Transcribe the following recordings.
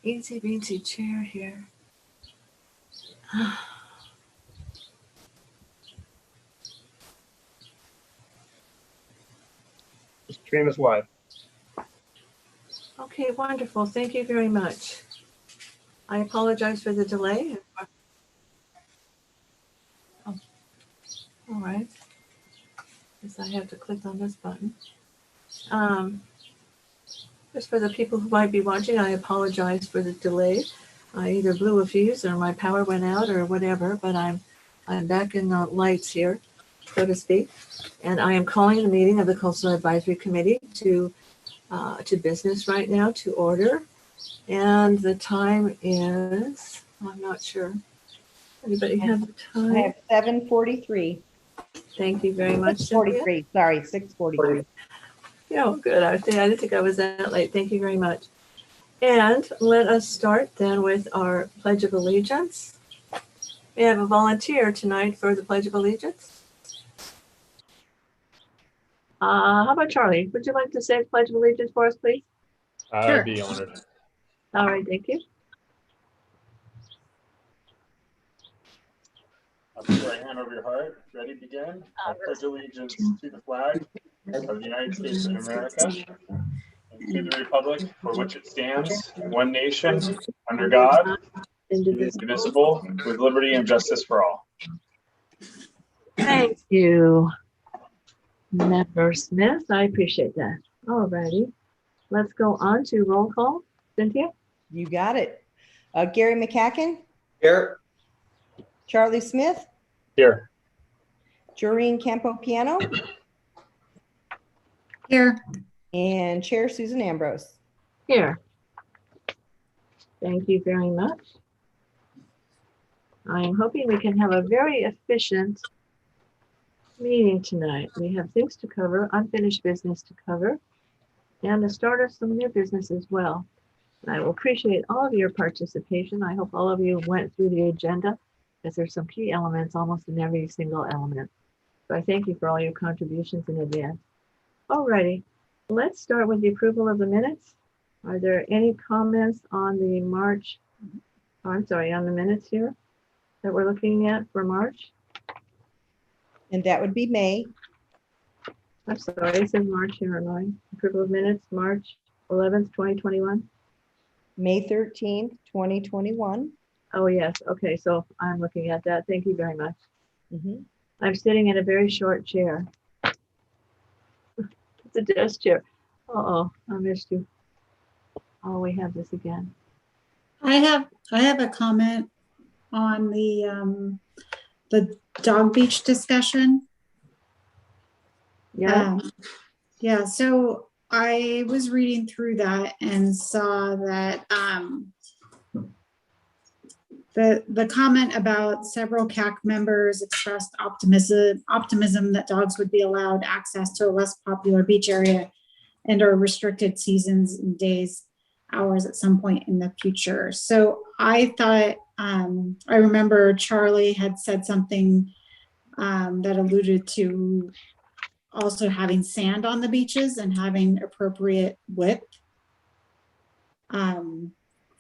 easy beansy chair here. Stream is live. Okay, wonderful. Thank you very much. I apologize for the delay. Oh, all right. Guess I have to click on this button. Just for the people who might be watching, I apologize for the delay. I either blew a fuse or my power went out or whatever, but I'm back in the lights here, so to speak. And I am calling the meeting of the Coastal Advisory Committee to business right now, to order. And the time is, I'm not sure. Anybody have the I time? have 7:43. Thank you very much, Cynthia. 6:43. Sorry, 6:43. Yeah, good. I didn't think I was that late. Thank you very much. And let us start then with our Pledge of Allegiance. We have a volunteer tonight for the Pledge of Allegiance. How about Charlie? Would you like to say Pledge of Allegiance for us, please? I'd be honored. All right, thank you. Put your right hand over your heart. Ready, begin. I pledge allegiance to the flag of the United States of America and to the republic for which it stands, one nation, under God, indivisible, with liberty and justice for all. Thank you, Member Smith. I appreciate that. All righty. Let's go on to roll call. Cynthia? You got it. Gary McCacken, Here. Charlie Smith, Here. Joreen Campo-Piano, Here. and Chair Susan Ambrose. Here. Thank you very much. I am hoping we can have a very efficient meeting tonight. We have things to cover, unfinished business to cover, and the start of some new business as well. And I will appreciate all of your participation. I hope all of you went through the agenda, because there's some key elements almost in every single element. So I thank you for all your contributions in advance. Alrighty, let's start with the approval of the minutes. Are there any comments on the on the minutes here that we're looking at for March? And that would be May. I'm sorry, it says March here, am I? Approval of minutes, March 11th, 2021. May 13th, 2021. Oh, yes. Okay, so I'm looking at that. Thank you very much. Mhm. I'm sitting in a very short chair. It's a desk chair. Uh-oh, I missed you. Oh, we have this again. I have a comment on the dog beach discussion. Yeah, Yeah, so I was reading through that and saw that the comment about several CAC members expressed optimism that dogs would be allowed access to a less popular beach area and or restricted seasons and days, hours at some point in the future. So I thought, I remember Charlie had said something that alluded to also having sand on the beaches and having appropriate width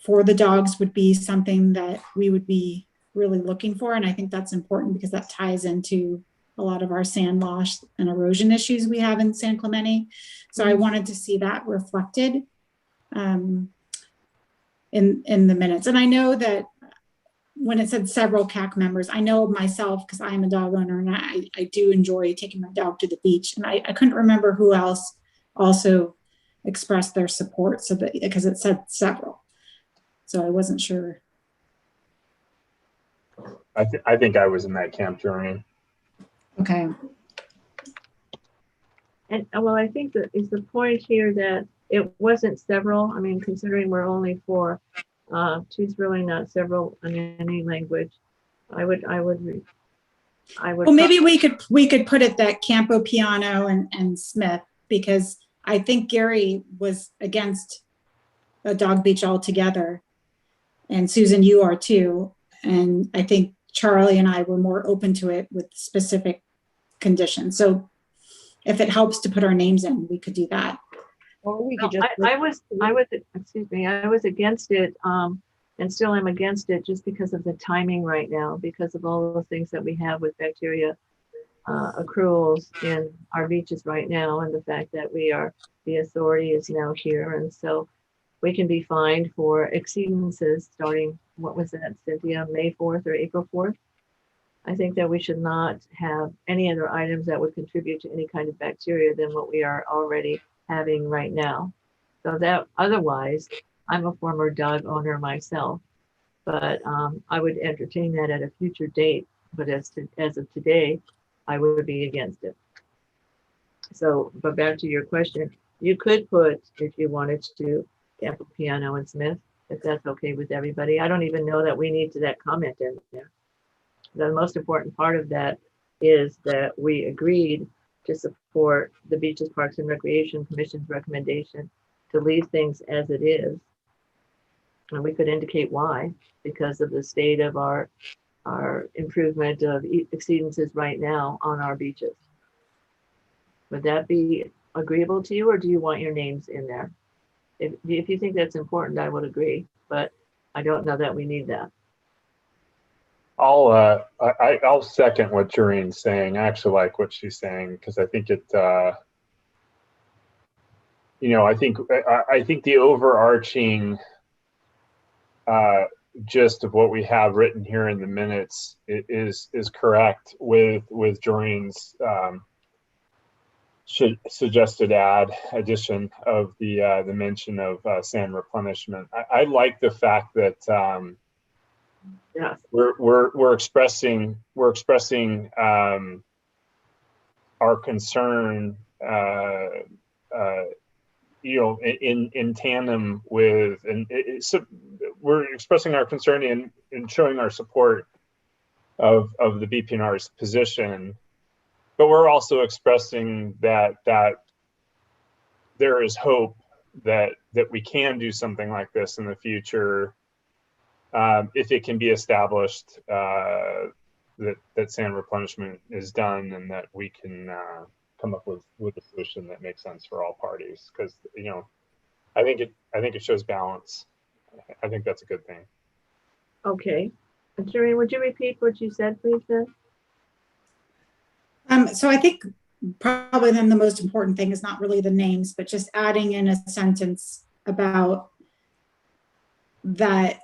for the dogs would be something that we would be really looking for. And I think that's important because that ties into a lot of our sand loss and erosion issues we have in San Clemente. So I wanted to see that reflected in the minutes. And I know that when it said several CAC members, I know myself because I'm a dog owner and I do enjoy taking my dog to the beach. And I couldn't remember who else also expressed their support, so that because it said several. So I wasn't sure. I think I was in that camp, Joreen. Okay. and well, I think that is the point here that it wasn't several. I mean, considering we're only four, two's really not several in any language. I would. Well, maybe we could put it that Campo-Piano and Smith, because I think Gary was against a dog beach altogether. And Susan, you are too. And I think Charlie and I were more open to it with specific conditions. So if it helps to put our names in, we could do that. Or we No, could just. excuse me, I was against it, and still am against it just because of the timing right now, because of all the things that we have with bacteria accruals in our beaches right now, and the fact that the authority is now here, and so we can be fined for exceedances starting, what was that, Cynthia, May 4th or April 4th? I think that we should not have any other items that would contribute to any kind of bacteria than what we are already having right now. So that otherwise, I'm a former dog owner myself, but I would entertain that at a future date. But as of today, I would be against it. So, but back to your question, you could put, if you wanted to, Campo Piano and Smith, if that's okay with everybody. I don't even know that we need that comment in there. The most important part of that is that we agreed to support the Beaches, Parks and Recreation Commission's recommendation to leave things as it is. And we could indicate why, because of the state of our improvement of exceedances right now on our beaches. Would that be agreeable to you, or do you want your names in there? If you think that's important, I would agree, but I don't know that we need that. I'll second what Jorene's saying. I actually like what she's saying because I think it, I think the overarching gist of what we have written here in the minutes is correct with Jorene's suggested addition of the mention of sand replenishment. I like the fact that Yes. we're expressing our concern in tandem with, and we're expressing our concern in showing our support of the BPNR's position, but we're also expressing that there is hope that we can do something like this in the future, if it can be established that sand replenishment is done, and that we can come up with a solution that makes sense for all parties. Because I think it shows balance. I think that's a good thing. Okay. Jorene, would you repeat what you said, please, then? So I think probably then the most important thing is not really the names, but just adding in a sentence about that,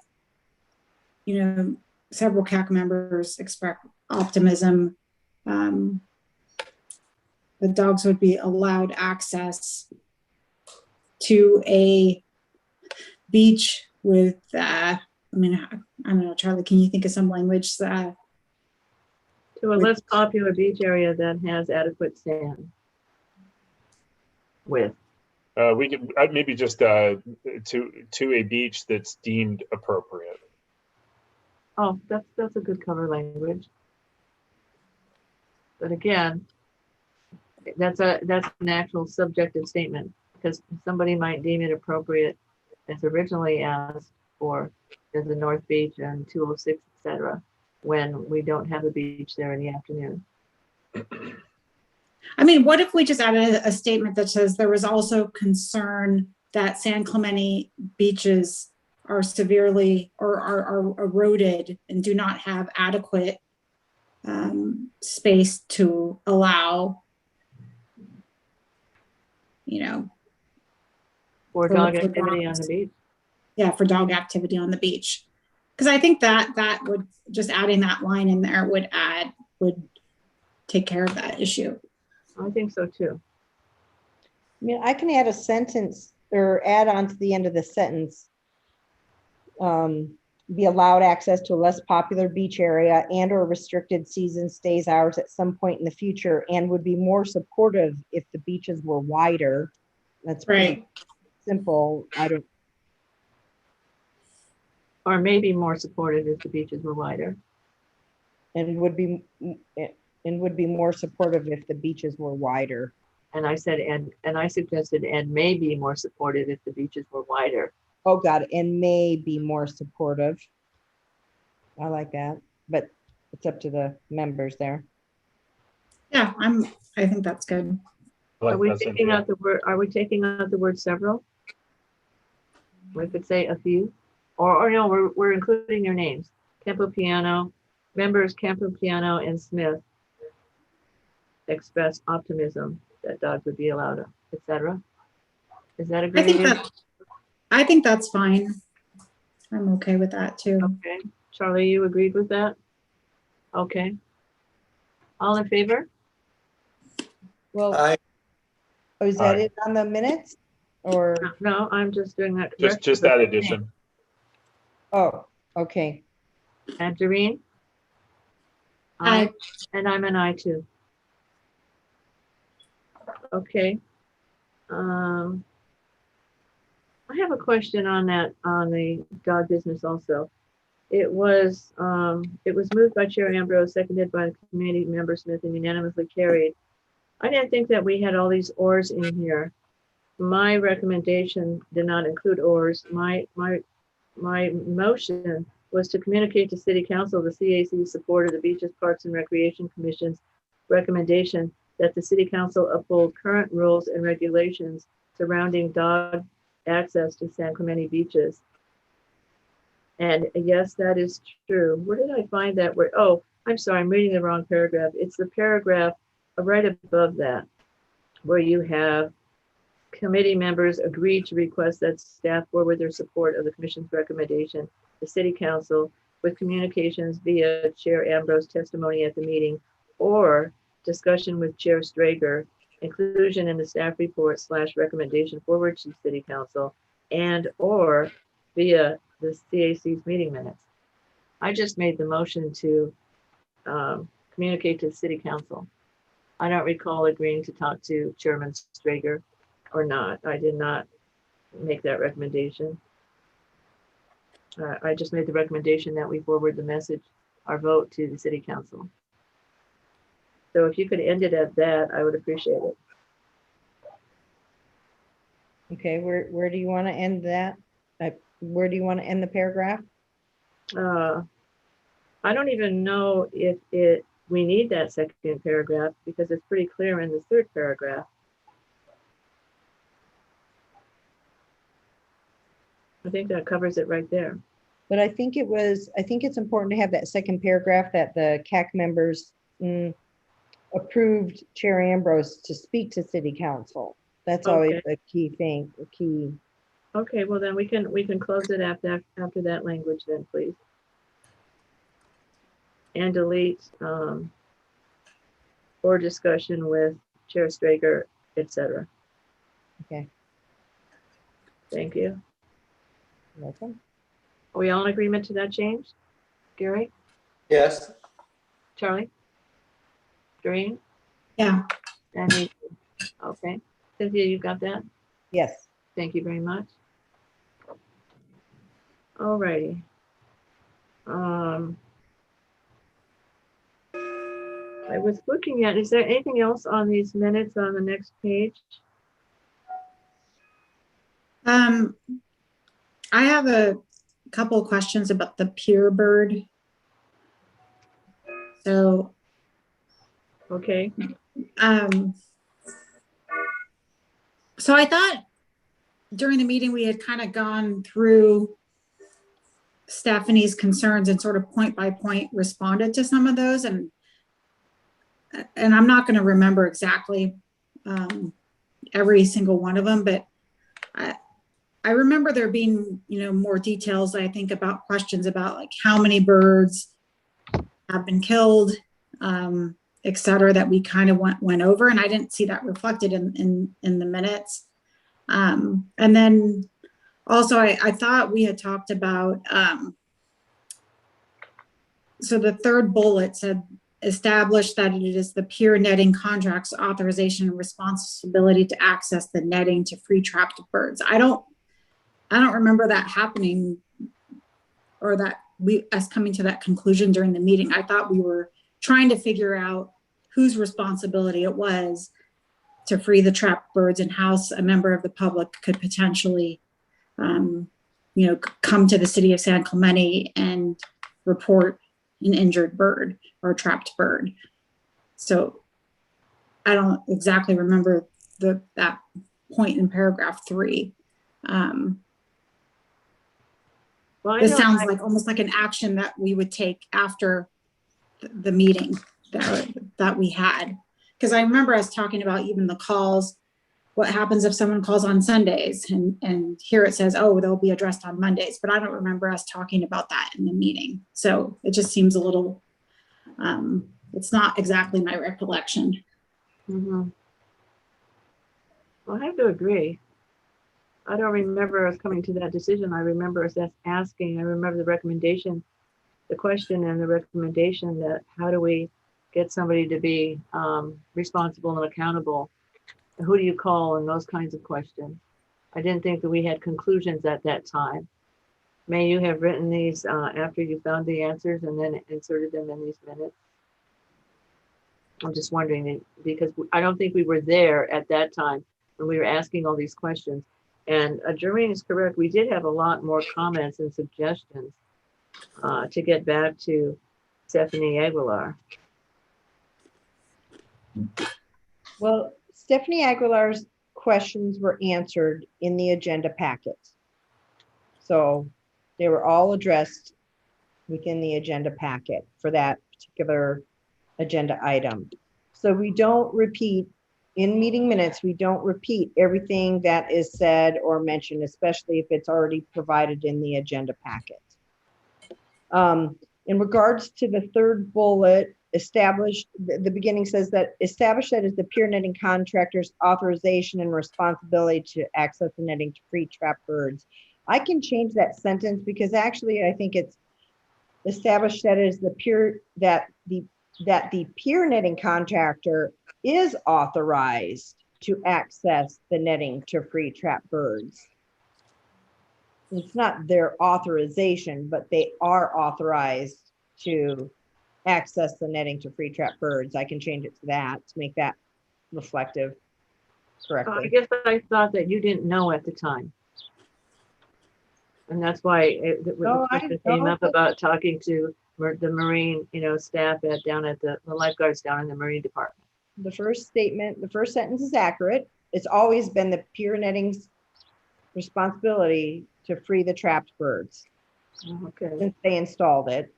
several CAC members express optimism. The dogs would be allowed access to a beach with, I don't know, Charlie, can you think of some language that? To a less popular beach area that has adequate sand width. We could maybe just to a beach that's deemed appropriate. Oh, that's a good cover language. But again, that's an actual subjective statement, because somebody might deem it appropriate as originally asked for as the North Beach and 206, etc., when we don't have a beach there in the afternoon. What if we just added a statement that says there was also concern that San Clemente beaches are severely or are eroded and do not have adequate space to allow, For dog activity on the beach. Yeah, for dog activity on the beach. Because I think that would, just adding that line in there would take care of that issue. I think so too. I can add a sentence or add on to the end of the sentence. Be allowed access to a less popular beach area and or restricted season stays hours at some point in the future, and would be more supportive if the beaches were wider. That's right. Simple. Or maybe more supportive if the beaches were wider. And would be more supportive if the beaches were wider. And I said, and I suggested, and may be more supportive if the beaches were wider. Oh God, and may be more supportive. I like that, but it's up to the members there. Yeah, I think that's good. Are we that, taking Cynthia. out the word, are we taking out the word several? We could say a few, or no, we're including your names. Campopiano, members Campopiano and Smith express optimism that dogs would be allowed, etc. Is that agreed? I think that's fine. I'm okay with that too. Okay, Charlie, you agreed with that? Okay. All in favor? Well, Aye. oh, is that Aye. it on the minutes? Or, No, I'm just doing that. Just correction. that addition. oh, okay. And Doreen? Aye. And I'm an aye too. Okay. I have a question on that, on the dog business also. It was moved by Chair Ambrose, seconded by the committee member Smith, and unanimously carried. I didn't think that we had all these ors in here. My recommendation did not include ors. My motion was to communicate to City Council the CAC's support of the Beaches, Parks and Recreation Commission's recommendation that the City Council uphold current rules and regulations surrounding dog access to San Clemente beaches. And yes, that is true. Where did I find that word? Oh, I'm sorry, I'm reading the wrong paragraph. It's the paragraph right above that, where you have committee members agreed to request that staff forward their support of the commission's recommendation to City Council with communications via Chair Ambrose testimony at the meeting or discussion with Chair Strager, inclusion in the staff report / recommendation forward to City Council, and or via the CAC's meeting minutes. I just made the motion to communicate to City Council. I don't recall agreeing to talk to Chairman Strager or not. I did not make that recommendation. I just made the recommendation that we forward the message, our vote, to the City Council. So if you could end it at that, I would appreciate it. Okay, where do you want to end that? Where do you want to end the paragraph? I don't even know if we need that second paragraph because it's pretty clear in the third paragraph. I think that covers it right there. But I think it's important to have that second paragraph that the CAC members approved Chair Ambrose to speak to City Council. That's always a key thing, Okay, well then we can close it after that language then, please. And delete or discussion with Chair Strager, etc. Okay. Thank you. Welcome. Are we all in agreement to that change? Gary? Yes. Charlie? Doreen? Yeah. And me? Okay. Cynthia, you got that? Yes. Thank you very much. All righty. I was looking at, is there anything else on these minutes on the next page? I have a couple of questions about the Pure Bird. So, Okay. So I thought during the meeting we had kind of gone through Stephanie's concerns and sort of point by point responded to some of those, and I'm not going to remember exactly every single one of them, but I remember there being, more details, I think, about questions about like how many birds have been killed, et cetera, that we kind of went over. And I didn't see that reflected in the minutes. And then also I thought we had talked about, so the third bullet said, establish that it is the Pure Netting Contract's authorization and responsibility to access the netting to free trapped birds. I don't remember that happening, or that us coming to that conclusion during the meeting. I thought we were trying to figure out whose responsibility it was to free the trapped birds and how a member of the public could potentially, come to the city of San Clemente and report an injured bird or a trapped bird. So I don't exactly remember that point in paragraph 3. Well, I This know sounds like almost like an action that we would take after the meeting that we had. Because I remember us talking about even the calls, what happens if someone calls on Sundays, and here it says, oh, they'll be addressed on Mondays, but I don't remember us talking about that in the meeting. So it just seems a little, it's not exactly my recollection. Mhm. Well, I have to agree. I don't remember us coming to that decision. I remember us asking, I remember the recommendation, the question and the recommendation that how do we get somebody to be responsible and accountable? Who do you call and those kinds of questions? I didn't think that we had conclusions at that time. May you have written these after you found the answers and then inserted them in these minutes? I'm just wondering because I don't think we were there at that time when we were asking all these questions. And Jermaine is correct. We did have a lot more comments and suggestions to get back to Stephanie Aguilar. Well, Stephanie Aguilar's questions were answered in the agenda packet. So they were all addressed within the agenda packet for that particular agenda item. So we don't repeat in meeting minutes, we don't repeat everything that is said or mentioned, especially if it's already provided in the agenda packet. In regards to the third bullet, established, the beginning says that establish that is the pier netting contractor's authorization and responsibility to access the netting to free trap birds. I can change that sentence because actually I think it's established that is the pier, that the pier netting contractor is authorized to access the netting to free trap birds. It's not their authorization, but they are authorized to access the netting to free trap birds. I can change it to that to make that reflective correctly. I guess I thought that you didn't know at the time. And that's why it came up about talking to the Marine, staff down at the lifeguards down in the Marine Department. The first statement, the first sentence is accurate. It's always been the pier netting's responsibility to free the trapped birds. Okay. Since they installed it.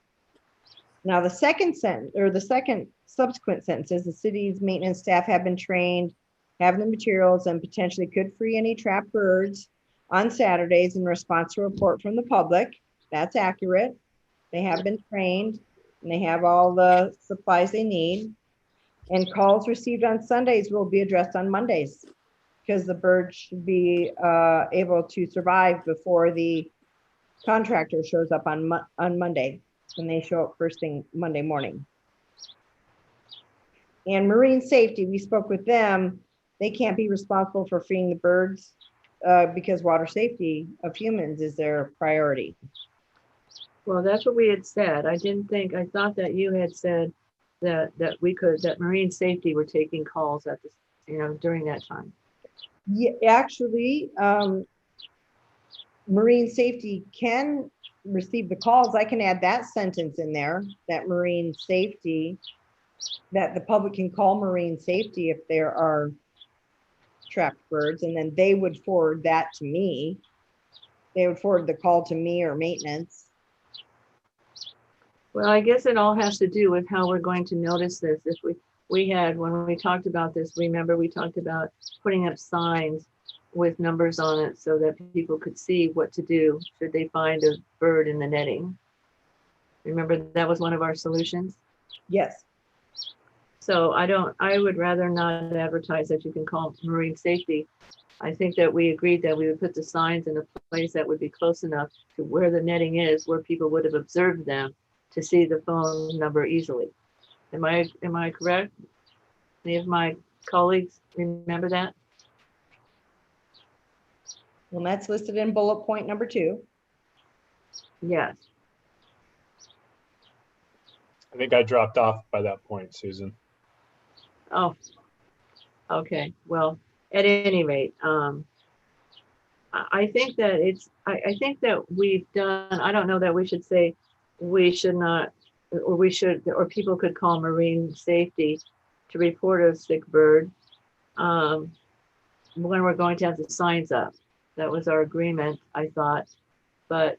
Now the second sentence, or the second subsequent sentence is the city's maintenance staff have been trained, have the materials, and potentially could free any trapped birds on Saturdays in response to a report from the public. That's accurate. They have been trained and they have all the supplies they need. And calls received on Sundays will be addressed on Mondays because the birds should be able to survive before the contractor shows up on Monday, when they show up first thing Monday morning. And marine safety, we spoke with them. They can't be responsible for freeing the birds because water safety of humans is their priority. Well, that's what we had said. I thought that you had said that marine safety were taking calls at this, during that time. Yeah, actually, marine safety can receive the calls. I can add that sentence in there, that marine safety, that the public can call marine safety if there are trapped birds, and then they would forward that to me. They would forward the call to me or maintenance. Well, I guess it all has to do with how we're going to notice this. If when we talked about this, remember we talked about putting up signs with numbers on it so that people could see what to do should they find a bird in the netting. Remember that was one of our solutions? Yes. So I would rather not advertise that you can call marine safety. I think that we agreed that we would put the signs in a place that would be close enough to where the netting is, where people would have observed them to see the phone number easily. Am I correct? Any of my colleagues remember that? Well, that's listed in bullet point number 2. Yes. I think I dropped off by that point, Susan. Oh, okay. Well, at any rate, I think that I think that we've done, I don't know that we should say we should not, or we should, or people could call marine safety to report a sick bird. when we're going to have the signs up. That was our agreement, I thought, but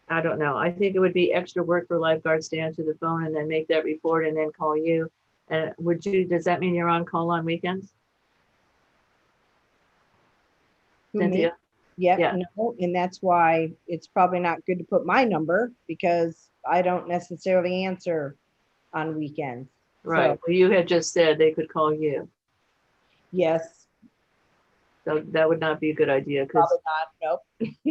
I don't know. I think it would be extra work for lifeguards to answer the phone and then make that report and then call you. And does that mean you're on call on weekends, Who, me? Cynthia? Yep, Yeah. no, and that's why it's probably not good to put my number because I don't necessarily answer on weekends. Right. So, Well, you had just said they could call you. yes, So that would not be a good idea because probably not,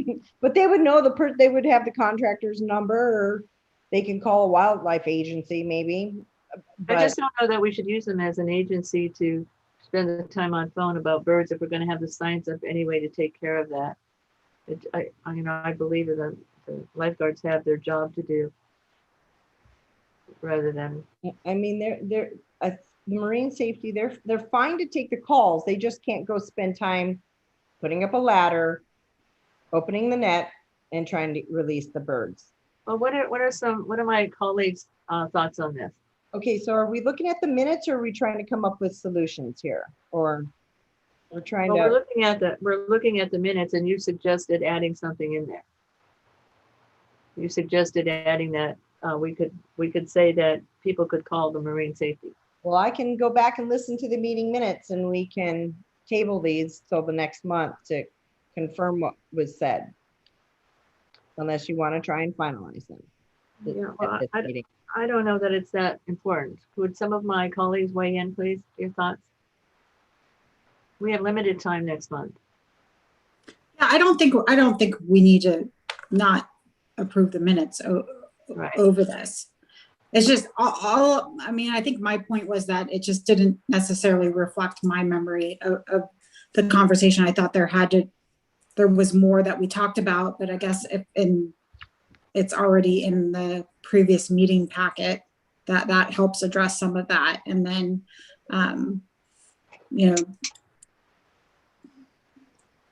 nope. But they would know they would have the contractor's number, or they can call a wildlife agency maybe. I But just don't know that we should use them as an agency to spend the time on phone about birds if we're going to have the signs up anyway to take care of that. I believe that the lifeguards have their job to do rather than, I mean, the marine safety, they're fine to take the calls. They just can't go spend time putting up a ladder, opening the net, and trying to release the birds. well, what are my colleagues' thoughts on this? Okay, so are we looking at the minutes or are we trying to come up with solutions here? Or we're trying Well, to, we're looking at the minutes and you suggested adding something in there. You suggested adding that we could say that people could call the marine safety. well, I can go back and listen to the meeting minutes and we can table these till the next month to confirm what was said. Unless you want to try and finalize them. Yeah, at well, this meeting. I don't know that it's that important. Would some of my colleagues weigh in, please? Your thoughts? We have limited time next month. Yeah, I don't think we need to not approve the minutes Right. over this. It's just I mean, I think my point was that it just didn't necessarily reflect my memory of the conversation. I thought there was more that we talked about, but I guess it's already in the previous meeting packet that helps address some of that. And then,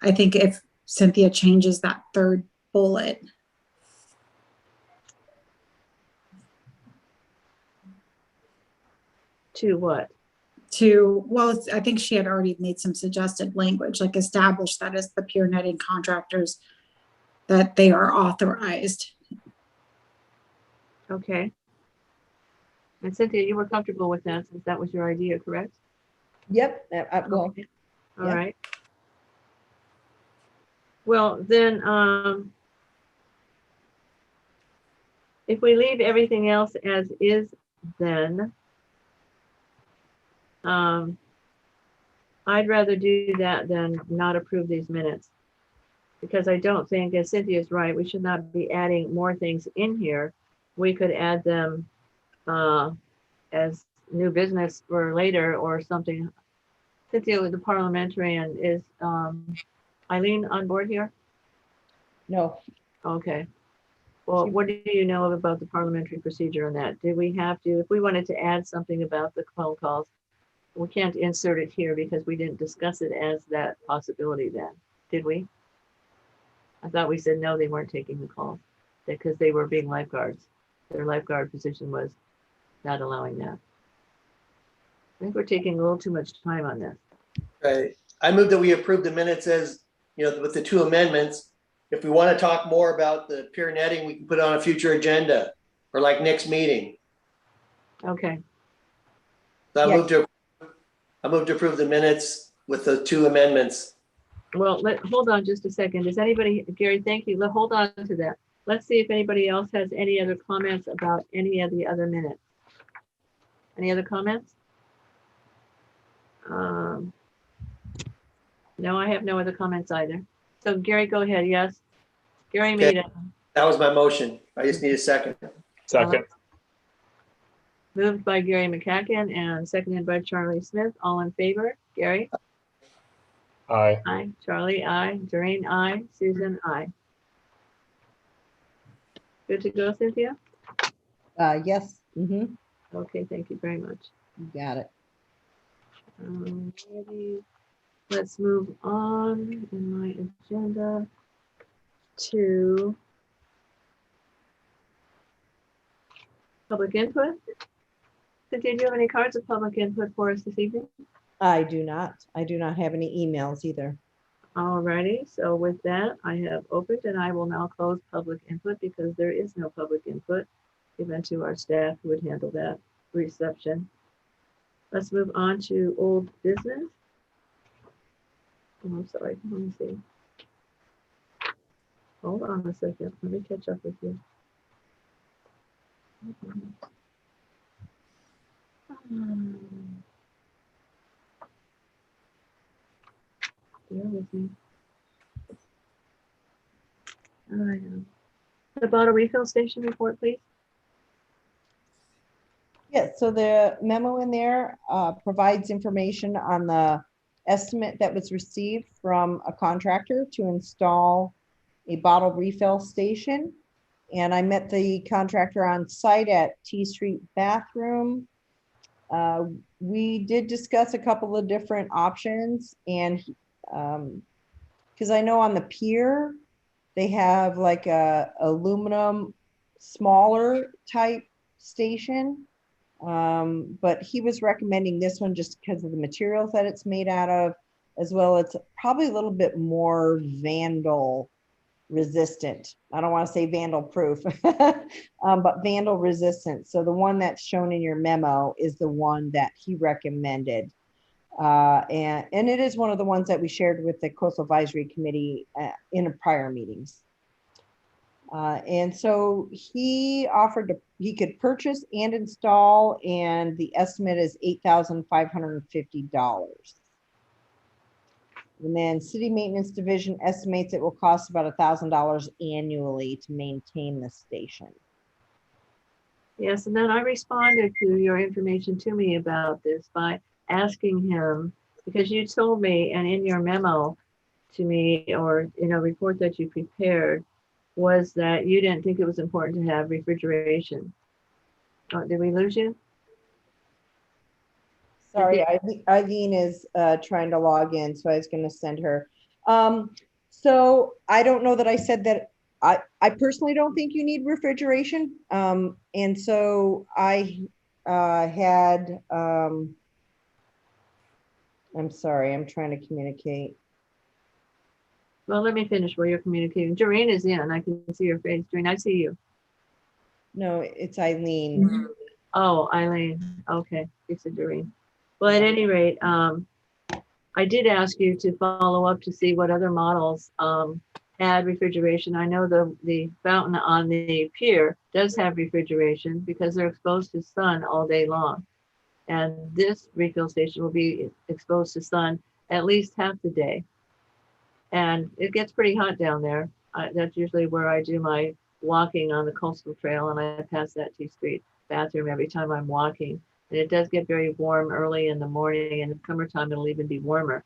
I think if Cynthia changes that third bullet. To what? Well, I think she had already made some suggested language, like establish that as the pier netting contractors, that they are authorized. Okay. And Cynthia, you were comfortable with that since that was your idea, correct? Yep, well, Okay. All yeah. right. Well, then, if we leave everything else as is, then I'd rather do that than not approve these minutes. Because I don't think, as Cynthia's right, we should not be adding more things in here. We could add them as new business for later or something. Cynthia with the parliamentarian, is Eileen on board here? no, Okay. Well, what do you know about the parliamentary procedure on that? Do we have to, if we wanted to add something about the phone calls, we can't insert it here because we didn't discuss it as that possibility then, did we? I thought we said, no, they weren't taking the call because they were being lifeguards. Their lifeguard position was not allowing that. I think we're taking a little too much time on this. Right. I move that we approve the minutes as, with the two amendments. If we want to talk more about the pier netting, we can put it on a future agenda or like next meeting. Okay, So I Yeah. move to approve the minutes with the two amendments. well, hold on just a second. Does anybody, Gary, thank you. Hold on to that. Let's see if anybody else has any other comments about any of the other minutes. Any other comments? No, I have no other comments either. So Gary, go ahead. Yes. Gary Okay. made it. That was my motion. I just need a second. Second. Moved by Gary McCacken and seconded by Charlie Smith. All in favor? Gary? Aye. Aye. Charlie? Aye. Doreen? Aye. Susan? Aye. Good to go, Cynthia? yes, you Okay, thank you very much. got it. Ready. Let's move on in my agenda to public input. Cynthia, do you have any cards of public input for us this evening? I do not. I do not have any emails either. Alrighty, so with that, I have opened and I will now close public input because there is no public input given to our staff who would handle that reception. Let's move on to old business. Oh, I'm sorry, let me see. Hold on a second, let me catch up with you. Bear with me. The bottle refill station report, please. Yeah, so the memo in there provides information on the estimate that was received from a contractor to install a bottle refill station. And I met the contractor on site at T Street Bathroom. We did discuss a couple of different options, and because I know on the pier, they have like a aluminum smaller type station. But he was recommending this one just because of the materials that it's made out of, as well. It's probably a little bit more vandal resistant. I don't want to say vandal proof, but vandal resistant. So the one that's shown in your memo is the one that he recommended. And it is one of the ones that we shared with the Coastal Advisory Committee in prior meetings. And so he offered he could purchase and install, and the estimate is $8,550. And then City Maintenance Division estimates it will cost about $1,000 annually to maintain the station. Yes, and then I responded to your information to me about this by asking him, because you told me, and in your memo to me, or in a report that you prepared, was that you didn't think it was important to have refrigeration. Oh, did we lose you? Sorry, Eileen is trying to log in, so I was going to send her. So I don't know that I said that. I personally don't think you need refrigeration. And so I had, I'm sorry, I'm trying to communicate. Well, let me finish while you're communicating. Doreen is in. I can see your face. Doreen, I see you. No, it's Eileen. Oh, Eileen. Okay, you said Doreen. Well, at any rate, I did ask you to follow up to see what other models had refrigeration. I know the fountain on the pier does have refrigeration because they're exposed to sun all day long. And this refill station will be exposed to sun at least half the day. And it gets pretty hot down there. That's usually where I do my walking on the coastal trail, and I pass that T Street bathroom every time I'm walking. And it does get very warm early in the morning, and in summertime it'll even be warmer.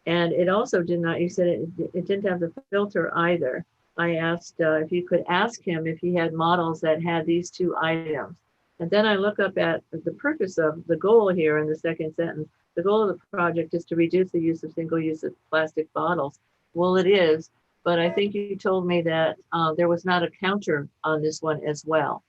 And it also did not, you said it didn't have the filter either. I asked if you could ask him if he had models that had these two items. And then I look up at the purpose of the goal here in the second sentence. The goal of the project is to reduce the use of single-use plastic bottles. Well, it is, but I think you told me that there was not a counter on this one as well.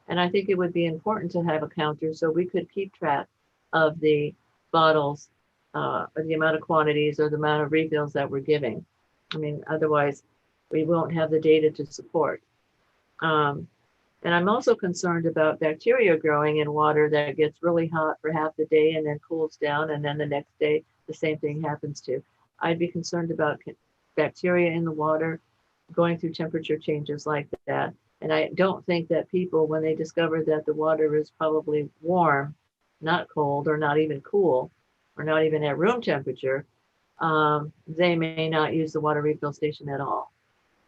And I think it would be important to have a counter so we could keep track of the bottles, or the amount of quantities or the amount of refills that we're giving. I mean, otherwise we won't have the data to support. And I'm also concerned about bacteria growing in water that gets really hot for half the day and then cools down, and then the next day the same thing happens to. I'd be concerned about bacteria in the water going through temperature changes like that. And I don't think that people, when they discover that the water is probably warm, not cold or not even cool, or not even at room temperature, they may not use the water refill station at all.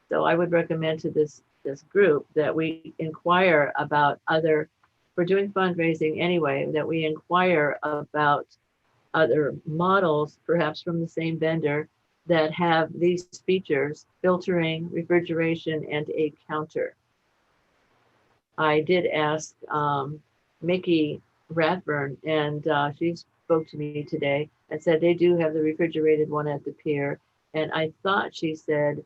So I would recommend to this group that we inquire about other, we're doing fundraising anyway, that we inquire about other models, perhaps from the same vendor, that have these features: filtering, refrigeration, and a counter. I did ask Mickey Rathburn, and she spoke to me today and said they do have the refrigerated one at the pier. And I thought she said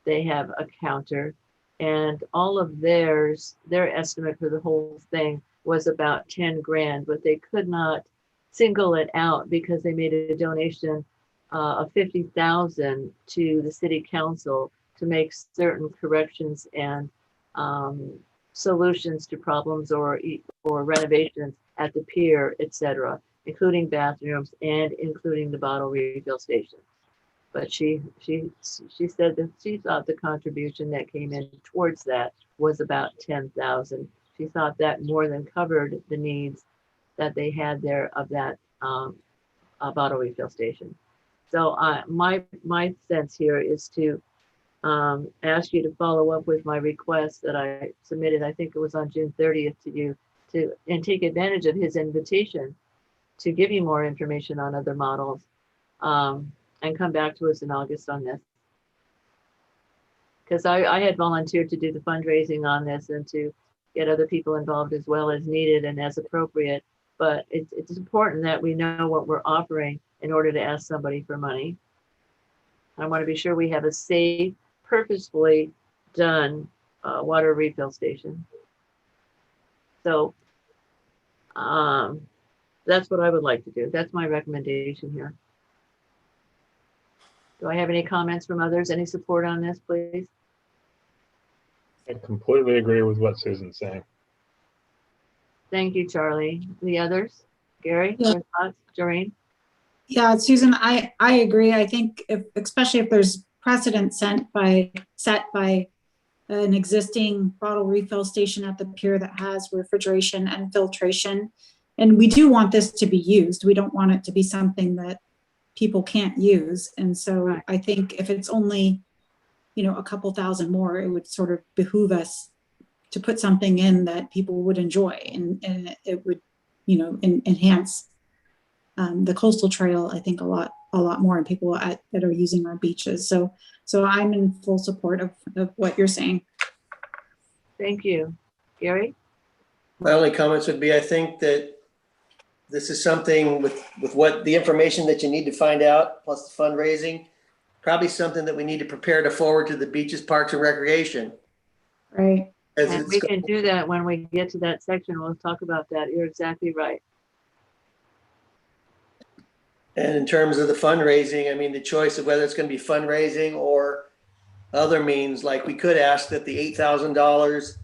they have a counter, and all of their estimate for the whole thing was about 10 grand, but they could not single it out because they made a donation of 50,000 to the city council to make certain corrections and solutions to problems or renovations at the pier, etc., including bathrooms and including the bottle refill station. But she said that she thought the contribution that came in towards that was about 10,000. She thought that more than covered the needs that they had there of that bottle refill station. So my sense here is to ask you to follow up with my request that I submitted, I think it was on June 30th to you, and take advantage of his invitation to give you more information on other models, and come back to us in August on this. Because I had volunteered to do the fundraising on this and to get other people involved as well as needed and as appropriate. But it's important that we know what we're offering in order to ask somebody for money. I want to be sure we have a safe, purposefully done water refill station. So that's what I would like to do. That's my recommendation here. Do I have any comments from others? Any support on this, please? I completely agree with what Susan's saying. Thank you, Charlie. The others? Gary, Yeah. your thoughts? Doreen? Yeah, Susan, I agree. I think especially if there's precedent set by an existing bottle refill station at the pier that has refrigeration and filtration, and we do want this to be used. We don't want it to be something that people can't use. And so Right. I think if it's only, a couple thousand more, it would sort of behoove us to put something in that people would enjoy, and it would, enhance the coastal trail, I think, a lot more, and people that are using our beaches. So I'm in full support of what you're saying. Thank you. Gary? My only comments would be, I think that this is something with what the information that you need to find out, plus the fundraising, probably something that we need to prepare to forward to the beaches, parks and recreation. Right. As And it's we can do that when we get to that section. We'll talk about that. You're exactly right. And in terms of the fundraising, I mean, the choice of whether it's going to be fundraising or other means, like we could ask that the $8,000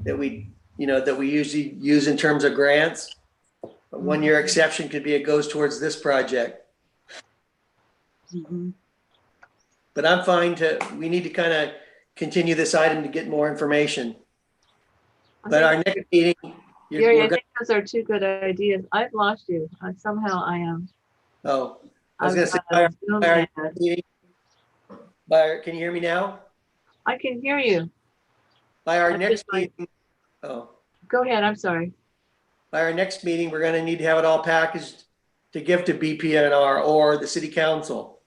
that we usually use in terms of grants, a 1-year exception could be it goes towards this project. Mm-hmm. But I'm fine we need to kind of continue this item to get more information. But our next meeting, Gary, I think those are two good ideas. I've lost you. Somehow I am. Oh, I was going to say, can you hear me now? I can hear you. By our I'm next just like- meeting, Go ahead. I'm sorry. by our next meeting, we're going to need to have it all packaged to give to BPNR or the city council.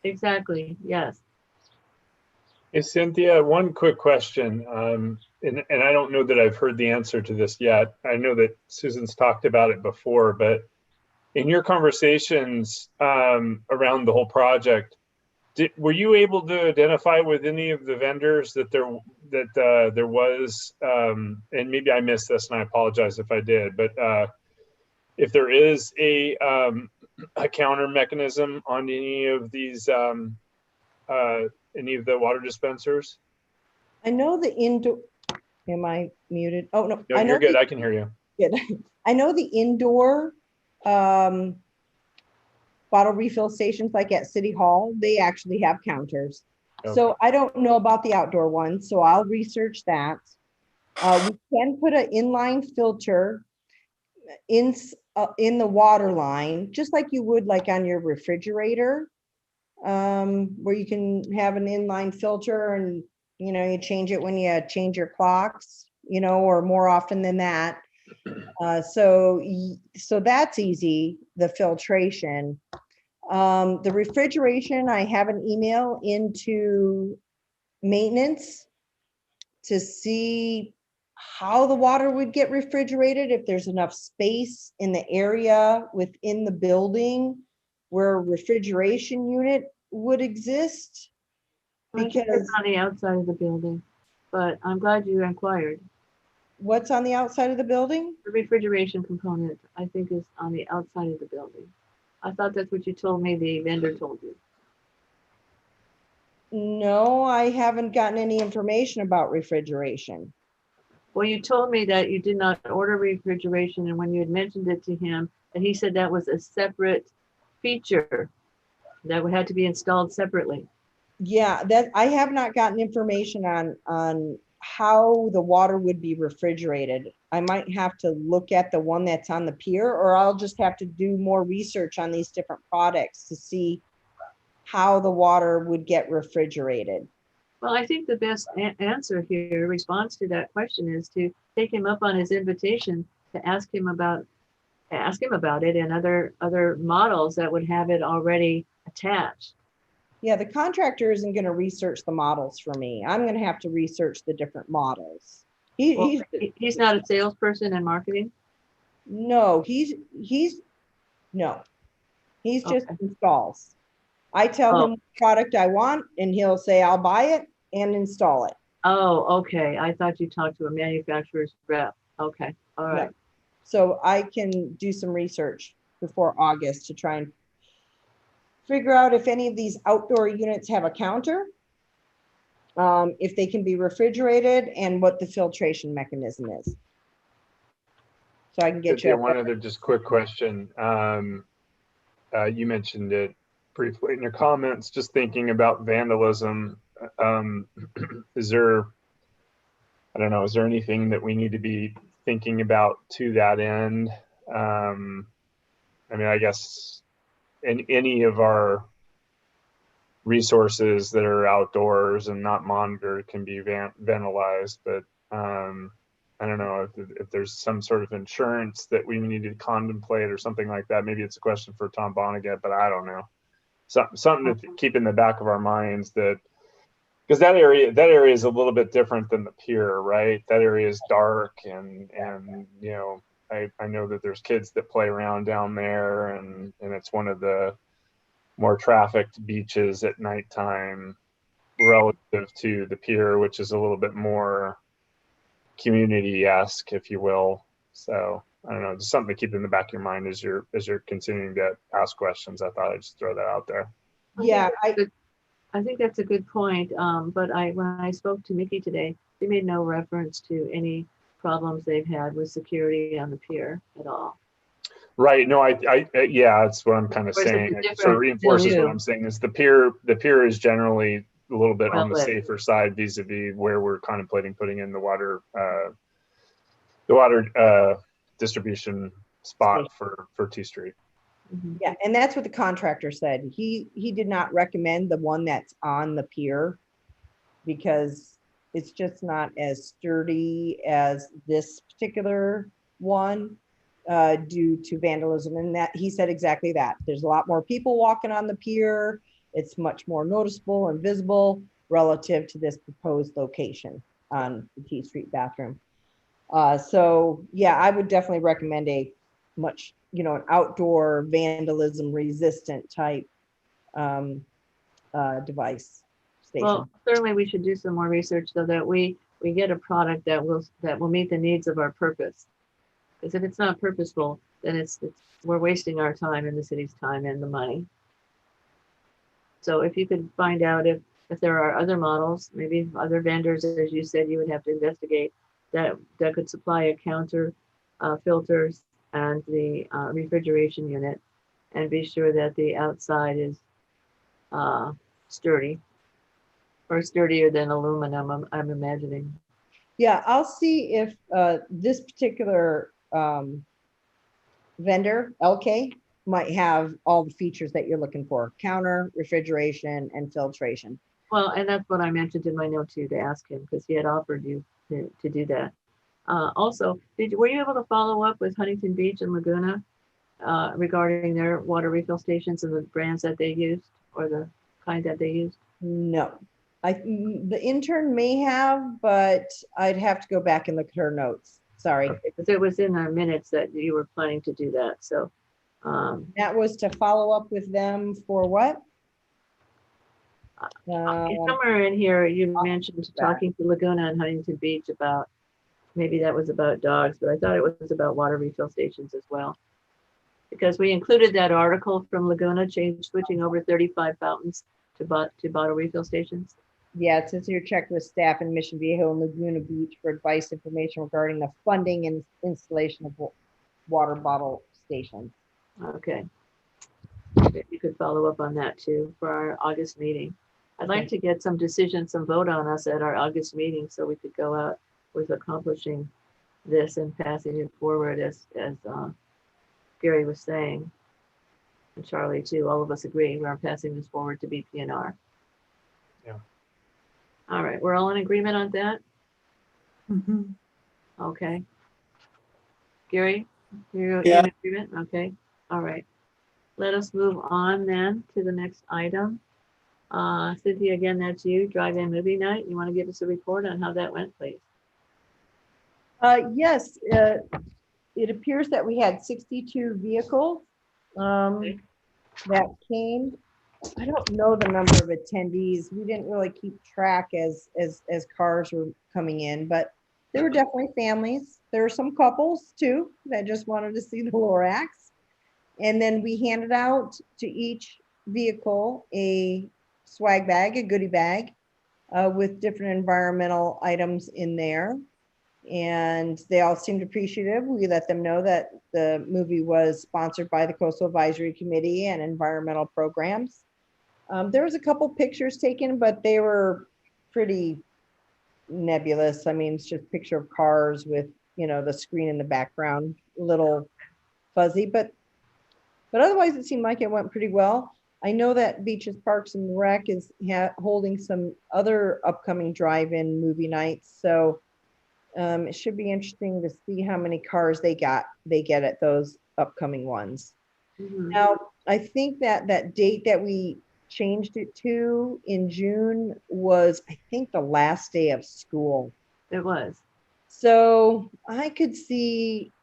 Exactly. Yes. Hey, Cynthia, one quick question. And I don't know that I've heard the answer to this yet. I know that Susan's talked about it before, but in your conversations around the whole project, were you able to identify with any of the vendors that there was, and maybe I missed this and I apologize if I did, but if there is a counter mechanism on any of these, any of the water dispensers? I know the indoor, am I muted? Oh, no. No, you're good. I can hear you. Good. I know the indoor bottle refill stations like at City Hall, they actually have counters. Okay. So I don't know about the outdoor ones, so I'll research that. We can put an inline filter in the water line, just like you would like on your refrigerator, where you can have an inline filter and, you change it when you change your clocks, or more often than that. So that's easy, the filtration. The refrigeration, I have an email into maintenance to see how the water would get refrigerated, if there's enough space in the area within the building where a refrigeration unit would exist. I think it's on the outside of the building, but I'm glad you inquired. What's on the outside of the building? The refrigeration component, I think, is on the outside of the building. I thought that's what you told me the vendor told you. No, I haven't gotten any information about refrigeration. Well, you told me that you did not order refrigeration, and when you had mentioned it to him, and he said that was a separate feature that would have to be installed separately. Yeah, that I have not gotten information on how the water would be refrigerated. I might have to look at the one that's on the pier, or I'll just have to do more research on these different products to see how the water would get refrigerated. Well, I think the best answer here, response to that question, is to take him up on his invitation to ask him about it and other models that would have it already attached. Yeah, the contractor isn't going to research the models for me. I'm going to have to research the different models. Well, he's not a salesperson in marketing. No, he's no, he's just Okay. installs. I tell him what product I want and he'll say, I'll buy it and install it. Oh, okay. I thought you talked to a manufacturer's rep. Okay, all right. So I can do some research before August to try and figure out if any of these outdoor units have a counter, if they can be refrigerated, and what the filtration mechanism is. So I can get you. One other just quick question. You mentioned it briefly in your comments, just thinking about vandalism. Is there anything that we need to be thinking about to that end? I mean, I guess in any of our resources that are outdoors and not monitored can be vandalized, but I don't know if there's some sort of insurance that we need to contemplate or something like that. Maybe it's a question for Tom Vonnegut, but I don't know. Something to keep in the back of our minds, that because that area is a little bit different than the pier, right? That area is dark, and you know, I know that there's kids that play around down there, and it's one of the more trafficked beaches at nighttime relative to the pier, which is a little bit more community-esque, if you will. So I don't know, just something to keep in the back of your mind as you're continuing to ask questions. I thought I'd just throw that out there. Yeah, I think that's a good point. But when I spoke to Mickey today, they made no reference to any problems they've had with security on the pier at all. Right. No, yeah, that's what I'm kind of Or is it saying. It different sort of reinforces milieu? what I'm saying is the pier is generally a little bit on the Well lit. safer side vis-a-vis where we're contemplating putting in the water distribution spot for T Street. Mhm. yeah, and that's what the contractor said. He did not recommend the one that's on the pier because it's just not as sturdy as this particular one due to vandalism. And that he said exactly that. There's a lot more people walking on the pier. It's much more noticeable and visible relative to this proposed location on the T Street bathroom. So yeah, I would definitely recommend a much, an outdoor vandalism resistant type device station. Well, certainly we should do some more research so that we get a product that will meet the needs of our purpose. Because if it's not purposeful, then we're wasting our time and the city's time and the money. So if you could find out if there are other models, maybe other vendors, as you said, you would have to investigate that could supply a counter, filters, and the refrigeration unit, and be sure that the outside is sturdy, or sturdier than aluminum, I'm imagining. Yeah, I'll see if this particular vendor, LK, might have all the features that you're looking for: counter, refrigeration, and filtration. Well, and that's what I mentioned in my note too, to ask him, because he had offered you to do that. Also, were you able to follow up with Huntington Beach and Laguna regarding their water refill stations and the brands that they used, or the kind that they used? No, the intern may have, but I'd have to go back and look at her notes. Sorry. Because it was in our minutes that you were planning to do that. So that was to follow up with them for what? somewhere in here, you mentioned talking to Laguna and Huntington Beach about maybe that was about dogs, but I thought it was about water refill stations as well. Because we included that article from Laguna, switching over 35 fountains to bottle refill stations. Yeah, it says here, check with staff in Mission Viejo and Laguna Beach for advice, information regarding the funding and installation of water bottle stations. Okay. You could follow up on that too for our August meeting. I'd like to get some decision, some vote on us at our August meeting so we could go out with accomplishing this and passing it forward as Gary was saying. And Charlie too, all of us agree we're passing this forward to BPNR. Yeah. All right, we're all in agreement on that? Mhm. Okay. Gary, you're Yeah. in agreement? Okay, all right. Let us move on then to the next item. Cynthia, again, that's you, drive-in movie night. You want to give us a report on how that went, please? Yes, it appears that we had 62 vehicles that came. I don't know the number of attendees. We didn't really keep track as cars were coming in, but there were definitely families. There were some couples too that just wanted to see the Lorax. And then we handed out to each vehicle a swag bag, a goodie bag with different environmental items in there. And they all seemed appreciative. We let them know that the movie was sponsored by the Coastal Advisory Committee and environmental programs. There was a couple pictures taken, but they were pretty nebulous. I mean, it's just a picture of cars with, you know, the screen in the background, a little fuzzy, but otherwise it seemed like it went pretty well. I know that Beaches, Parks and Rec is holding some other upcoming drive-in movie nights. So it should be interesting to see how many cars they get at those upcoming ones. Mhm. Now, I think that date that we changed it to in June was, I think, the last day of school. It was. So I could see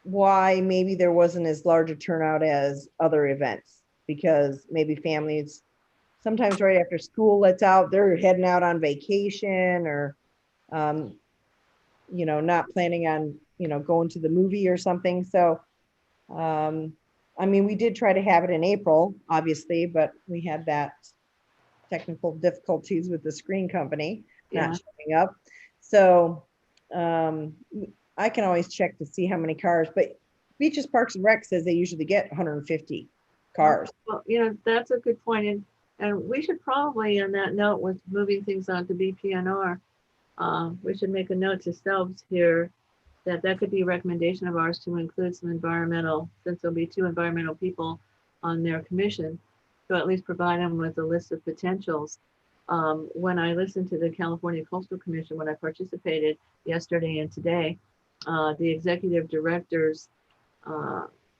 why maybe there wasn't as large a turnout as other events, because maybe families sometimes right after school lets out, they're heading out on vacation or, you know, not planning on, you know, going to the movie or something. So, I mean, we did try to have it in April, obviously, but we had that technical difficulties with the screen company not showing up. So I can always check to see how many cars, but Beaches, Parks and Rec says they usually get 150 cars. Well, you know, that's a good point. And we should probably, on that note, with moving things on to BPNR, we should make a note to selves here that could be a recommendation of ours to include some environmental, since there'll be 2 environmental people on their commission, to at least provide them with a list of potentials. When I listened to the California Coastal Commission, when I participated yesterday and today, the executive director's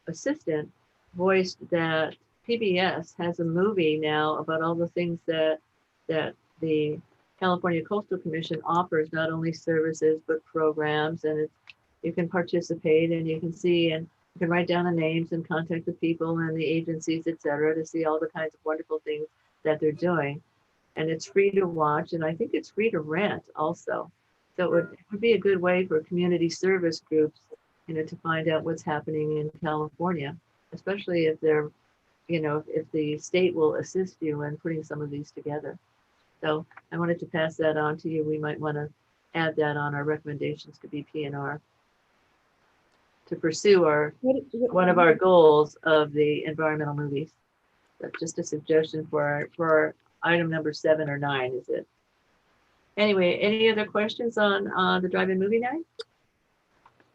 assistant voiced that PBS has a movie now about all the things that the California Coastal Commission offers, not only services, but programs, and you can participate and you can see and you can write down the names and contact the people and the agencies, et cetera, to see all the kinds of wonderful things that they're doing. And it's free to watch, and I think it's free to rent also. So it would be a good way for community service groups, you know, to find out what's happening in California, especially if they're, you know, if the state will assist you in putting some of these together. So I wanted to pass that on to you. We might want to add that on our recommendations to BPNR to pursue one of our goals of the environmental movies. That's just a suggestion for our item number 7 or 9, is it? Anyway, any other questions on the drive-in movie night?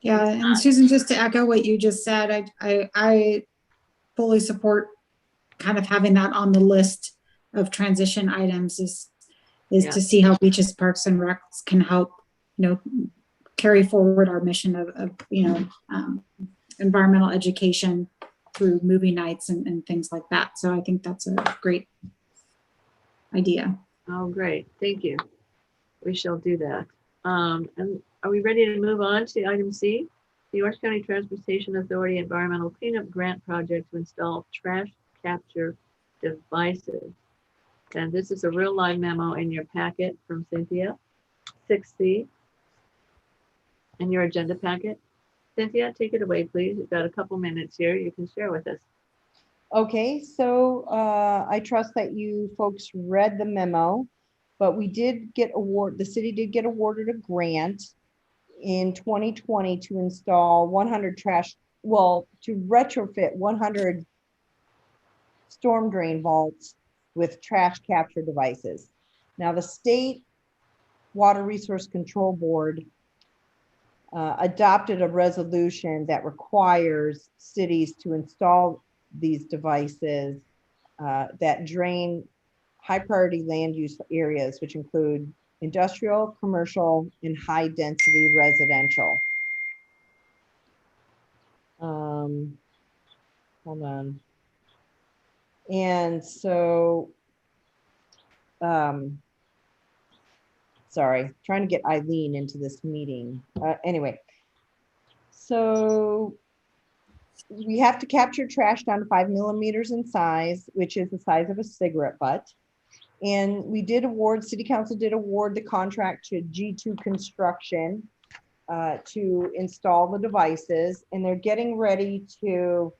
Yeah, and Susan, just to echo what you just said, I fully support kind of having that on the list of transition items is to see how Beaches, Parks and Recs can help, you know, carry forward our mission of you know, environmental education through movie nights and things like that. So I think that's a great idea. Oh, great. Thank you. We shall do that. And are we ready to move on to item C? The Orange County Transportation Authority Environmental Cleanup Grant Project to install trash capture devices. And this is a real live memo in your packet from Cynthia. 6C. in your agenda packet. Cynthia, take it away, please. You've got a couple minutes here. You can share with us. Okay, so I trust that you folks read the memo, but we did get the city did get awarded a grant in 2020 to install 100 to retrofit 100 storm drain vaults with trash capture devices. Now, the State Water Resource Control Board adopted a resolution that requires cities to install these devices that drain high priority land use areas, which include industrial, commercial, and high density residential. Hold on. And so, sorry, trying to get Eileen into this meeting. Anyway, so we have to capture trash down to 5 millimeters in size, which is the size of a cigarette butt. And we did award, City Council did award the contract to G2 Construction to install the devices, and they're getting ready to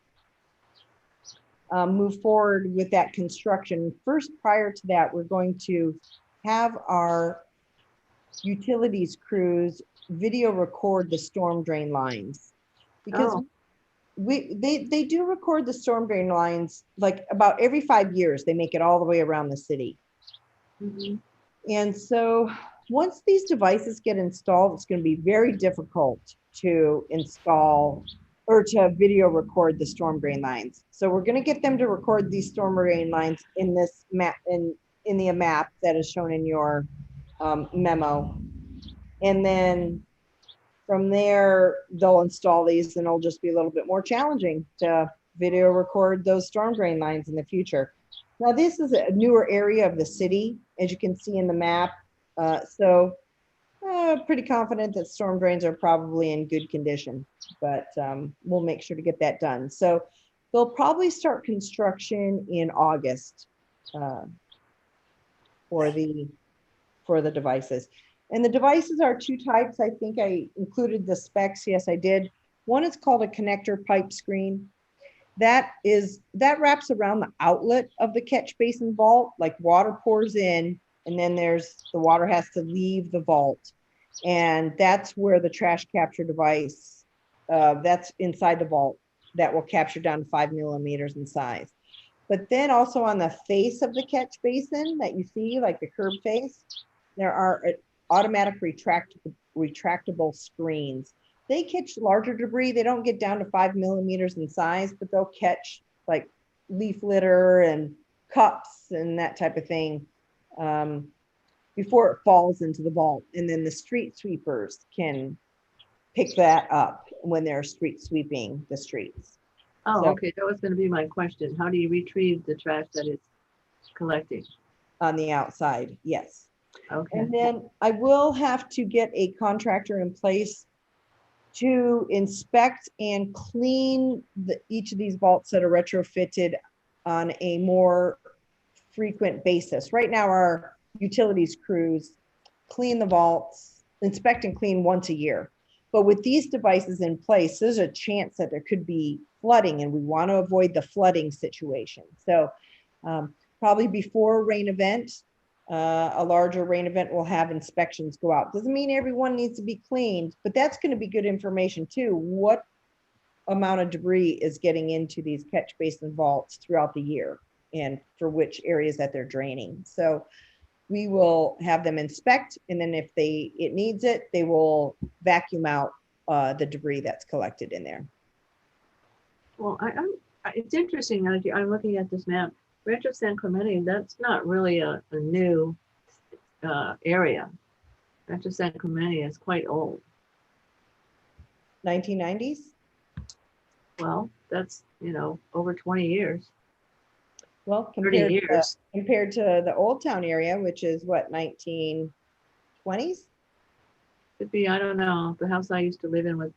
move forward with that construction. First, prior to that, we're going to have our utilities crews video record the storm drain lines, because they do record the storm drain lines like about every 5 years. They make it all the way around the city. Mhm. And so once these devices get installed, it's going to be very difficult to install or to video record the storm drain lines. So we're going to get them to record these storm drain lines in this map, in the map that is shown in your memo. And then from there, they'll install these, and it'll just be a little bit more challenging to video record those storm drain lines in the future. Now, this is a newer area of the city, as you can see in the map. Pretty confident that storm drains are probably in good condition, but we'll make sure to get that done. So they'll probably start construction in August for the devices. And the devices are two types. I think I included the specs. Yes, I did. One is called a connector pipe screen. That wraps around the outlet of the catch basin vault, like water pours in, and then the water has to leave the vault. And that's where the trash capture device, that's inside the vault, that will capture down to 5 millimeters in size. But then also on the face of the catch basin that you see, like the curb face, there are automatic retractable screens. They catch larger debris. They don't get down to 5 millimeters in size, but they'll catch like leaf litter and cups and that type of thing before it falls into the vault. And then the street sweepers can pick that up when they're street sweeping the streets. Oh, So- okay. That was going to be my question. How do you retrieve the trash that it's collecting? On the outside, yes. Okay. And then I will have to get a contractor in place to inspect and clean each of these vaults that are retrofitted on a more frequent basis. Right now, our utilities crews clean the vaults, inspect and clean once a year. But with these devices in place, there's a chance that there could be flooding, and we want to avoid the flooding situation. So probably before a rain event, a larger rain event will have inspections go out. Doesn't mean everyone needs to be cleaned, but that's going to be good information too. What amount of debris is getting into these catch basin vaults throughout the year, and for which areas that they're draining. So we will have them inspect, and then if it needs it, they will vacuum out the debris that's collected in there. Well, it's interesting. I'm looking at this map. Rancho San Clemente, that's not really a new area. Rancho San Clemente is quite old. 1990s? Well, that's, over 20 years, Well, 30 years. compared to the Old Town area, which is what, 1920s? Could be, I don't know. The house I used to live in was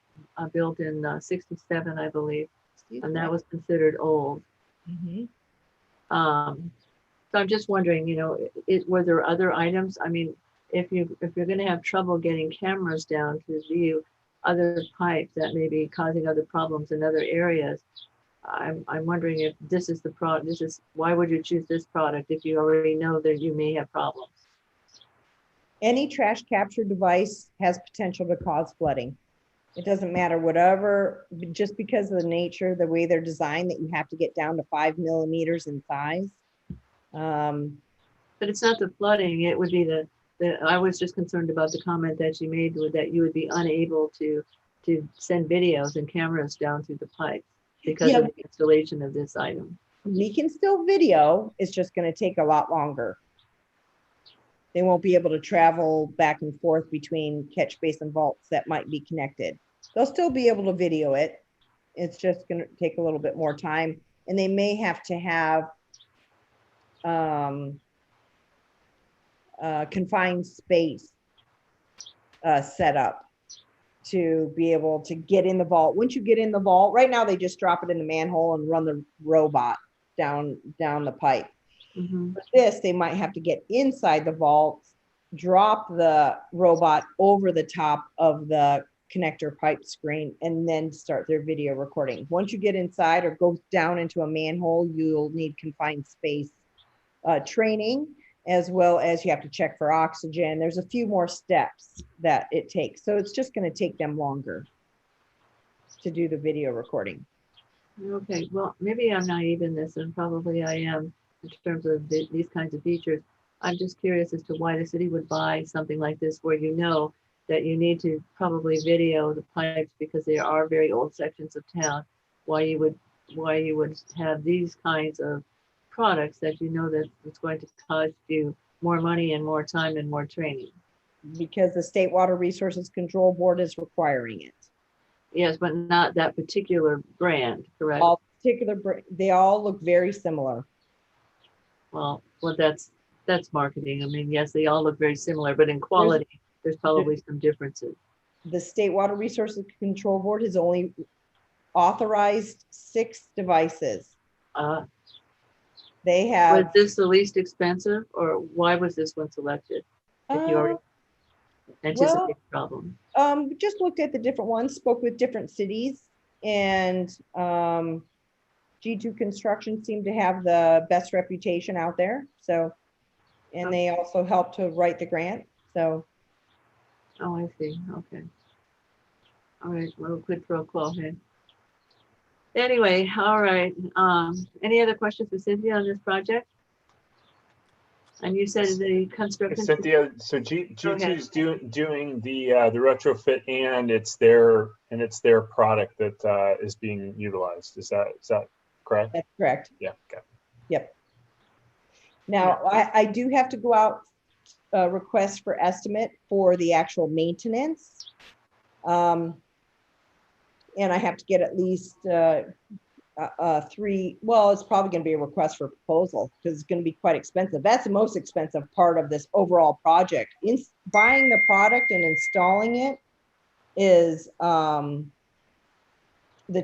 built in 67, I believe, and that was considered old. Mhm. So I'm just wondering, were there other items? I mean, if you're going to have trouble getting cameras down to view, other pipes that may be causing other problems in other areas. I'm wondering if this is the product, why would you choose this product if you already know that you may have problems? Any trash capture device has potential to cause flooding. It doesn't matter whatever, just because of the nature, the way they're designed, that you have to get down to 5 millimeters in size. But it's not the flooding, it would be I was just concerned about the comment that you made with that you would be unable to send videos and cameras down through the pipe because Yeah. of the installation of this item. We can still video, it's just gonna take a lot longer. They won't be able to travel back and forth between catch basin vaults that might be connected. They'll still be able to video it. It's just gonna take a little bit more time, and they may have to have confined space set up to be able to get in the vault. Once you get in the vault, right now they just drop it in the manhole and run the robot down the pipe. Mhm. For this, they might have to get inside the vault, drop the robot over the top of the connector pipe screen, and then start their video recording. Once you get inside or go down into a manhole, you'll need confined space training, as well as you have to check for oxygen. There's a few more steps that it takes. So it's just going to take them longer to do the video recording. Okay, well, maybe I'm naive in this, and probably I am in terms of these kinds of features. I'm just curious as to why the city would buy something like this where you know that you need to probably video the pipes because they are very old sections of town. Why you would have these kinds of products that you know that it's going to cost you more money and more time and more training. Because the State Water Resources Control Board is requiring it. Yes, but not that particular brand, correct? All they all look very similar. Well, that's marketing. I mean, yes, they all look very similar, but in quality, there's probably some differences. The State Water Resources Control Board has only authorized 6 devices. They Was have. this the least expensive, or why was this one selected? If you already anticipate the problem. Just looked at the different ones, spoke with different cities, and G2 Construction seemed to have the best reputation out there. So, and they also helped to write the grant. So, Oh, I see. Okay. All right. Well, quid pro quo. Hey. Anyway, all right. Any other questions for Cynthia on this project? And you said the construction. Cynthia, so G2's doing the retrofit, and it's their product that is being utilized. Is that correct? that's correct. Yeah. Okay. Yep. Now, I do have to go out request for estimate for the actual maintenance. And I have to get at least 3, well, it's probably going to be a request for proposal because it's going to be quite expensive. That's the most expensive part of this overall project. Buying the product and installing it is the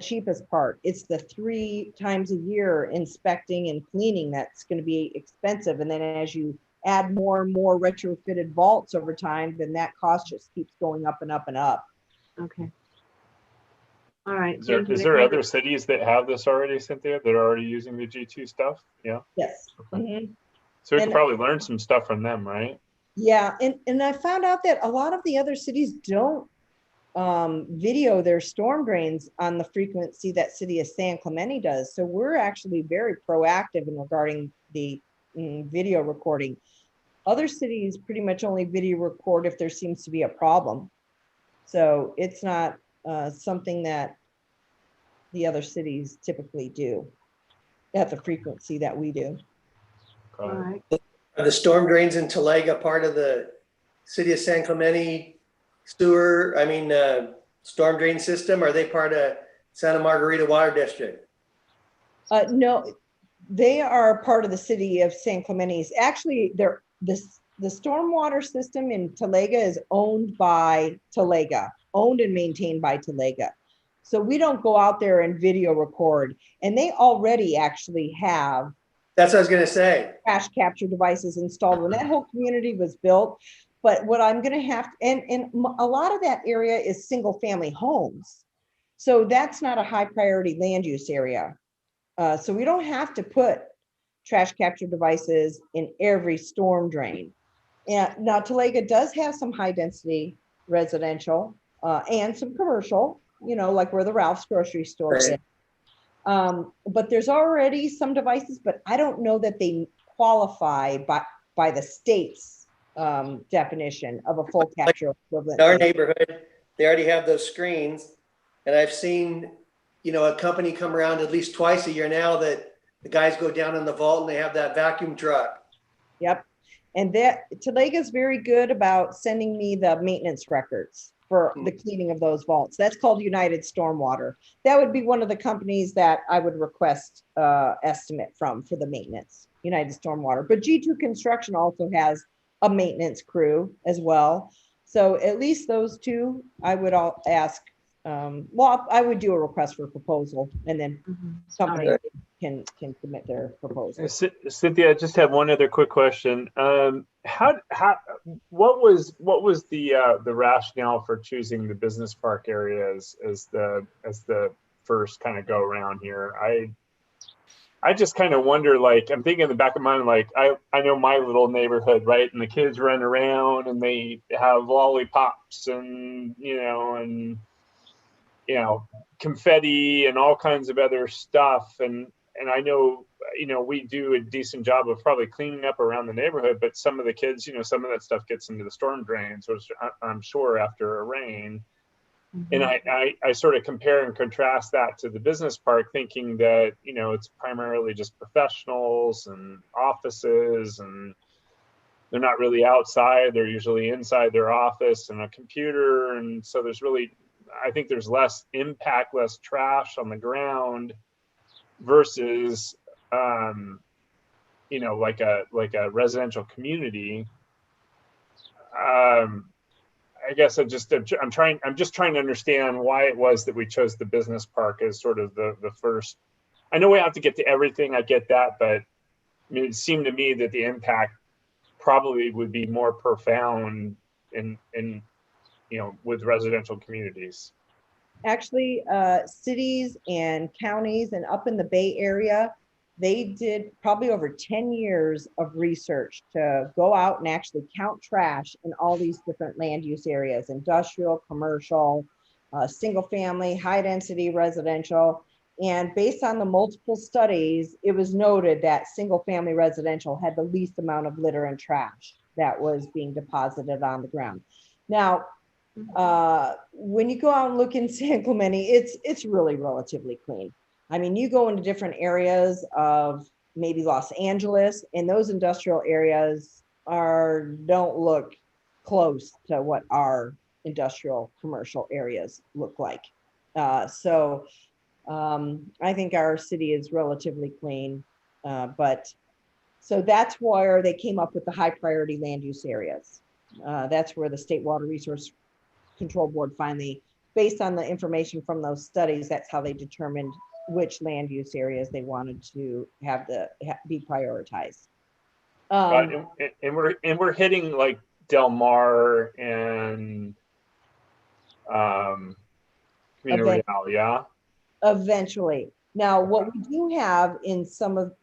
cheapest part. It's the 3 times a year inspecting and cleaning that's going to be expensive. And then as you add more and more retrofitted vaults over time, then that cost just keeps going up and up and up. Okay. All right. Is there other cities that have this already, Cynthia, that are already using the G2 stuff? Yeah. Yes. Okay. Mm-hmm. So we can probably learn some stuff from them, right? Yeah, and I found out that a lot of the other cities don't video their storm drains on the frequency that city of San Clemente does. So we're actually very proactive in regarding the video recording. Other cities pretty much only video record if there seems to be a problem. So it's not something that the other cities typically do at the frequency that we do. All right. Are the storm drains in Talega part of the city of San Clemente storm drain system? Are they part of Santa Margarita Water District? No, they are part of the city of San Clemente. Actually, the stormwater system in Talega is owned by Talega, owned and maintained by Talega. So we don't go out there and video record, and they already actually have That's what I was going to say. trash capture devices installed. When that whole community was built, But what I'm gonna have, a lot of that area is single family homes. So that's not a high priority land use area. So we don't have to put trash capture devices in every storm drain. And now Talega does have some high density residential and some commercial, like where the Ralph's grocery store is. But there's already some devices, but I don't know that they qualify by the state's definition of a full capture equivalent. In our neighborhood, they already have those screens. And I've seen, a company come around at least twice a year now that the guys go down in the vault and they have that vacuum truck. Yep. And Talega is very good about sending me the maintenance records for the cleaning of those vaults. That's called United Stormwater. That would be one of the companies that I would request estimate from for the maintenance, United Stormwater. But G2 Construction also has a maintenance crew as well. So at least those two, I would all ask. Well, I would do a request for proposal, and then somebody can submit their proposal. Cynthia, I just have one other quick question. What was the rationale for choosing the business park area as the first kind of go around here? I just kind of wonder, like, I'm thinking in the back of my mind, like, I know my little neighborhood, right? And the kids run around and they have lollipops and, confetti and all kinds of other stuff. And I know, we do a decent job of probably cleaning up around the neighborhood, but some of the kids, some of that stuff gets into the storm drains, which I'm sure after a rain. And I sort of compare and contrast that to the business park, thinking that, it's primarily just professionals and offices, and they're not really outside. They're usually inside their office and a computer. And so I think there's less impact, less trash on the ground versus, like a residential community. I guess I'm just trying to understand why it was that we chose the business park as sort of the first. I know we have to get to everything. I get that, but it seemed to me that the impact probably would be more profound in with residential communities. Actually, cities and counties and up in the Bay Area, they did probably over 10 years of research to go out and actually count trash in all these different land use areas: industrial, commercial, single family, high density residential. And based on the multiple studies, it was noted that single family residential had the least amount of litter and trash that was being deposited on the ground. Now, when you go out and look in San Clemente, it's really relatively clean. I mean, you go into different areas of maybe Los Angeles, and those industrial areas don't look close to what our industrial commercial areas look like. So I think our city is relatively clean, so that's where they came up with the high priority land use areas. That's where the State Water Resource Control Board finally, based on the information from those studies, that's how they determined which land use areas they wanted to be prioritized. And we're hitting like Del Mar and Camino Real, yeah. Eventually. Now, what we do have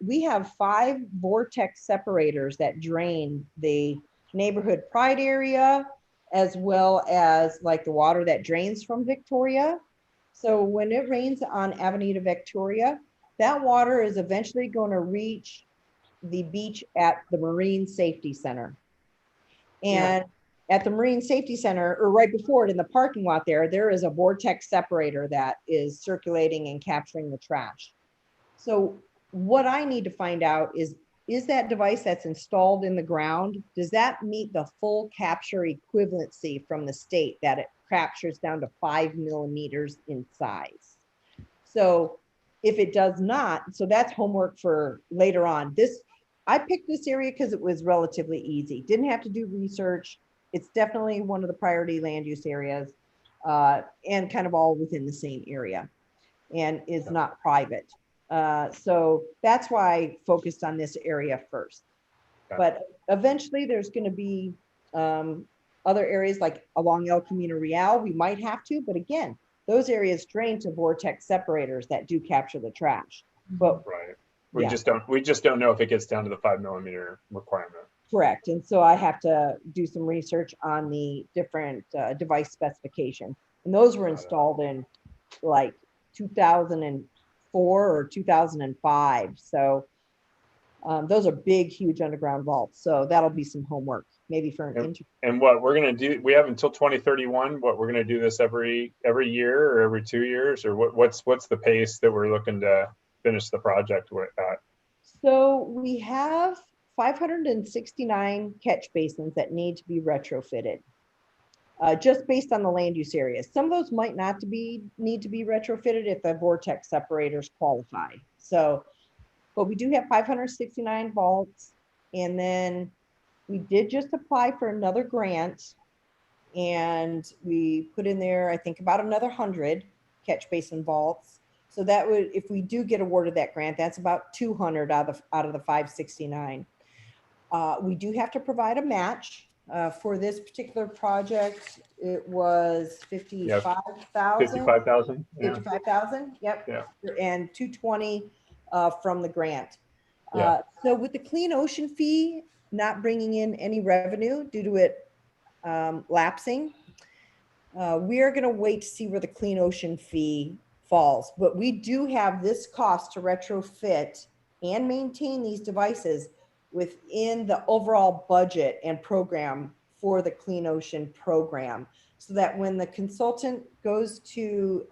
we have 5 vortex separators that drain the neighborhood pride area, as well as like the water that drains from Victoria. So when it rains on Avenida Victoria, that water is eventually going to reach the beach at the Marine Safety Center. And at the Marine Safety Center, or right before it in the parking lot there is a vortex separator that is circulating and capturing the trash. So what I need to find out is that device that's installed in the ground, does that meet the full capture equivalency from the state that it captures down to 5 millimeters in size? So if it does not, so that's homework for later on. I picked this area because it was relatively easy. Didn't have to do research. It's definitely one of the priority land use areas, and kind of all within the same area, and is not private. So that's why I focused on this area first. But eventually there's going to be Other areas like along El Camino Real, we might have to, but again, those areas drain to vortex separators that do capture the trash. But Right. Yeah. We just don't know if it gets down to the 5 mm requirement. correct. And so I have to do some research on the different device specifications. And those were Got it. installed in like 2004 or 2005. So those are big, huge underground vaults. So that'll be some homework, maybe for an Yep. intern. And what we're gonna do, we have until 2031. What we're gonna do this every year or every 2 years, or what's the pace that we're looking to finish the project with at? So we have 569 catch basins that need to be retrofitted. Just based on the land use areas. Some of those might not need to be retrofitted if the vortex separators qualify. So, but we do have 569 vaults. And then we did just apply for another grant. And we put in there, I think about another 100 catch basin vaults. So that would, if we do get awarded that grant, that's about 200 out of the 569. We do have to provide a match. For this particular project, it was 55,000. 55,000. Yeah. 55,000, yep. Yeah. And 220 from the grant. Yeah. So with the Clean Ocean fee not bringing in any revenue due to it lapsing, we are going to wait to see where the Clean Ocean fee falls. But we do have this cost to retrofit and maintain these devices within the overall budget and program for the Clean Ocean program, so that when the consultant goes to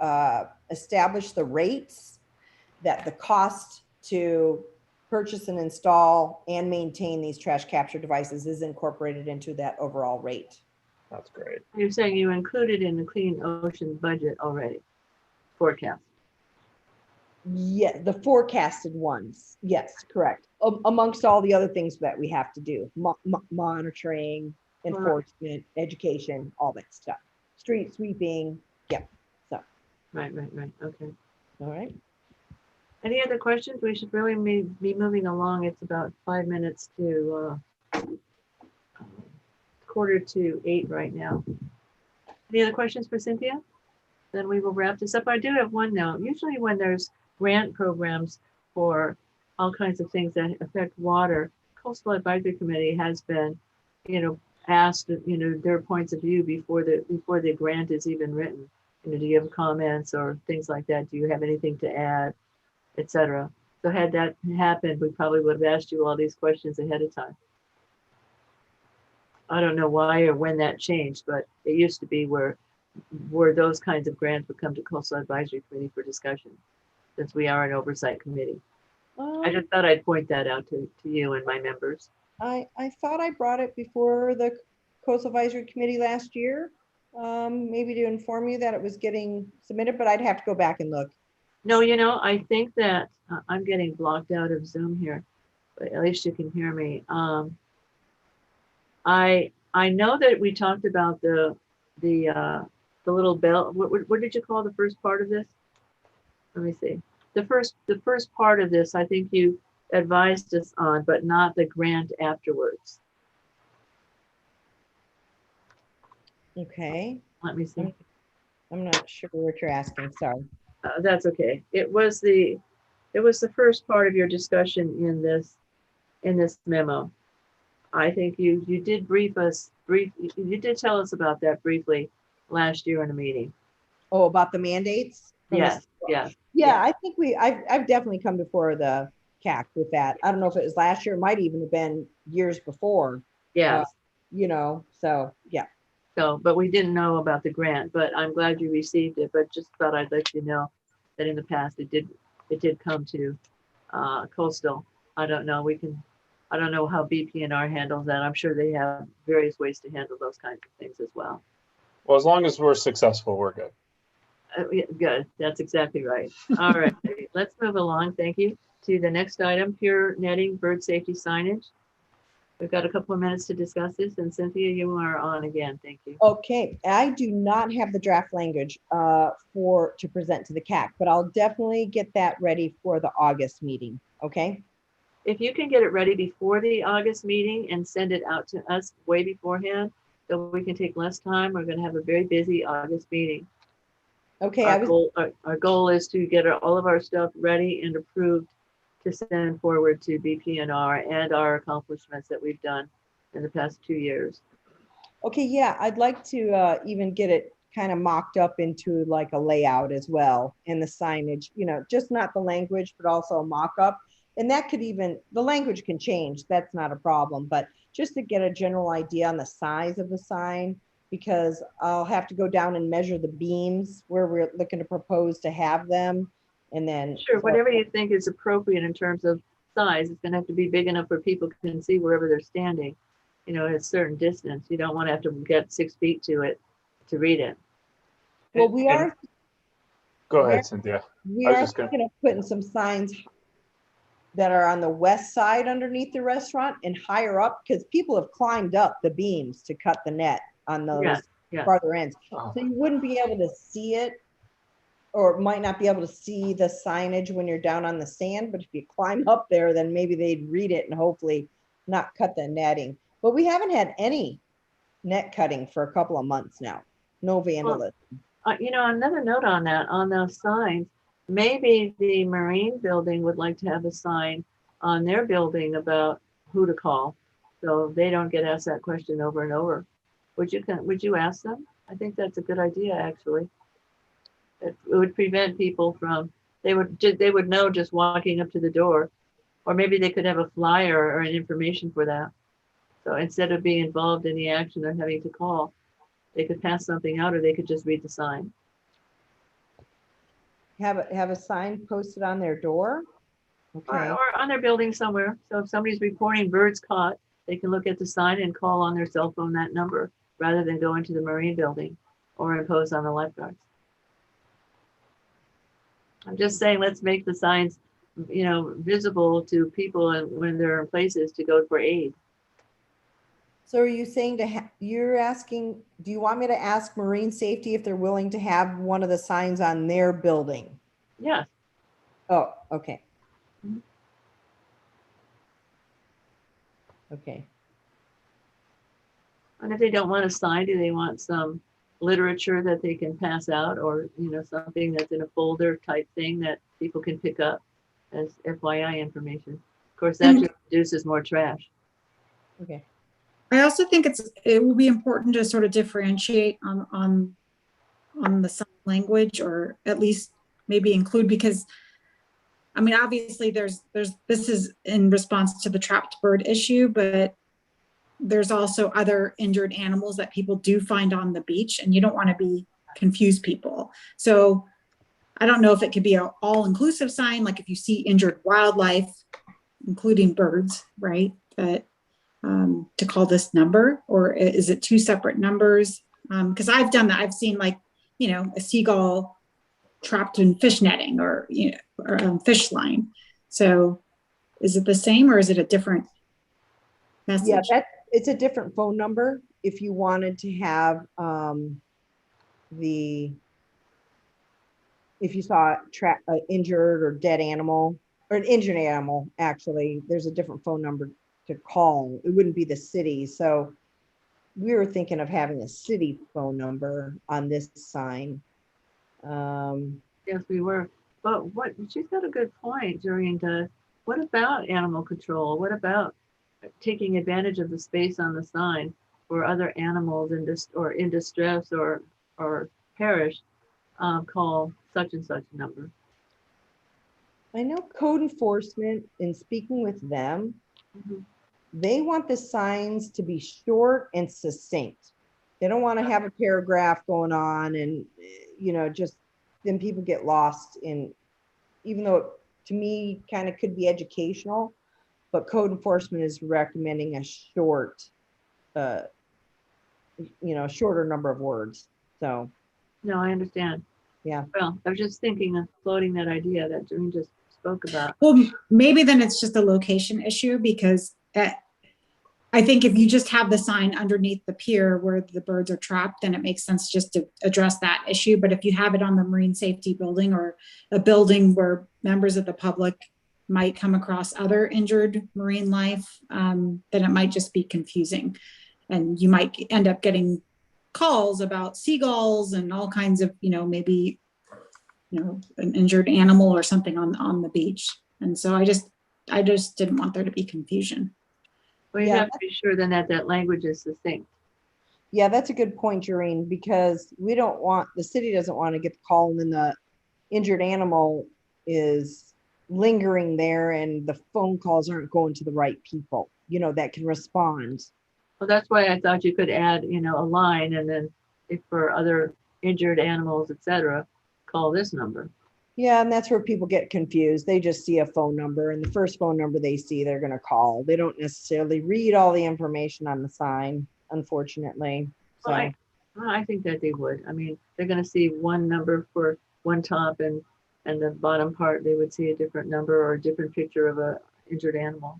establish the rates, that the cost to purchase and install and maintain these trash capture devices is incorporated into that overall rate. That's great. You're saying you included in the Clean Ocean budget already, forecast. Yeah, the forecasted ones. Yes, correct. Amongst all the other things that we have to do, monitoring, enforcement, education, all that stuff. Street sweeping. Yeah. So. Right. Okay. All right. Any other questions? We should really be moving along. It's about 5 minutes to 7:45 right now. Any other questions for Cynthia? Then we will wrap this up. I do have one note. Usually when there's grant programs for all kinds of things that affect water, Coastal Advisory Committee has been, asked, their points of view before the grant is even written. Do you have comments or things like that? Do you have anything to add, etc.? So had that happened, we probably would have asked you all these questions ahead of time. I don't know why or when that changed, but it used to be where those kinds of grants would come to Coastal Advisory Committee for discussion, since we are an oversight committee. I just thought I'd point that out to you and my members. I thought I brought it before the Coastal Advisory Committee last year, maybe to inform you that it was getting submitted, but I'd have to go back and look. No, I think that I'm getting blocked out of Zoom here, but at least you can hear me. I know that we talked about the little bell. What did you call the first part of this? Let me see. The first part of this, I think you advised us on, but not the grant afterwards. Okay. Let me see. I'm not sure what you're asking. Sorry. That's okay. It was the first part of your discussion in this memo. I think you did you did tell us about that briefly last year in a meeting. Oh, about the mandates? Yes. Yeah, I think I've definitely come before the CAC with that. I don't know if it was last year, it might even have been years before. Yes. So yeah. So, but we didn't know about the grant, but I'm glad you received it, but just thought I'd let you know that in the past it did come to Coastal. I don't know how BPNR handles that. I'm sure they have various ways to handle those kinds of things as well. Well, as long as we're successful, we're good. Yeah, good. That's exactly right. All right. Let's move along. Thank you. To the next item, pure netting, bird safety signage. We've got a couple of minutes to discuss this, and Cynthia, you are on again. Thank you. Okay, I do not have the draft language to present to the CAC, but I'll definitely get that ready for the August meeting. Okay. If you can get it ready before the August meeting and send it out to us way beforehand, so we can take less time. We're gonna have a very busy August meeting. Okay, Our goal is to get all of our stuff ready and approved to send forward to BPNR and our accomplishments that we've done in the past 2 years. okay, yeah, I'd like to even get it kind of mocked up into like a layout as well, and the signage, just not the language, but also a mock-up. And that could even, the language can change, that's not a problem, but just to get a general idea on the size of the sign, because I'll have to go down and measure the beams where we're looking to propose to have them. And then. Sure, whatever you think is appropriate in terms of size, it's gonna have to be big enough where people can see wherever they're standing, at a certain distance. You don't want to have to get 6 feet to it to read it. Well, we are. Go ahead, Cynthia. We I was are just gonna- thinking of putting some signs that are on the west side underneath the restaurant and higher up, because people have climbed up the beams to cut the net on those Yeah. farther ends. Oh, So you wouldn't be able to see it, or might not be able to see the signage when you're down on the sand, but if you climb up there, then maybe they'd read it and hopefully not cut the netting. But we haven't had any net cutting for a couple of months now. No vandalism. Another note on that, on those signs, maybe the Marine building would like to have a sign on their building about who to call, so they don't get asked that question over and over. Would you ask them? I think that's a good idea, actually. It would prevent people from, they would know just walking up to the door, or maybe they could have a flyer or an information for that. So instead of being involved in the action of having to call, they could pass something out, or they could just read the sign. Have a sign posted on their door? Okay, Or on their building somewhere. So if somebody's reporting birds caught, they can look at the sign and call on their cell phone that number, rather than go into the Marine building or impose on the lifeguards. I'm just saying, let's make the signs, visible to people when they're in places to go for aid. so are you saying you're asking, do you want me to ask Marine Safety if they're willing to have one of the signs on their building? Yeah, Oh, okay. Mhm. Okay. and if they don't want a sign, do they want some literature that they can pass out, or, something that's in a folder type thing that people can pick up as FYI information? Of course, that just produces more trash. Okay. I also think it will be important to sort of differentiate on the sign language, or at least maybe include, because obviously this is in response to the trapped bird issue, but there's also other injured animals that people do find on the beach, and you don't want to confuse people. So I don't know if it could be an all-inclusive sign, like if you see injured wildlife, including birds, right? But to call this number, or is it 2 separate numbers? Because I've done that. I've seen a seagull trapped in fish netting, or fish line. So is it the same, or is it a different message? Yeah, it's a different phone number. If you wanted to have if you saw an injured or dead animal, or an injured animal, actually, there's a different phone number to call. It wouldn't be the city. So we were thinking of having a city phone number on this sign. Yes, we were. But she's got a good point, Doreen. What about animal control? What about taking advantage of the space on the sign for other animals in distress or perish? Call such and such number. I know code enforcement, in speaking with them, Mhm. they want the signs to be short and succinct. They don't want to have a paragraph going on and, just then people get lost in, even though it, to me, kind of could be educational, but code enforcement is recommending a short, shorter number of words. So, No, I understand. yeah. Well, I was just thinking of floating that idea that Doreen just spoke about. Well, maybe then it's just a location issue, because I think if you just have the sign underneath the pier where the birds are trapped, then it makes sense just to address that issue. But if you have it on the Marine Safety building, or a building where members of the public might come across other injured marine life, then it might just be confusing. And you might end up getting calls about seagulls and all kinds of, maybe, an injured animal or something on the beach. And so I just didn't want there to be confusion. Well, you Yeah, have to be sure then that language is succinct. Yeah, that's a good point, Jareen, because the city doesn't want to get the call and then the injured animal is lingering there and the phone calls aren't going to the right people, that can respond. Well, that's why I thought you could add, a line, and then if for other injured animals, etc., call this number. Yeah, and that's where people get confused. They just see a phone number, and the first phone number they see, they're going to call. They don't necessarily read all the information on the sign, unfortunately. So, Well, I think that they would. I mean, they're going to see one number for one top, and the bottom part, they would see a different number or a different picture of a injured animal.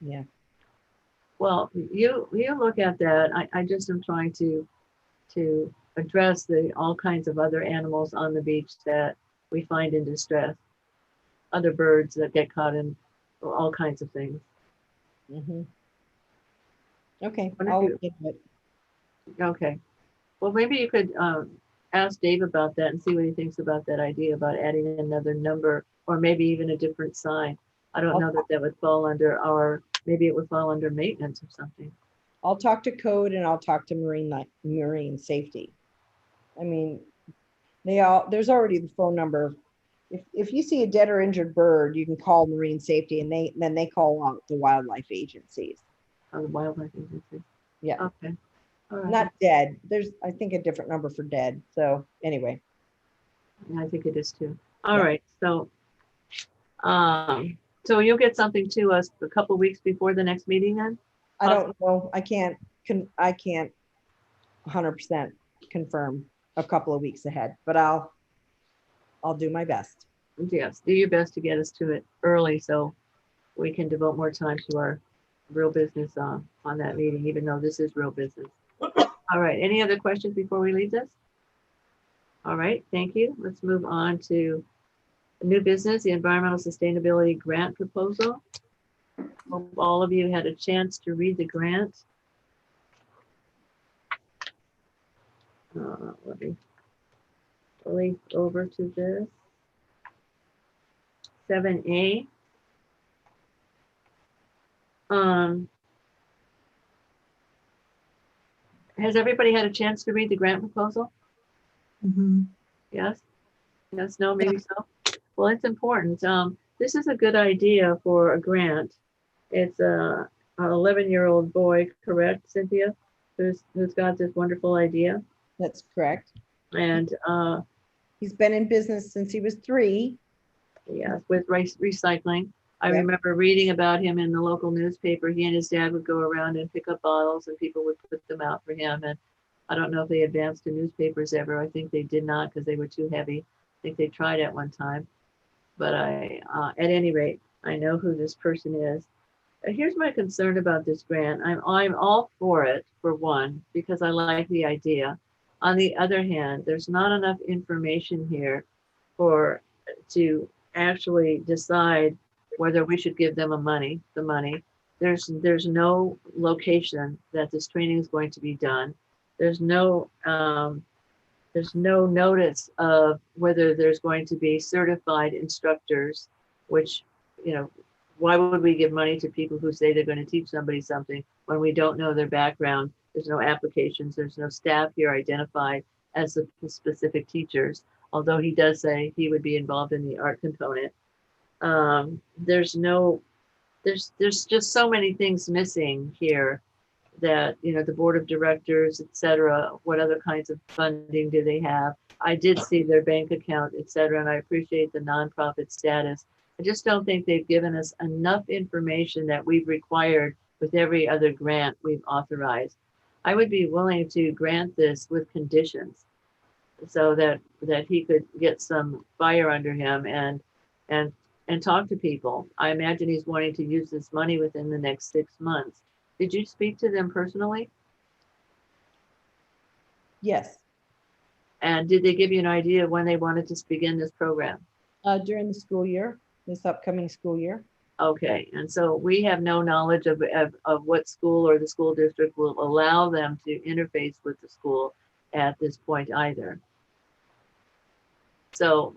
yeah. Well, you look at that. I just am trying to address all kinds of other animals on the beach that we find in distress, other birds that get caught in all kinds of things. Mm-hmm. Okay. What if I'll you- look into it. Okay. Well, maybe you could ask Dave about that and see what he thinks about that idea about adding another number or maybe even a different sign. I don't know that would fall under maybe it would fall under maintenance or something. I'll talk to code and I'll talk to marine safety. I mean, there's already the phone number. If you see a dead or injured bird, you can call marine safety and then they call out the wildlife agencies. The wildlife agency. Yeah. Okay. All right. Not dead. There's, I think, a different number for dead. So anyway. I think it is too. All Yeah. right. So you'll get something to us a couple weeks before the next meeting then? I don't know. I can't 100% confirm a couple of weeks ahead, but I'll do my best. Yes, do your best to get us to it early so we can devote more time to our real business on that meeting, even though this is real business. All right, any other questions before we leave this? All right, thank you. Let's move on to new business, the environmental sustainability grant proposal. Hope all of you had a chance to read the grant. Let me leaf over to this. 7A. Has everybody had a chance to read the grant proposal? Mhm. Yes? Yes, no, maybe so? Well, it's important. This is a good idea for a grant. It's an 11-year-old boy, correct, Cynthia, who's got this wonderful idea. That's correct. And He's been in business since he was 3. yes, with recycling. I Yep. remember reading about him in the local newspaper. He and his dad would go around and pick up bottles and people would put them out for him. And I don't know if they advanced to newspapers ever. I think they did not because they were too heavy. I think they tried at one time. But at any rate, I know who this person is. Here's my concern about this grant. I'm all for it, for one, because I like the idea. On the other hand, there's not enough information here to actually decide whether we should give them the money. There's no location that this training is going to be done. There's no notice of whether there's going to be certified instructors, which, why would we give money to people who say they're going to teach somebody something when we don't know their background? There's no applications. There's no staff here identified as the specific teachers, although he does say he would be involved in the art component. There's just so many things missing here that, the board of directors, et cetera, what other kinds of funding do they have? I did see their bank account, et cetera, and I appreciate the nonprofit status. I just don't think they've given us enough information that we've required with every other grant we've authorized. I would be willing to grant this with conditions so that he could get some fire under him and talk to people. I imagine he's wanting to use this money within the next 6 months. Did you speak to them personally? Yes. And did they give you an idea of when they wanted to begin this program? During the school year, this upcoming school year. Okay, and so we have no knowledge of what school or the school district will allow them to interface with the school at this point either. So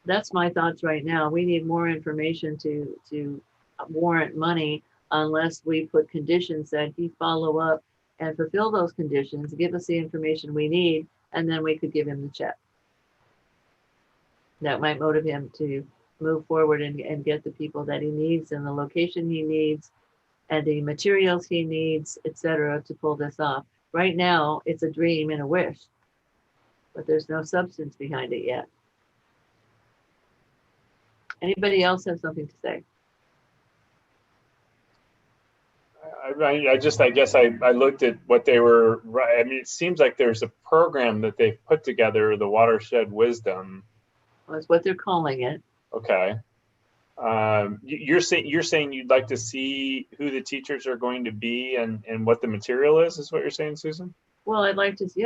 that's my thoughts right now. We need more information to warrant money unless we put conditions that he follow up and fulfill those conditions, give us the information we need, and then we could give him the check. That might motivate him to move forward and get the people that he needs and the location he needs and the materials he needs, etc., to pull this off. Right now, it's a dream and a wish, but there's no substance behind it yet. Anybody else have something to say? I guess I looked at what they were, I mean, it seems like there's a program that they've put together, the Watershed Wisdom. Well, that's what they're calling it. Okay. You're saying you'd like to see who the teachers are going to be and what the material is what you're saying, Susan? Well, I'd like to see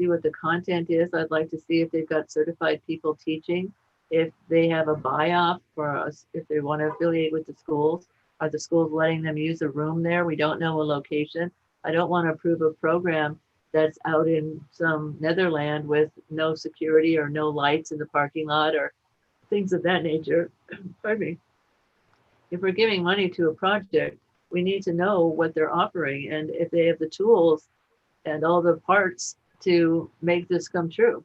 what the content is. I'd like to see if they've got certified people teaching, if they have a buy-off for us, if they want to affiliate with the schools. Are the schools letting them use a room there? We don't know a location. I don't want to approve a program that's out in some Netherland with no security or no lights in the parking lot or things of that nature. Pardon me. If we're giving money to a project, we need to know what they're offering and if they have the tools and all the parts to make this come true.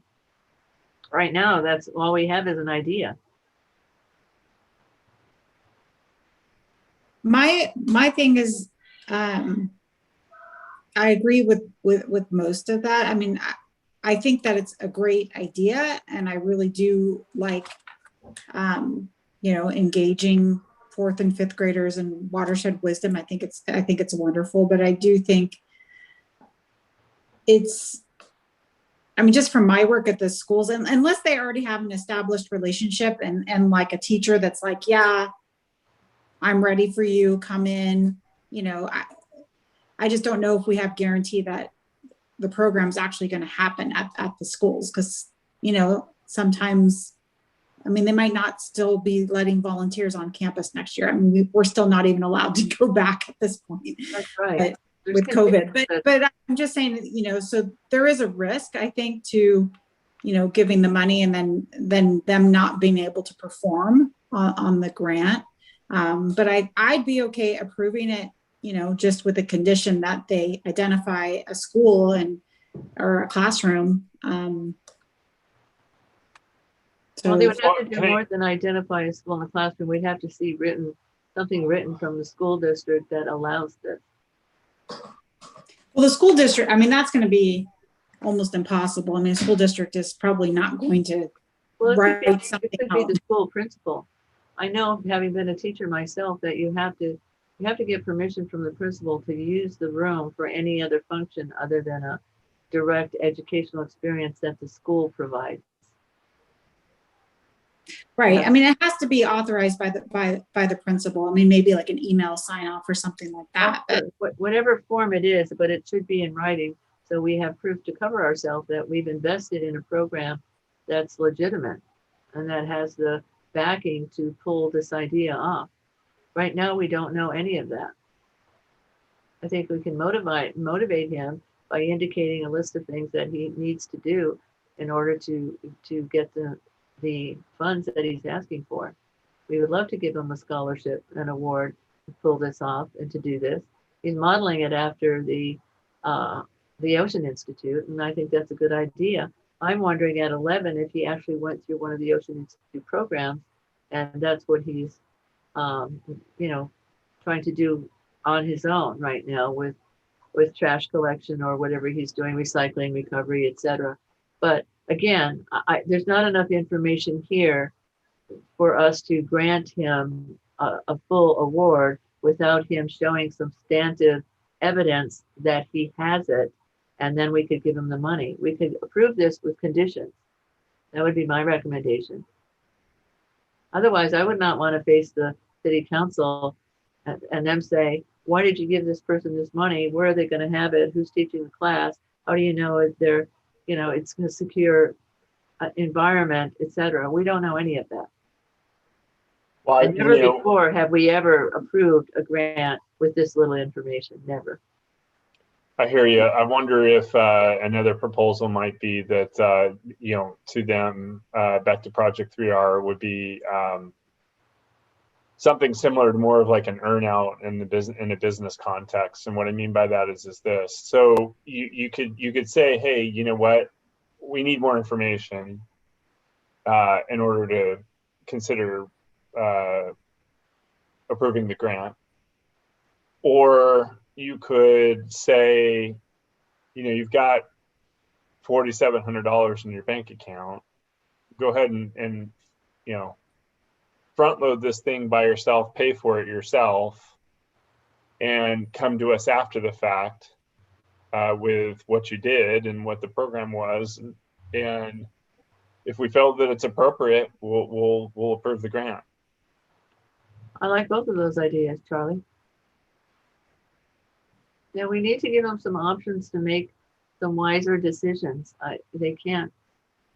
Right now, that's all we have is an idea. My thing is, I agree with most of that. I mean, I think that it's a great idea, and I really do like, engaging 4th and 5th graders in Watershed Wisdom. I think it's wonderful, but I do think just from my work at the schools, and unless they already have an established relationship and like a teacher that's like, yeah, I'm ready for you, come in, I just don't know if we have guarantee that the program's actually going to happen at the schools. Because, sometimes, they might not still be letting volunteers on campus next year. We're still not even allowed to go back at this point. That's right. With COVID, but I'm just saying, so there is a risk, I think, to, giving the money and then them not being able to perform on the grant. But I'd be okay approving it, just with the condition that they identify a school or a classroom. Well, they would have to do more than identify a school in the classroom. We'd have to see something written from the school district that allows this. Well, the school district, that's going to be almost impossible. The school district is probably not going to write something out. It could be the school principal. I know, having been a teacher myself, that you have to get permission from the principal to use the room for any other function other than a direct educational experience that the school provides. Right. It has to be authorized by the principal. Maybe like an email sign off or something like that. Whatever form it is, but it should be in writing, so we have proof to cover ourselves that we've invested in a program that's legitimate and that has the backing to pull this idea off. Right now, we don't know any of that. I think we can motivate him by indicating a list of things that he needs to do in order to get the funds that he's asking for. We would love to give him a scholarship, an award to pull this off and to do this. He's modeling it after the Ocean Institute, and I think that's a good idea. I'm wondering at 11 if he actually went through one of the Ocean Institute programs, and that's what he's, trying to do on his own right now with trash collection or whatever he's doing, recycling, recovery, etc. But again, there's not enough information here for us to grant him a full award without him showing substantive evidence that he has it, and then we could give him the money. We could approve this with conditions. That would be my recommendation. Otherwise, I would not want to face the city council and them say, why did you give this person this money? Where are they going to have it? Who's teaching the class? How do you know if they're, it's a secure environment, etc.? We don't know any of that. Well, And never before have we ever approved a grant with this little information, never. I hear you. I wonder if another proposal might be that, to them, back to Project 3R would be something similar to more of like an earn out in a business context. And what I mean by that is this. So you could say, hey, you know what? We need more information in order to consider approving the grant. Or you could say, you've got $4,700 in your bank account. Go ahead and front load this thing by yourself, pay for it yourself, and come to us after the fact with what you did and what the program was. And if we feel that it's appropriate, we'll approve the grant. I like both of those ideas, Charlie. Yeah, we need to give them some options to make some wiser decisions. They can't.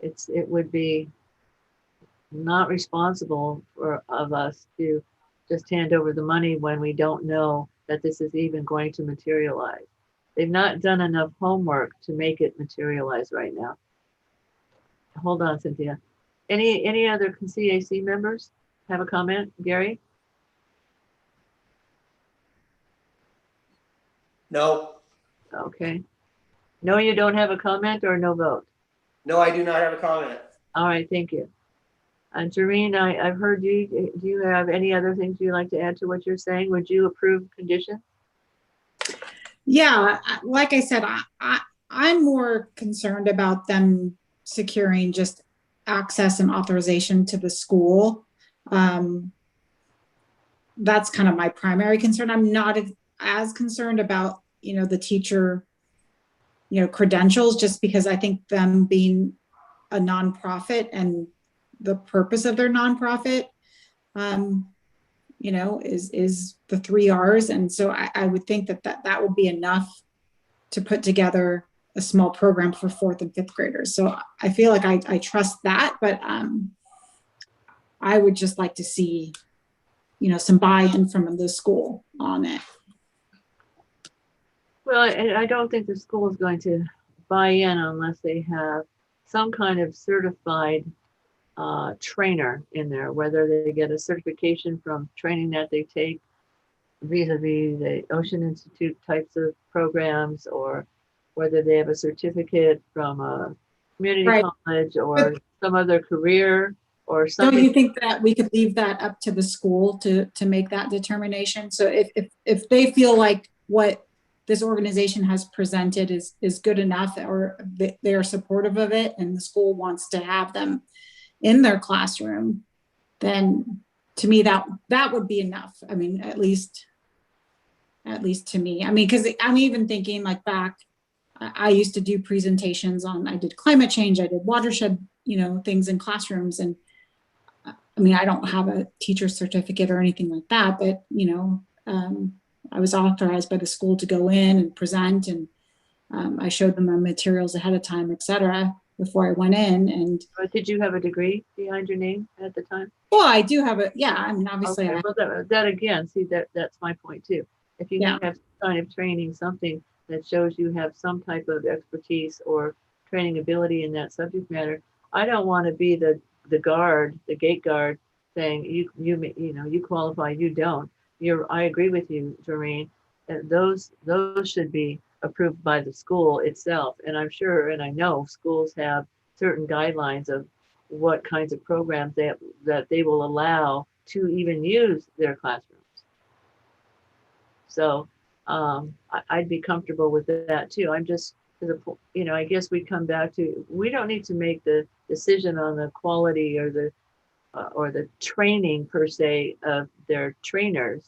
It would be not responsible of us to just hand over the money when we don't know that this is even going to materialize. They've not done enough homework to make it materialize right now. Hold on, Cynthia. Any other CAC members have a comment? Gary? No, Okay. No, you don't have a comment or no vote? no, I do not have a comment. All right, thank you. And Jareen, I've heard you. Do you have any other things you'd like to add to what you're saying? Would you approve condition? Yeah, like I said, I'm more concerned about them securing just access and authorization to the school. That's kind of my primary concern. I'm not as concerned about, the teacher, credentials, just because I think them being a nonprofit and the purpose of their nonprofit, is the 3 R's. And so I would think that would be enough to put together a small program for 4th and 5th graders. So I feel like I trust that, but I would just like to see, some buy-in from the school on it. Well, I don't think the school is going to buy in unless they have some kind of certified trainer in there, whether they get a certification from training that they take vis-a-vis the Ocean Institute types of programs, or whether they have a certificate from a community college or some other career or something. Don't you think that we could leave that up to the school to make that determination? So if they feel like what this organization has presented is good enough, or they are supportive of it, and the school wants to have them in their classroom, then to me that would be enough. I mean, at least to me. I mean, because I'm even thinking like back, I used to do presentations on, I did climate change, I did watershed, things in classrooms. And I mean, I don't have a teacher certificate or anything like that, but, I was authorized by the school to go in and present, and I showed them my materials ahead of time, et cetera, before I went in. And did you have a degree behind your name at the time? Well, I do have a, yeah, I mean, obviously. Okay. Well, that again, see, that's my point too. If you have some kind of training, something that shows you have some type of expertise or training ability in that subject matter, I don't want to be the guard, the gate guard, saying you qualify, you don't. I agree with you, Jareen. Those should be approved by the school itself. And I'm sure, and I know schools have certain guidelines of what kinds of programs that they will allow to even use their classrooms. So I'd be comfortable with that too. I'm just, I guess we come back to, we don't need to make the decision on the quality or the training per se of their trainers.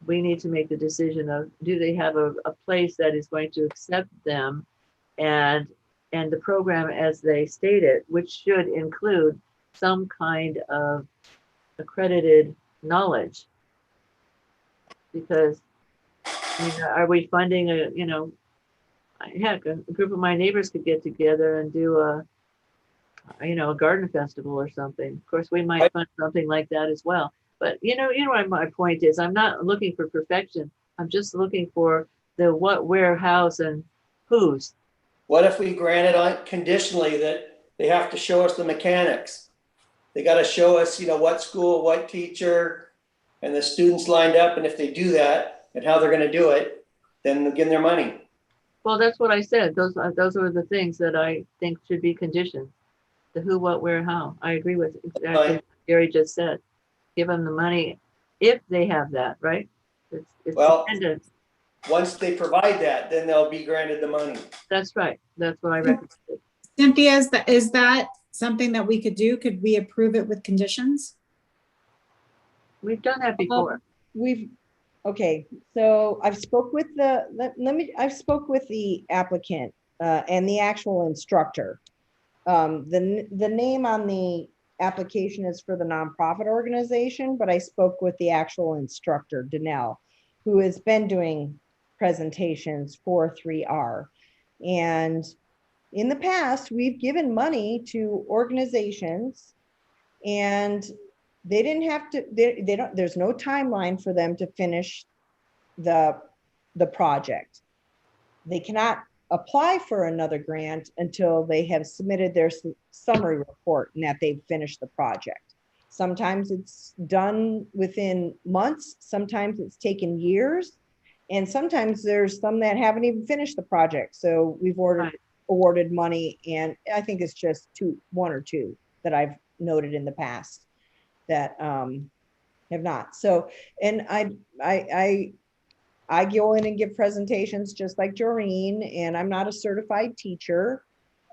We need to make the decision of, do they have a place that is going to accept them and the program as they stated, which should include some kind of accredited knowledge. Because, are we funding heck, a group of my neighbors could get together and do a garden festival or something. Of course, we might fund something like that as well. But you know what my point is. I'm not looking for perfection. I'm just looking for the what, where, hows, and whos. What if we granted on conditionally that they have to show us the mechanics? They got to show us, what school, what teacher, and the students lined up. And if they do that and how they're going to do it, then they'll get their money. Well, that's what I said. Those are the things that I think should be conditions. The who, what, where, how. I agree with exactly Right. what Gary just said. Give them the money if they have that, right? It's Well- dependent. Once they provide that, then they'll be granted the money. That's right. That's what I recommend. Cynthia, is that something that we could do? Could we approve it with conditions? We've done that before. Okay, so I've spoke with I've spoke with the applicant and the actual instructor. The name on the application is for the nonprofit organization, but I spoke with the actual instructor, Danelle, who has been doing presentations for 3R. And in the past, we've given money to organizations and they didn't have to, they don't, there's no timeline for them to finish the project. They cannot apply for another grant until they have submitted their summary report and that they've finished the project. Sometimes it's done within months, sometimes it's taken years, and sometimes there's some that haven't even finished the project. So we've awarded money, and I think it's just one or two that I've noted in the past that have not. So, and I go in and give presentations just like Doreen, and I'm not a certified teacher.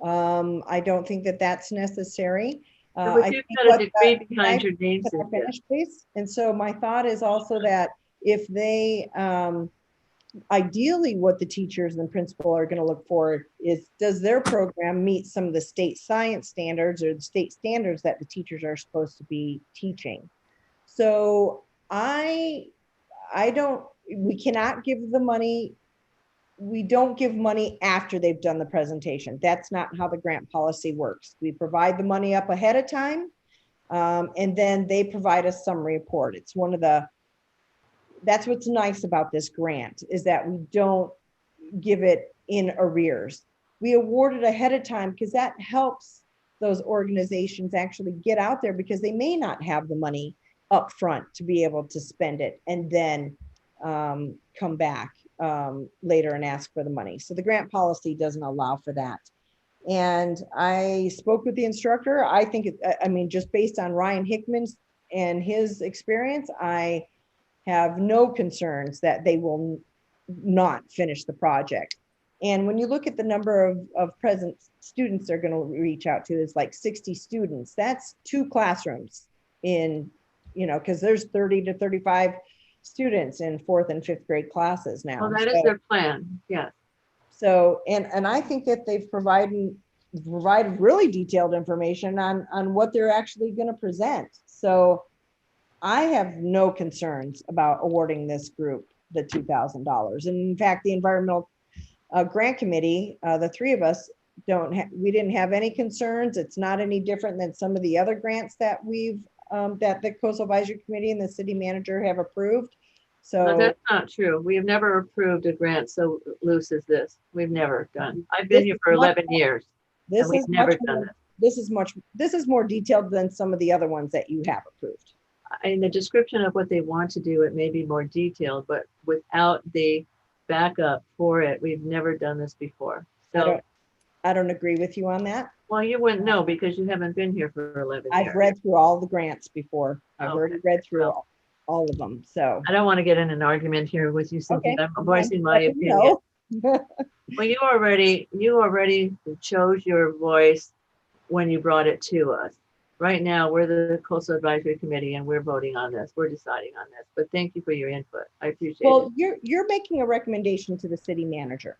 I don't think that that's necessary. But you've got a degree behind your name, Can I Cynthia. finish, please? And so my thought is also that if they, ideally what the teachers and principal are going to look for is, does their program meet some of the state science standards or the state standards that the teachers are supposed to be teaching? So we cannot give the money. We don't give money after they've done the presentation. That's not how the grant policy works. We provide the money up ahead of time, and then they provide a summary report. It's that's what's nice about this grant, is that we don't give it in arrears. We award it ahead of time because that helps those organizations actually get out there, because they may not have the money up front to be able to spend it and then come back later and ask for the money. So the grant policy doesn't allow for that. And I spoke with the instructor. I think, just based on Ryan Hickman's and his experience, I have no concerns that they will not finish the project. And when you look at the number of present students they're going to reach out to, is like 60 students. That's 2 classrooms in, because there's 30 to 35 students in 4th and 5th grade classes now. Well, that is their plan. Yes. So, and I think that they've provided really detailed information on what they're actually going to present. So I have no concerns about awarding this group the $2,000. And in fact, the environmental grant committee, the 3 of us we didn't have any concerns. It's not any different than some of the other grants that that the Coastal Advisory Committee and the city manager have approved. So No, that's not true. We have never approved a grant so loose as this. We've never done. I've been here for 11 years. this And we've is never much done more, this. this is more detailed than some of the other ones that you have approved. In the description of what they want to do, it may be more detailed, but without the backup for it, we've never done this before. So, I don't agree with you on that. well, you wouldn't know because you haven't been here for 11 years. I've read through all the grants before. I've Okay. already read through Well. all of them. So. I don't want to get in an argument here with you, Cynthia. Okay, I'm voicing my let me opinion. know. Well, you already chose your voice when you brought it to us. Right now, we're the Coastal Advisory Committee and we're voting on this. We're deciding on this. But thank you for your input. I appreciate it. Well, you're making a recommendation to the city manager.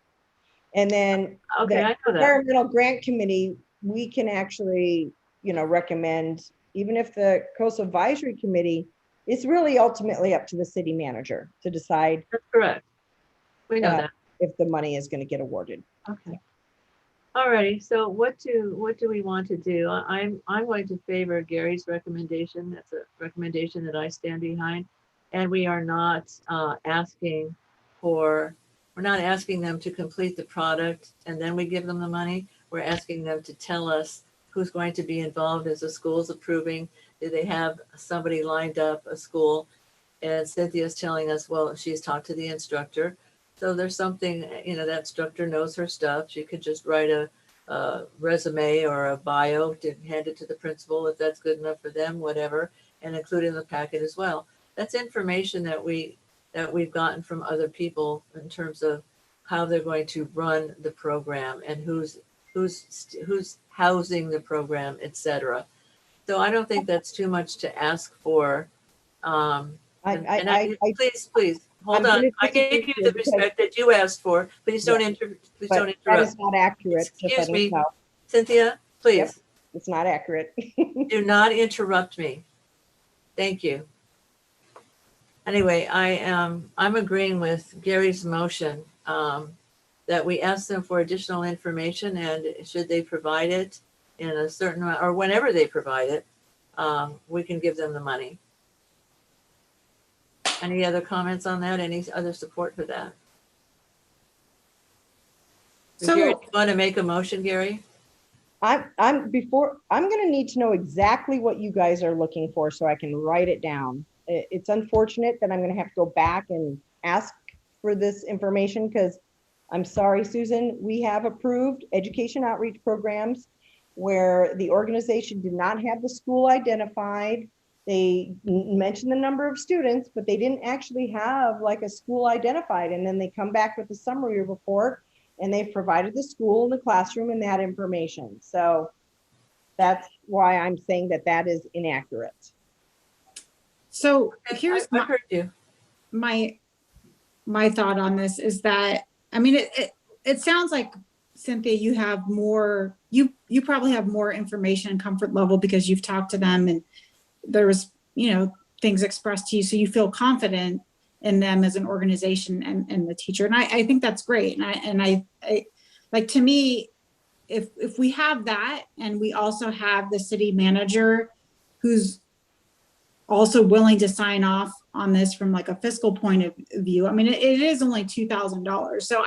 And then Okay, the I know that. environmental grant committee, we can actually, recommend, even if the Coastal Advisory Committee, it's really ultimately up to the city manager to decide That's correct. We know Uh, that. if the money is going to get awarded. Okay. Alrighty, so what do we want to do? I'm going to favor Gary's recommendation. That's a recommendation that I stand behind. And we are not asking for, we're not asking them to complete the product and then we give them the money. We're asking them to tell us who's going to be involved as the school's approving. Do they have somebody lined up, a school? And Cynthia's telling us, well, she's talked to the instructor. So there's something, you know, that instructor knows her stuff. She could just write a resume or a bio to hand it to the principal if that's good enough for them, whatever, and include in the packet as well. That's information that we've gotten from other people in terms of how they're going to run the program and who's housing the program, etc. So I don't think that's too much to ask for. Please hold on. I gave you the respect that you asked for. Please don't But that interrupt. is not accurate. just Excuse letting you me. know. Cynthia, please Yep. It's not accurate. do not interrupt me. Thank you. Anyway, I'm agreeing with Gary's motion that we ask them for additional information, and should they provide it in a certain amount, or whenever they provide it, we can give them the money. Any other comments on that? Any other support for that? So- Gary, do you want to make a motion, Gary? I'm gonna need to know exactly what you guys are looking for so I can write it down. It's unfortunate that I'm gonna have to go back and ask for this information because I'm sorry, Susan, we have approved education outreach programs where the organization did not have the school identified. They mentioned the number of students, but they didn't actually have like a school identified. And then they come back with a summary report and they've provided the school and the classroom and that information. So that's why I'm saying that that is inaccurate. So here's I heard you. my thought on this is that, I mean, it sounds like, Cynthia, you have more, you probably have more information and comfort level because you've talked to them and there was, you know, things expressed to you. So you feel confident in them as an organization and the teacher. And I think that's great. And I like, to me, if we have that and we also have the city manager who's also willing to sign off on this from like a fiscal point of view. I mean, it is only $2,000. So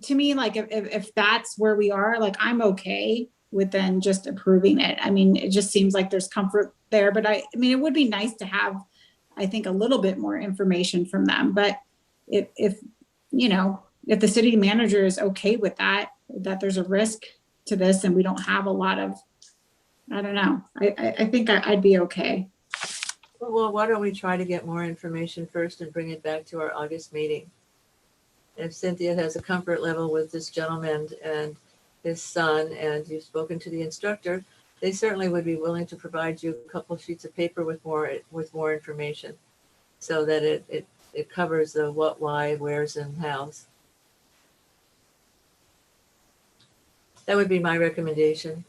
to me, like if that's where we are, like I'm okay with then just approving it. I mean, it just seems like there's comfort there, but I mean, it would be nice to have, I think, a little bit more information from them. But if the city manager is okay with that there's a risk to this and we don't have a lot of, I don't know. I think I'd be okay. Well, why don't we try to get more information first and bring it back to our August meeting? If Cynthia has a comfort level with this gentleman and his son, and you've spoken to the instructor, they certainly would be willing to provide you a couple of sheets of paper with more information, so that it covers the what, why, where's, and how's. That would be my recommendation.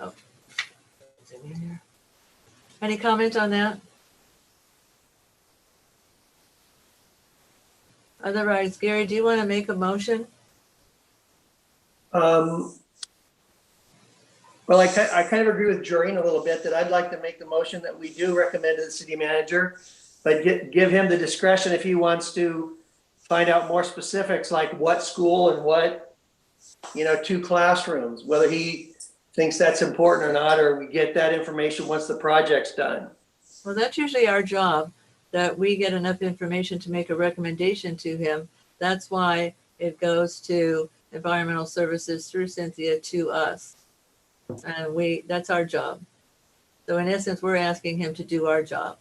Oh, it's in here. Any comment on that? Otherwise, Gary, do you want to make a motion? Well, I kind of agree with Joreen a little bit that I'd like to make the motion that we do recommend to the city manager, but give him the discretion if he wants to find out more specifics, like what school and what, 2 classrooms, whether he thinks that's important or not, or we get that information once the project's done. Well, that's usually our job, that we get enough information to make a recommendation to him. That's why it goes to environmental services through Cynthia to us. And that's our job. So in essence, we're asking him to do our job.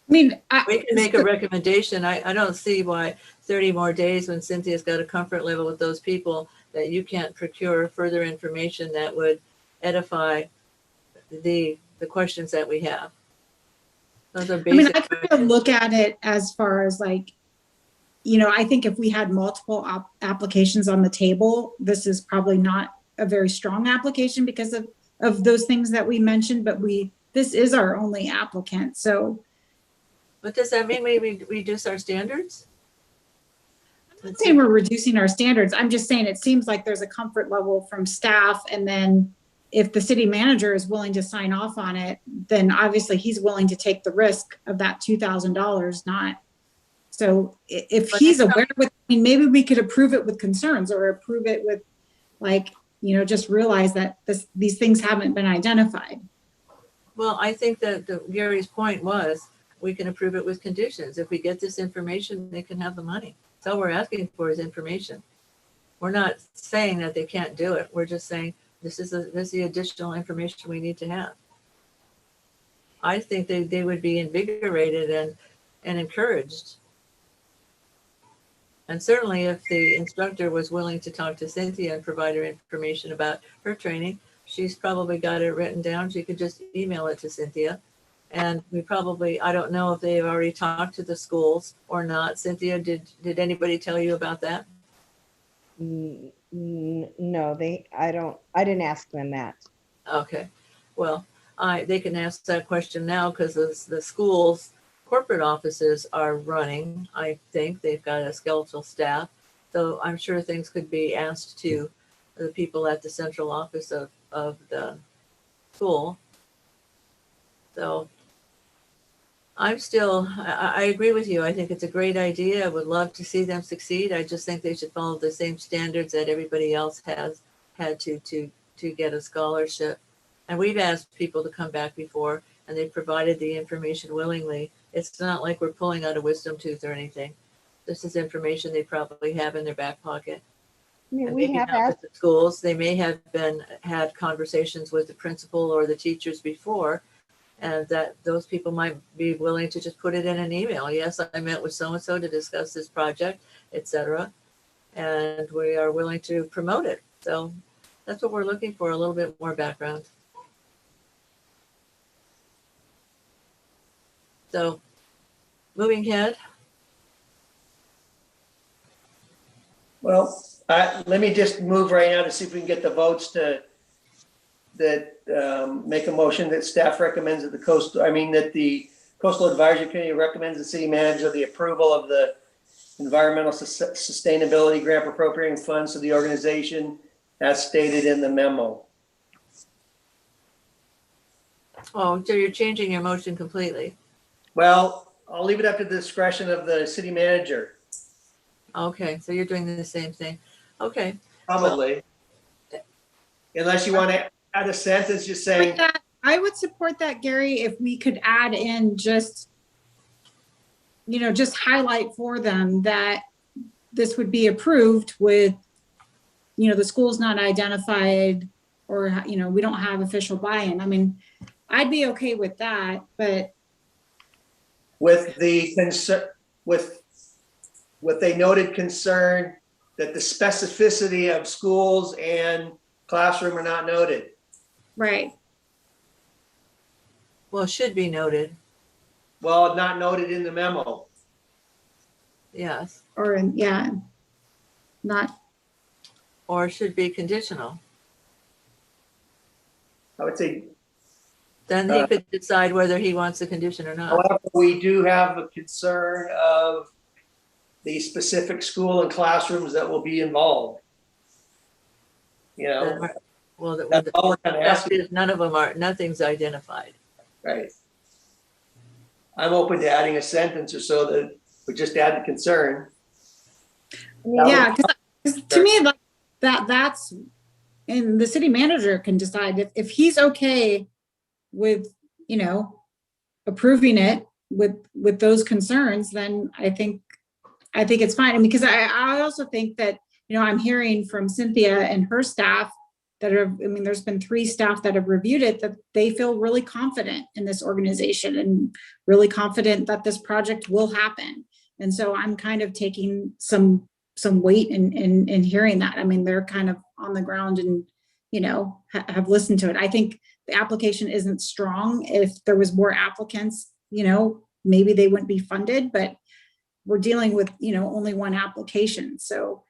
I mean, We can make a recommendation. I don't see why 30 more days when Cynthia's got a comfort level with those people that you can't procure further information that would edify the questions that we have. Those are basic I kind of questions. look at it as far as like, I think if we had multiple applications on the table, this is probably not a very strong application because of those things that we mentioned, but this is our only applicant. So But does that mean we reduce our standards? I'm saying we're reducing our standards. I'm just saying it seems like there's a comfort level from staff, and then if the city manager is willing to sign off on it, then obviously he's willing to take the risk of that $2,000, not. So if he's aware with, I mean, maybe we could approve it with concerns or approve it with like, you know, just realize that these things haven't been identified. Well, I think that Gary's point was, we can approve it with conditions. If we get this information, they can have the money. That's all we're asking for is information. We're not saying that they can't do it. We're just saying this is the additional information we need to have. I think they would be invigorated and encouraged. And certainly if the instructor was willing to talk to Cynthia and provide her information about her training, she's probably got it written down. She could just email it to Cynthia. And we probably, I don't know if they've already talked to the schools or not. Cynthia, did anybody tell you about that? No, I didn't ask them that. Okay, well, they can ask that question now because the schools' corporate offices are running. I think they've got a skeletal staff. So I'm sure things could be asked to the people at the central office of the school. So I agree with you. I think it's a great idea. I would love to see them succeed. I just think they should follow the same standards that everybody else has had to get a scholarship. And we've asked people to come back before, and they provided the information willingly. It's not like we're pulling out a wisdom tooth or anything. This is information they probably have in their back pocket. I mean, And we maybe have not asked, with the schools. They may have had conversations with the principal or the teachers before, and that those people might be willing to just put it in an email. Yes, I met with so-and-so to discuss this project, etc. And we are willing to promote it. So that's what we're looking for, a little bit more background. So moving ahead. Well, let me just move right now to see if we can get the votes make a motion that staff recommends that that the Coastal Advisory Committee recommends the city manager the approval of the Environmental Sustainability Grant appropriating funds to the organization as stated in the memo. Oh, so you're changing your motion completely. Well, I'll leave it up to the discretion of the city manager. Okay, so you're doing the same thing. Okay. Probably. Unless you want to add a sentence just saying. I would support that, Gary, if we could add in just highlight for them that this would be approved with, the school's not identified or, we don't have official buy-in. I mean, I'd be okay with that, but. With the concern, with they noted concern that the specificity of schools and classroom are not noted. Right. Well, should be noted. Well, not noted in the memo. Yes. Or not. Or should be conditional. I would say. Then he could decide whether he wants a condition or not. However, we do have a concern of the specific school and classrooms that will be involved. Well, that's all we're kind of asking. None of them are, nothing's identified. Right. I'm open to adding a sentence or so that would just add the concern. Yeah, because to me, like that's, and the city manager can decide if he's okay with, approving it with those concerns, then I think it's fine. And because I also think that, I'm hearing from Cynthia and her staff there's been 3 staff that have reviewed it, that they feel really confident in this organization and really confident that this project will happen. And so I'm kind of taking some weight in hearing that. I mean, they're kind of on the ground and, have listened to it. I think the application isn't strong. If there was more applicants, maybe they wouldn't be funded, but we're dealing with, only one application. So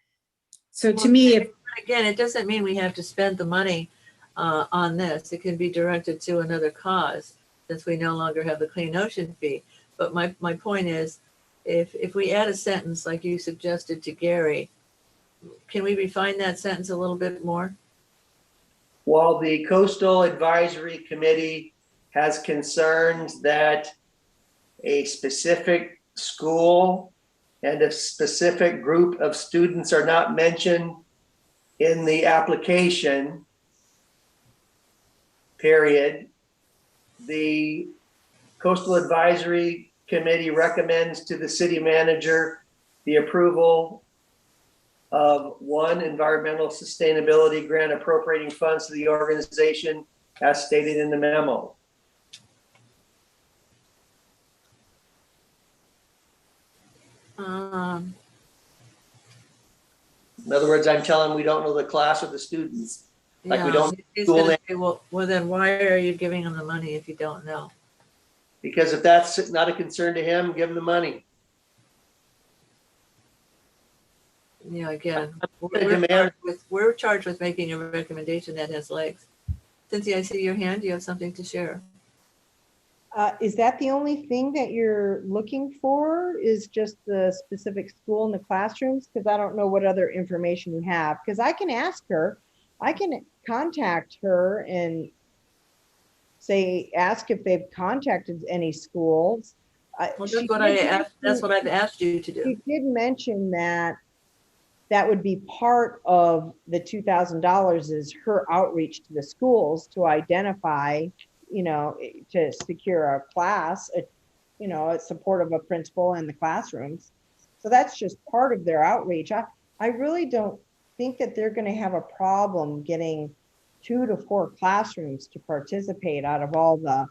to me, again, it doesn't mean we have to spend the money on this. It can be directed to another cause since we no longer have the clean ocean fee. But my point is, if we add a sentence like you suggested to Gary, can we refine that sentence a little bit more? While the Coastal Advisory Committee has concerns that a specific school and a specific group of students are not mentioned in the application, period, the Coastal Advisory Committee recommends to the city manager the approval of one, environmental sustainability grant appropriating funds to the organization as stated in the memo. In other words, I'm telling them we don't know the class or the students. Like we yeah, don't he's school gonna name. say, well, then why are you giving them the money if you don't know? Because if that's not a concern to him, give him the money. Yeah, again, demand- we're charged with making a recommendation that has legs. Cynthia, I see your hand. You have something to share. Is that the only thing that you're looking for, is just the specific school and the classrooms? Because I don't know what other information you have, because I can ask her, I can contact her and say, ask if they've contacted any schools. Well, She that's what did that's what I've asked you to She do. did mention that that would be part of the $2,000 is her outreach to the schools to identify, to secure a class, a support of a principal in the classrooms. So that's just part of their outreach. I really don't think that they're going to have a problem getting 2 to 4 classrooms to participate out of all the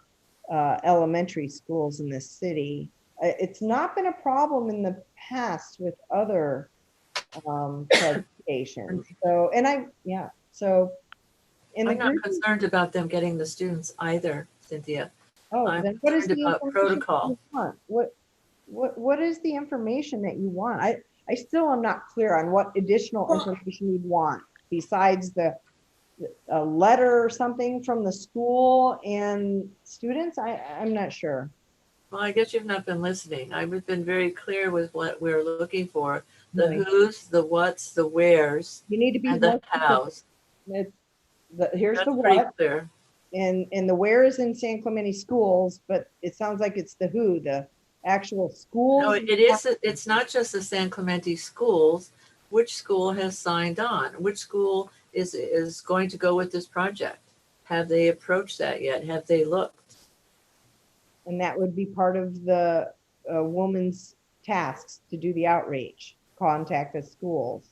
elementary schools in this city. It's not been a problem in the past with other presentations. So, in the I'm not group, concerned about them getting the students either, Cynthia. I'm then what is concerned the about information protocol. you want? What is the information that you want? I still am not clear on what additional information you'd want besides a letter or something from the school and students. I'm not sure. Well, I guess you've not been listening. I've been very clear with what we're looking for. The Right. who's, the what's, the where's, You need to be and more the how's. specific. Here's That's the pretty what. clear. And the where is in San Clemente schools, but it sounds like it's the who, the actual schools. No, it's not just the San Clemente schools. Which school has signed on? Which school is going to go with this project? Have they approached that yet? Have they looked? And that would be part of the woman's tasks to do the outreach, contact the schools.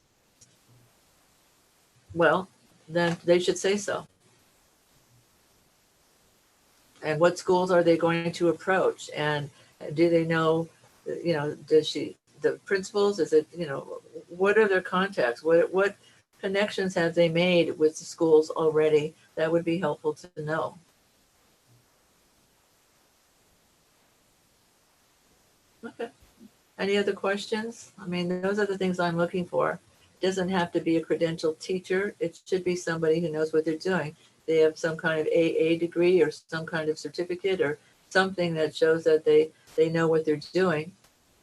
Well, then they should say so. And what schools are they going to approach? And do they know, does the principals, is it, what are their contacts? What connections have they made with the schools already? That would be helpful to know. Okay. Any other questions? I mean, those are the things I'm looking for. It doesn't have to be a credentialed teacher. It should be somebody who knows what they're doing. They have some kind of AA degree or some kind of certificate or something that shows that they know what they're doing.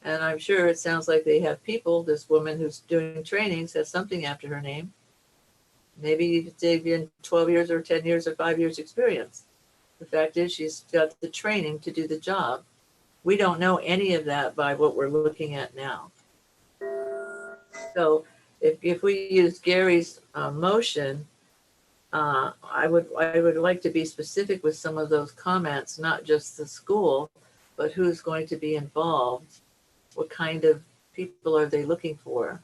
And I'm sure it sounds like they have people. This woman who's doing trainings has something after her name. Maybe they've been 12 years or 10 years or 5 years experience. The fact is she's got the training to do the job. We don't know any of that by what we're looking at now. So if we use Gary's motion, I would like to be specific with some of those comments, not just the school, but who's going to be involved. What kind of people are they looking for?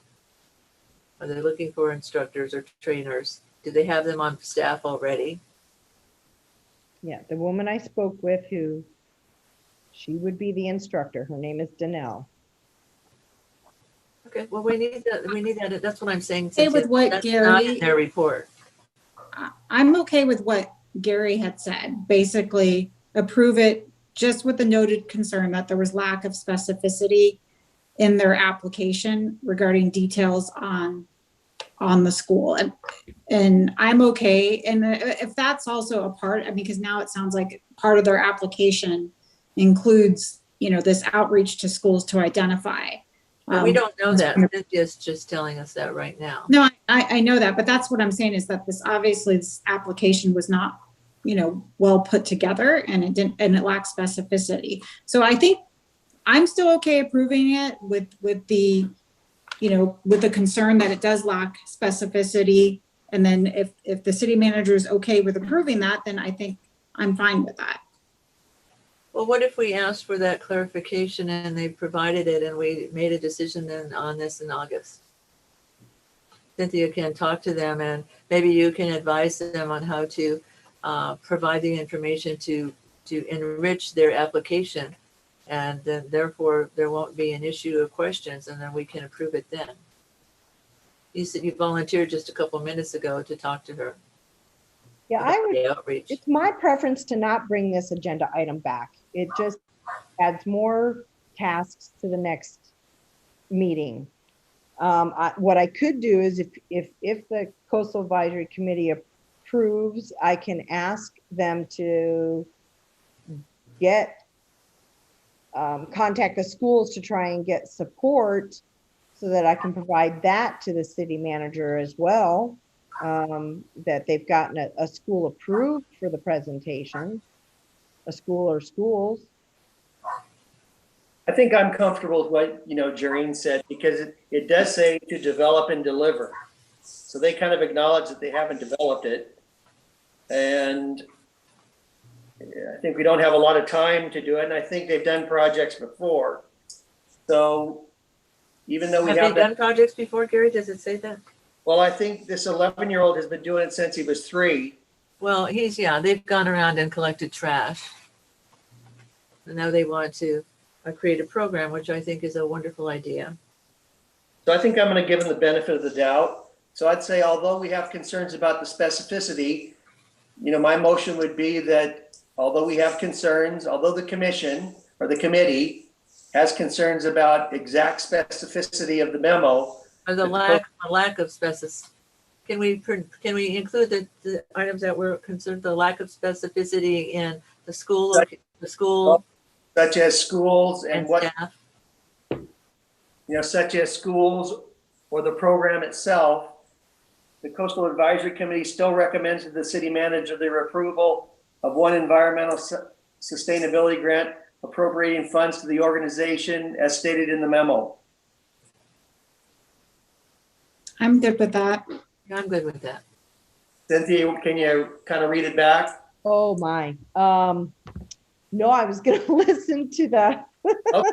Are they looking for instructors or trainers? Do they have them on staff already? Yeah, the woman I spoke with she would be the instructor. Her name is Danelle. Okay, well, we need that. That's what I'm saying. Okay with what That's not in Gary, their report. I'm okay with what Gary had said. Basically, approve it just with the noted concern that there was lack of specificity in their application regarding details on the school. And I'm okay. And if that's also a part, because now it sounds like part of their application includes, this outreach to schools to identify. But we don't know that. Um, Cynthia's just telling us that right now. No, I know that, but that's what I'm saying is that this application was not, well put together, and it lacks specificity. So I think I'm still okay approving it with the, with the concern that it does lack specificity. And then if the city manager is okay with approving that, then I think I'm fine with that. Well, what if we asked for that clarification and they provided it and we made a decision then on this in August? Cynthia can talk to them and maybe you can advise them on how to provide the information to enrich their application. And then therefore there won't be an issue of questions, and then we can approve it then. You said you volunteered just a couple minutes ago to talk to her. Yeah, about I would, the outreach. it's my preference to not bring this agenda item back. It just adds more tasks to the next meeting. What I could do is if the Coastal Advisory Committee approves, I can ask them to contact the schools to try and get support so that I can provide that to the city manager as well. That they've gotten a school approved for the presentation, a school or schools. I think I'm comfortable with what, Jareen said, because it does say to develop and deliver. So they kind of acknowledge that they haven't developed it. And I think we don't have a lot of time to do it. And I think they've done projects before. So even though we Have have they done projects before, Gary? Does it say that? well, I think this 11-year-old has been doing it since he was 3. Well, they've gone around and collected trash. And now they want to create a program, which I think is a wonderful idea. So I think I'm going to give them the benefit of the doubt. So I'd say, although we have concerns about the specificity, my motion would be that although we have concerns, although the commission or the committee has concerns about exact specificity of the memo, Or the lack of specificity. Can we include the items that were concerned, the lack of specificity in the school, such as schools and and what, staff? such as schools or the program itself, the Coastal Advisory Committee still recommends to the city manager their approval of one environmental sustainability grant appropriating funds to the organization as stated in the memo. I'm good with that. I'm good with that. Cynthia, can you kind of read it back? Oh my. No, I was gonna listen to the. Okay.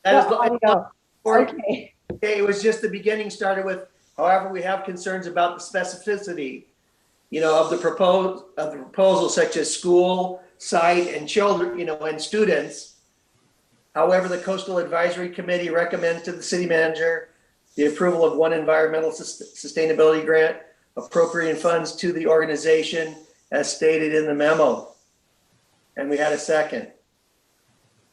That is Oh, no. Okay. Okay, it was just the beginning started with, however, we have concerns about the specificity, of the proposal such as school, site, and children, and students. However, the Coastal Advisory Committee recommends to the city manager the approval of one environmental sustainability grant appropriating funds to the organization as stated in the memo. And we had a second.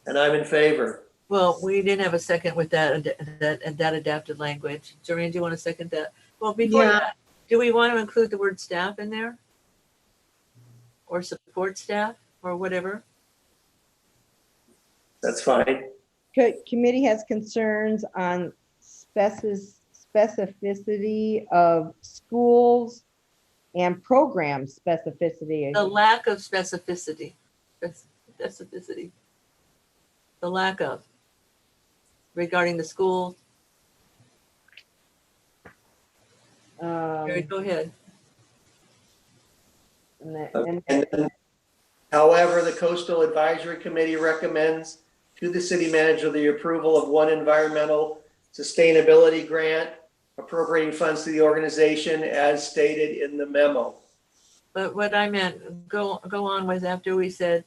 And I'm in favor. Well, we didn't have a second with that adapted language. Doreen, do you want to second that? Well, before Yeah. that, do we want to include the word staff in there? Or support staff or whatever? That's fine. Committee has concerns on specificity of schools and program specificity. The lack of specificity. Specificity. The lack of regarding the school. Gary, go ahead. And And then, however, the Coastal Advisory Committee recommends to the city manager the approval of one environmental sustainability grant appropriating funds to the organization as stated in the memo. But what I meant, go on with after we said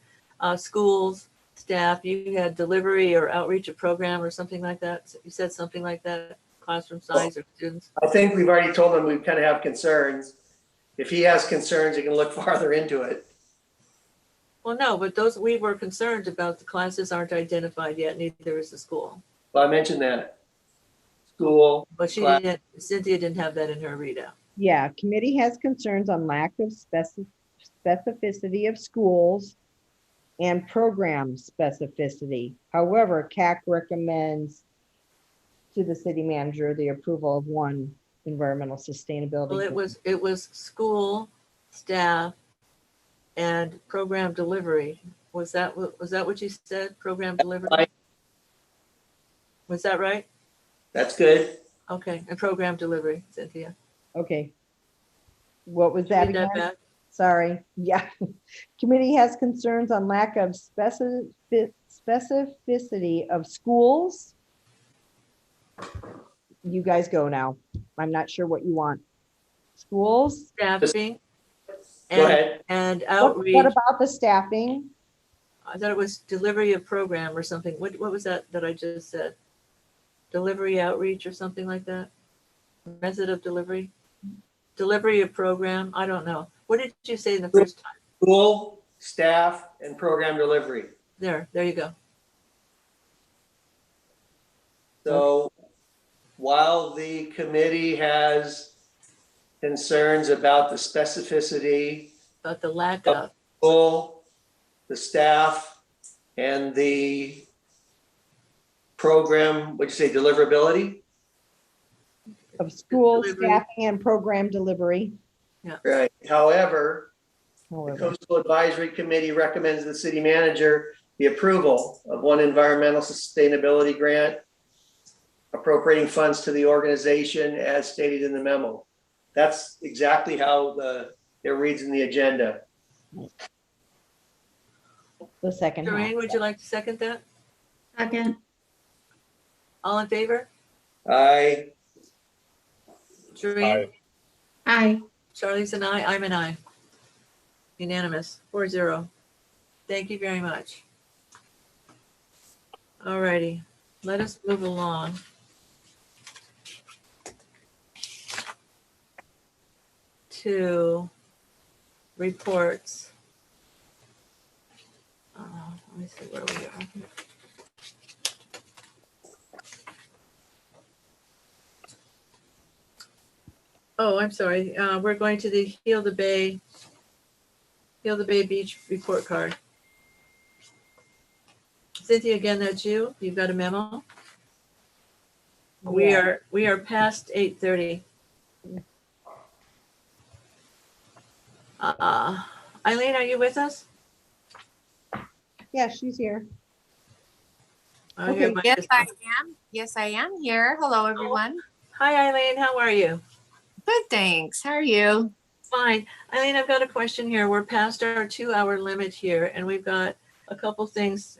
schools, staff, you had delivery or outreach, a program or something like that. You said something like that, classroom size or students. I think we've already told him we kind of have concerns. If he has concerns, he can look farther into it. Well, no, but we were concerned about the classes aren't identified yet, neither is the school. Well, I mentioned that. School. But class. Cynthia didn't have that in her readout. yeah, committee has concerns on lack of specificity of schools and program specificity. However, CAC recommends to the city manager the approval of one environmental sustainability. Well, it was school, staff, and program delivery. Was that what you said? Program delivery? Right. Was that right? That's good. Okay, and program delivery, Cynthia. Okay. What was that Read that again? back. Sorry. Yeah. Committee has concerns on lack of specificity of schools. You guys go now. I'm not sure what you want. Schools? Staffing Go ahead. and What outreach. about the staffing? I thought it was delivery of program or something. What was that I just said? Delivery outreach or something like that? Method of delivery? Delivery of program? I don't know. What did you say the first time? School, staff, and program delivery. There you go. So while the committee has concerns about the specificity, About the lack of. school, the staff, and the program, what'd you say, deliverability? Of school Delivery. staffing and program delivery. Right. However, the However, Coastal Advisory Committee recommends the city manager the approval of one environmental sustainability grant appropriating funds to the organization as stated in the memo. That's exactly how it reads in the agenda. the second half. Doreen, would you like to second that? Second. All in favor? I, Doreen? Aye. Aye. Charlie's an aye, I'm an aye. Unanimous, 4-0. Thank you very much. All righty, let us move along. To reports. Let me see where we are. Oh, I'm sorry. We're going to the Heal the Bay Beach report card. Cynthia, again, that's you. You've got a memo. We Yeah. are past 8:30. Eileen, are you with us? Yeah, she's here. Oh, Okay. your mic Yes, is- I am. Yes, I am here. Hello, everyone. Hi, Eileen. How are you? Good, thanks. How are you? Fine. Eileen, I've got a question here. We're past our 2-hour limit here, and we've got a couple things,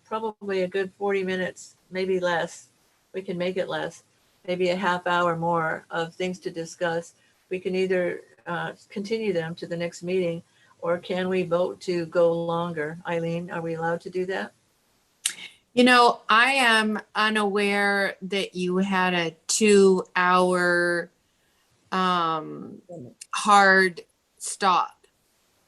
probably a good 40 minutes, maybe less. We can make it less, maybe a half hour more of things to discuss. We can either continue them to the next meeting, or can we vote to go longer? Eileen, are we allowed to do that? I am unaware that you had a 2-hour hard stop.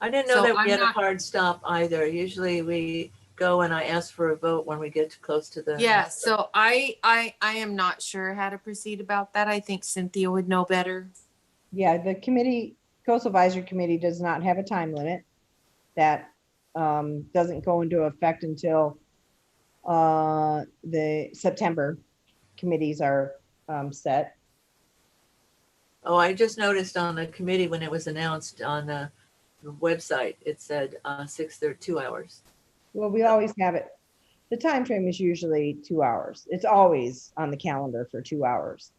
I didn't know So that we I'm had a not- hard stop either. Usually we go and I ask for a vote when we get too close to the. Yeah, so I am not sure how to proceed about that. I think Cynthia would know better. Yeah, the committee, Coastal Advisory Committee does not have a time limit. That doesn't go into effect until the September committees are set. Oh, I just noticed on the committee when it was announced on the website, it said 2 hours. Well, we always have it. The time frame is usually 2 hours. It's always on the calendar for 2 hours.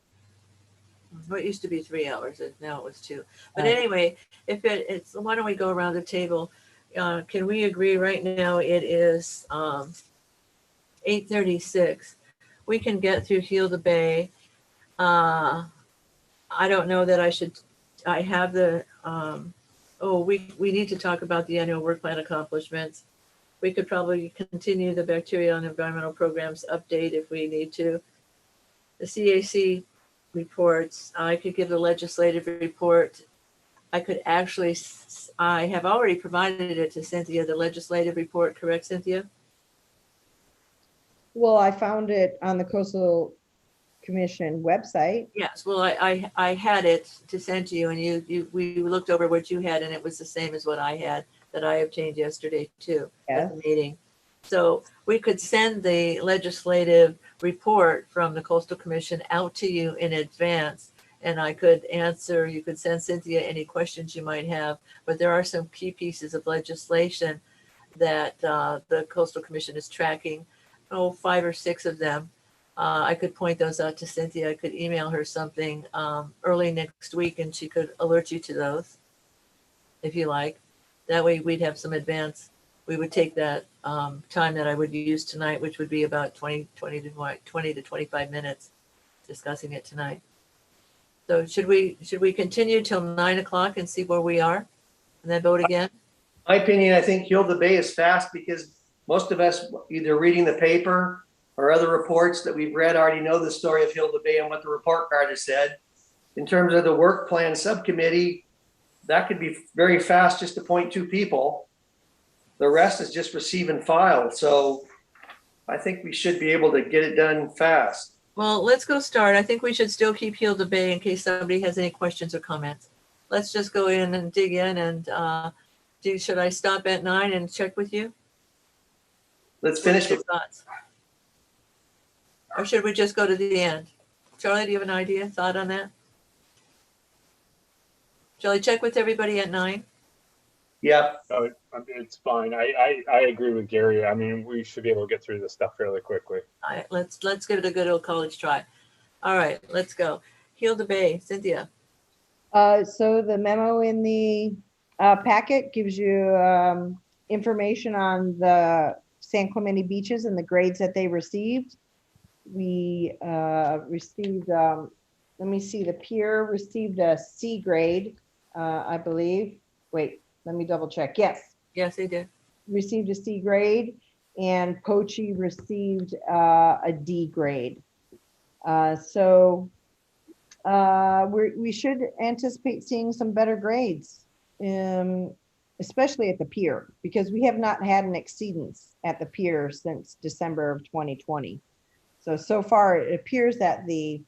Well, it used to be 3 hours, and now it was 2. But Right. anyway, if it's, why don't we go around the table? Can we agree right now it is 8:36. We can get through Heal the Bay. I don't know that I have the, we need to talk about the annual work plan accomplishments. We could probably continue the bacterial and environmental programs update if we need to. The CAC reports, I could give the legislative report. I could actually, I have already provided it to Cynthia, the legislative report, correct, Cynthia? Well, I found it on the Coastal Commission website. Yes, well, I had it to send to you, and we looked over what you had, and it was the same as what I had. that I obtained yesterday too Yes. at the meeting. So we could send the legislative report from the Coastal Commission out to you in advance. And I could answer, you could send Cynthia any questions you might have, but there are some key pieces of legislation that the Coastal Commission is tracking. 5 or 6 of them. I could point those out to Cynthia. I could email her something early next week and she could alert you to those if you like. That way we'd have some advance. We would take that time that I would use tonight, which would be about 20 to 25 minutes discussing it tonight. So should we continue till 9 o'clock and see where we are and then vote again? My opinion, I think Hilda Bay is fast because most of us either reading the paper or other reports that we've read already know the story of Hilda Bay and what the report card has said. In terms of the work plan subcommittee, that could be very fast, just appoint 2 people. The rest is just receive and file. So I think we should be able to get it done fast. Well, let's go start. I think we should still keep Hilda Bay in case somebody has any questions or comments. Let's just go in and dig in and should I stop at 9 and check with you? Let's finish What are with your thoughts? Or should we just go to the end? Charlie, do you have an idea, thought on that? Shall I check with everybody at 9? yeah. Oh, it's fine. I agree with Gary. I mean, we should be able to get through this stuff fairly quickly. All right, let's give it a good old college try. All right, let's go. Hilda Bay, Cynthia. So the memo in the packet gives you information on the San Clemente beaches and the grades that they received. We received, let me see, the pier received a C grade, I believe. Wait, let me double check. Yes, Yes, they did. received a C grade, and Pochi received a D grade. So we should anticipate seeing some better grades, especially at the pier, because we have not had an exceedance at the pier since December of 2020. So far, it appears that the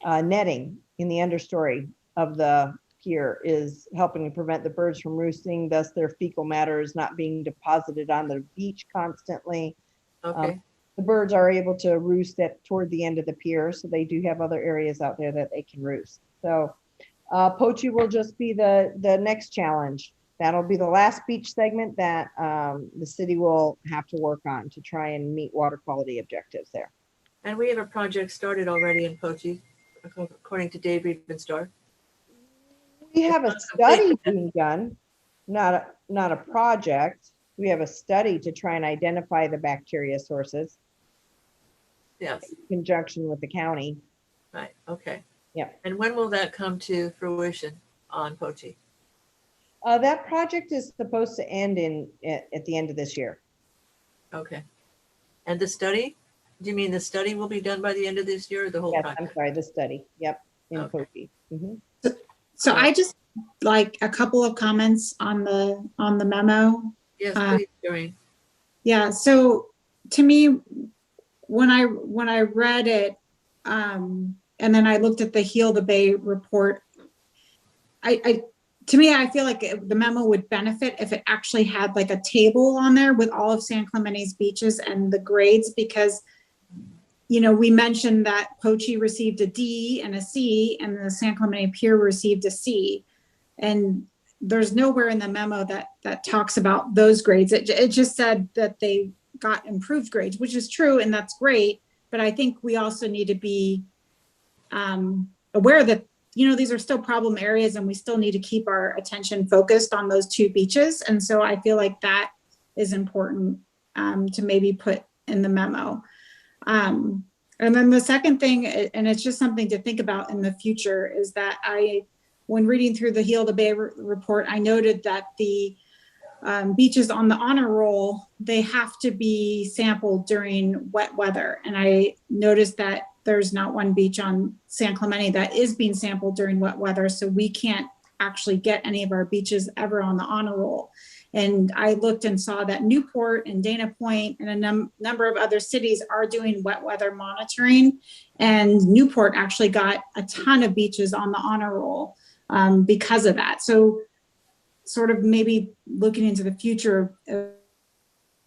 netting in the understory of the pier is helping to prevent the birds from roosting, thus their fecal matter is not being deposited on the beach constantly. Okay. The birds are able to roost toward the end of the pier, so they do have other areas out there that they can roost. So Pochi will just be the next challenge. That'll be the last beach segment that the city will have to work on to try and meet water quality objectives there. And we have a project started already in Pochi, according to Dave Riebenstar. We have a study being done, not a project. We have a study to try and identify the bacteria sources Yes, in conjunction with the county. right, okay. Yeah. And when will that come to fruition on Pochi? That project is supposed to end at the end of this year. Okay. And the study? Do you mean the study will be done by the end of this year or the whole Yes, project? I'm sorry, the study. Yep, in Okay. Pochi. Mhm. So I just like a couple of comments on the memo. Yes, please, Doreen. Yeah, so to me, when I read it, and then I looked at the Hilda Bay report, to me, I feel like the memo would benefit if it actually had like a table on there with all of San Clemente's beaches and the grades, because we mentioned that Pochi received a D and a C, and the San Clemente Pier received a C. And there's nowhere in the memo that talks about those grades. It just said that they got improved grades, which is true, and that's great. But I think we also need to be aware that, these are still problem areas and we still need to keep our attention focused on those 2 beaches. And so I feel like that is important to maybe put in the memo. And then the second thing, and it's just something to think about in the future, is that when reading through the Hilda Bay report, I noted that the beaches on the honor roll, they have to be sampled during wet weather. And I noticed that there's not one beach on San Clemente that is being sampled during wet weather. So we can't actually get any of our beaches ever on the honor roll. And I looked and saw that Newport and Dana Point and a number of other cities are doing wet weather monitoring. And Newport actually got a ton of beaches on the honor roll because of that. So sort of maybe looking into the future of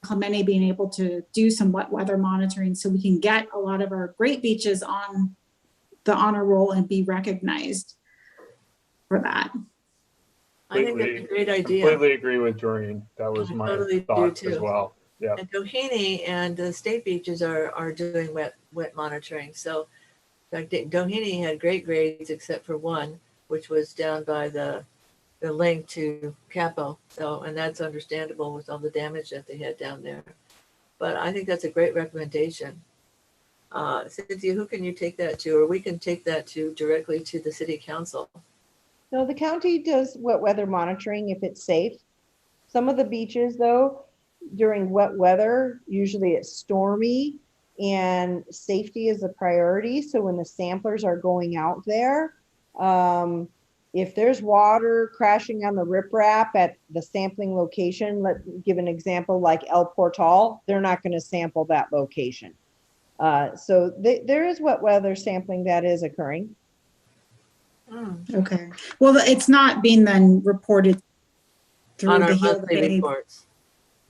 Clemente being able to do some wet weather monitoring so we can get a lot of our great beaches on the honor roll and be recognized for that. I think that's a great idea. Completely agree with Doreen. That was I my totally do thought as too. well. Yeah. And Doheny and the state beaches are doing wet monitoring. So in fact, Doheny had great grades except for one, which was down by the link to Capo. So, and that's understandable with all the damage that they had down there. But I think that's a great recommendation. Cynthia, who can you take that to? Or we can take that to directly to the city council. No, the county does wet weather monitoring if it's safe. Some of the beaches though, during wet weather, usually it's stormy and safety is a priority. So when the samplers are going out there, if there's water crashing on the riprap at the sampling location, let's give an example like El Portal, they're not going to sample that location. So there is wet weather sampling that is occurring. Okay. Well, it's not being then reported through On the our Heal the monthly Bay. reports.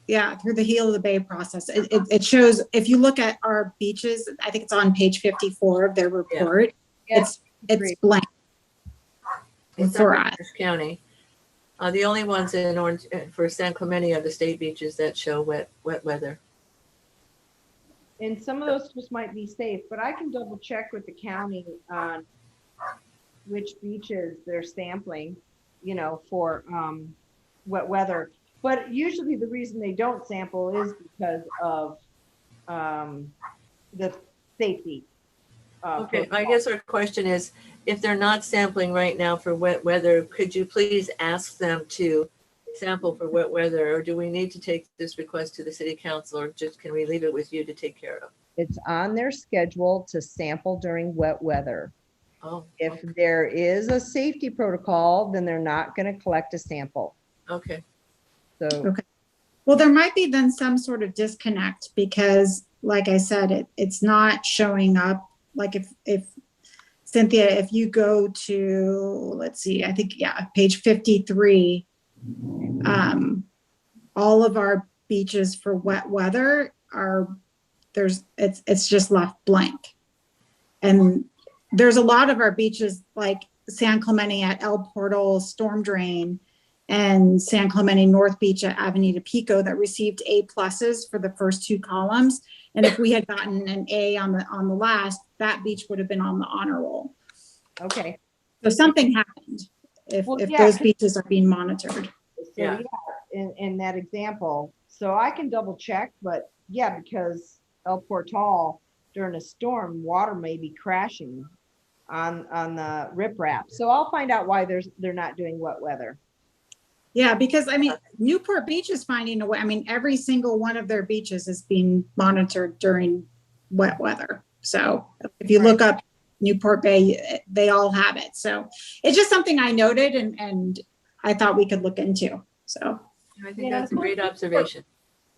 Yeah, through the Heal of the Bay process. It shows, if you look at our beaches, I think it's on page 54 of their report. Yeah. It's blank. It's For under us. Orange County. The only ones in Orange for San Clemente are the state beaches that show wet weather. And some of those just might be safe, but I can double check with the county on which beaches they're sampling, you know, for wet weather. But usually the reason they don't sample is because of the safety. Okay, I guess our question is, if they're not sampling right now for wet weather, could you please ask them to sample for wet weather? Or do we need to take this request to the city council, or just can we leave it with you to take care of? It's on their schedule to sample during wet weather. Oh, If there is a safety protocol, then they're not going to collect a sample. okay. So Okay. Well, there might be then some sort of disconnect because, like I said, it's not showing up. Like if Cynthia, if you go to, let's see, I think, yeah, page 53, all of our beaches for wet weather it's just left blank. And there's a lot of our beaches like San Clemente at El Portal Storm Drain and San Clemente North Beach at Avenida Pico that received A+ for the first two columns. And if we had gotten an A on the last, that beach would have been on the honor roll. okay. So something happened if Yeah, those beaches are being monitored. So Yeah. in that example, so I can double check, but yeah, because El Portal during a storm, water may be crashing on the riprap. So I'll find out why they're not doing wet weather. Yeah, because I mean, Newport Beach is finding a way. I mean, every single one of their beaches is being monitored during wet weather. So if you look up Newport Bay, they all have it. So it's just something I noted and I thought we could look into. So I think that's a great observation.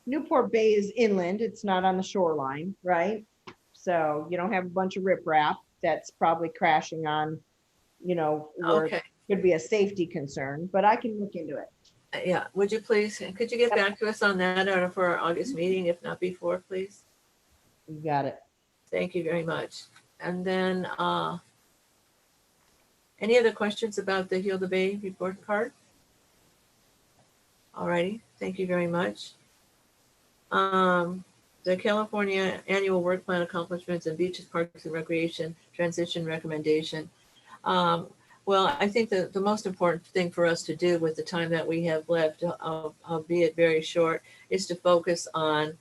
Newport Bay is inland. It's not on the shoreline, right? So you don't have a bunch of riprap that's probably crashing on, you know, where Okay. it could be a safety concern, but I can look into it. Yeah, would you please, could you get back to us on that for our August meeting, if not before, please? You got it. Thank you very much. And then, any other questions about the Heal the Bay report card? All righty, thank you very much. The California Annual Work Plan Accomplishments and Beaches, Parks and Recreation Transition Recommendation. Well, I think the most important thing for us to do with the time that we have left, albeit very short, is to focus on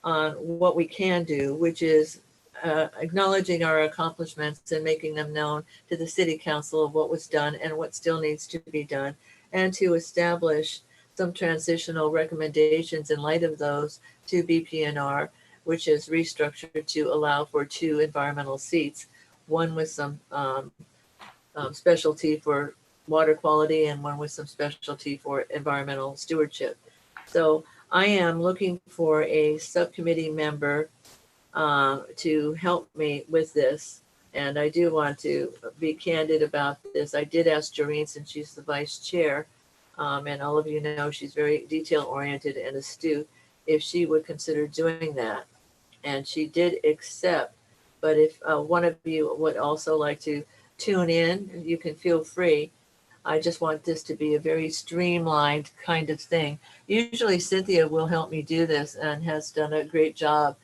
what we can do, which is acknowledging our accomplishments and making them known to the city council of what was done and what still needs to be done, and to establish some transitional recommendations in light of those to BPNR, which is restructured to allow for 2 environmental seats, one with some specialty for water quality and one with some specialty for environmental stewardship. So I am looking for a subcommittee member to help me with this. And I do want to be candid about this. I did ask Jareen, since she's the vice chair, and all of you know she's very detail oriented and astute, if she would consider doing that. And she did accept. But if one of you would also like to tune in, you can feel free. I just want this to be a very streamlined kind of thing. Usually Cynthia will help me do this and has done a great job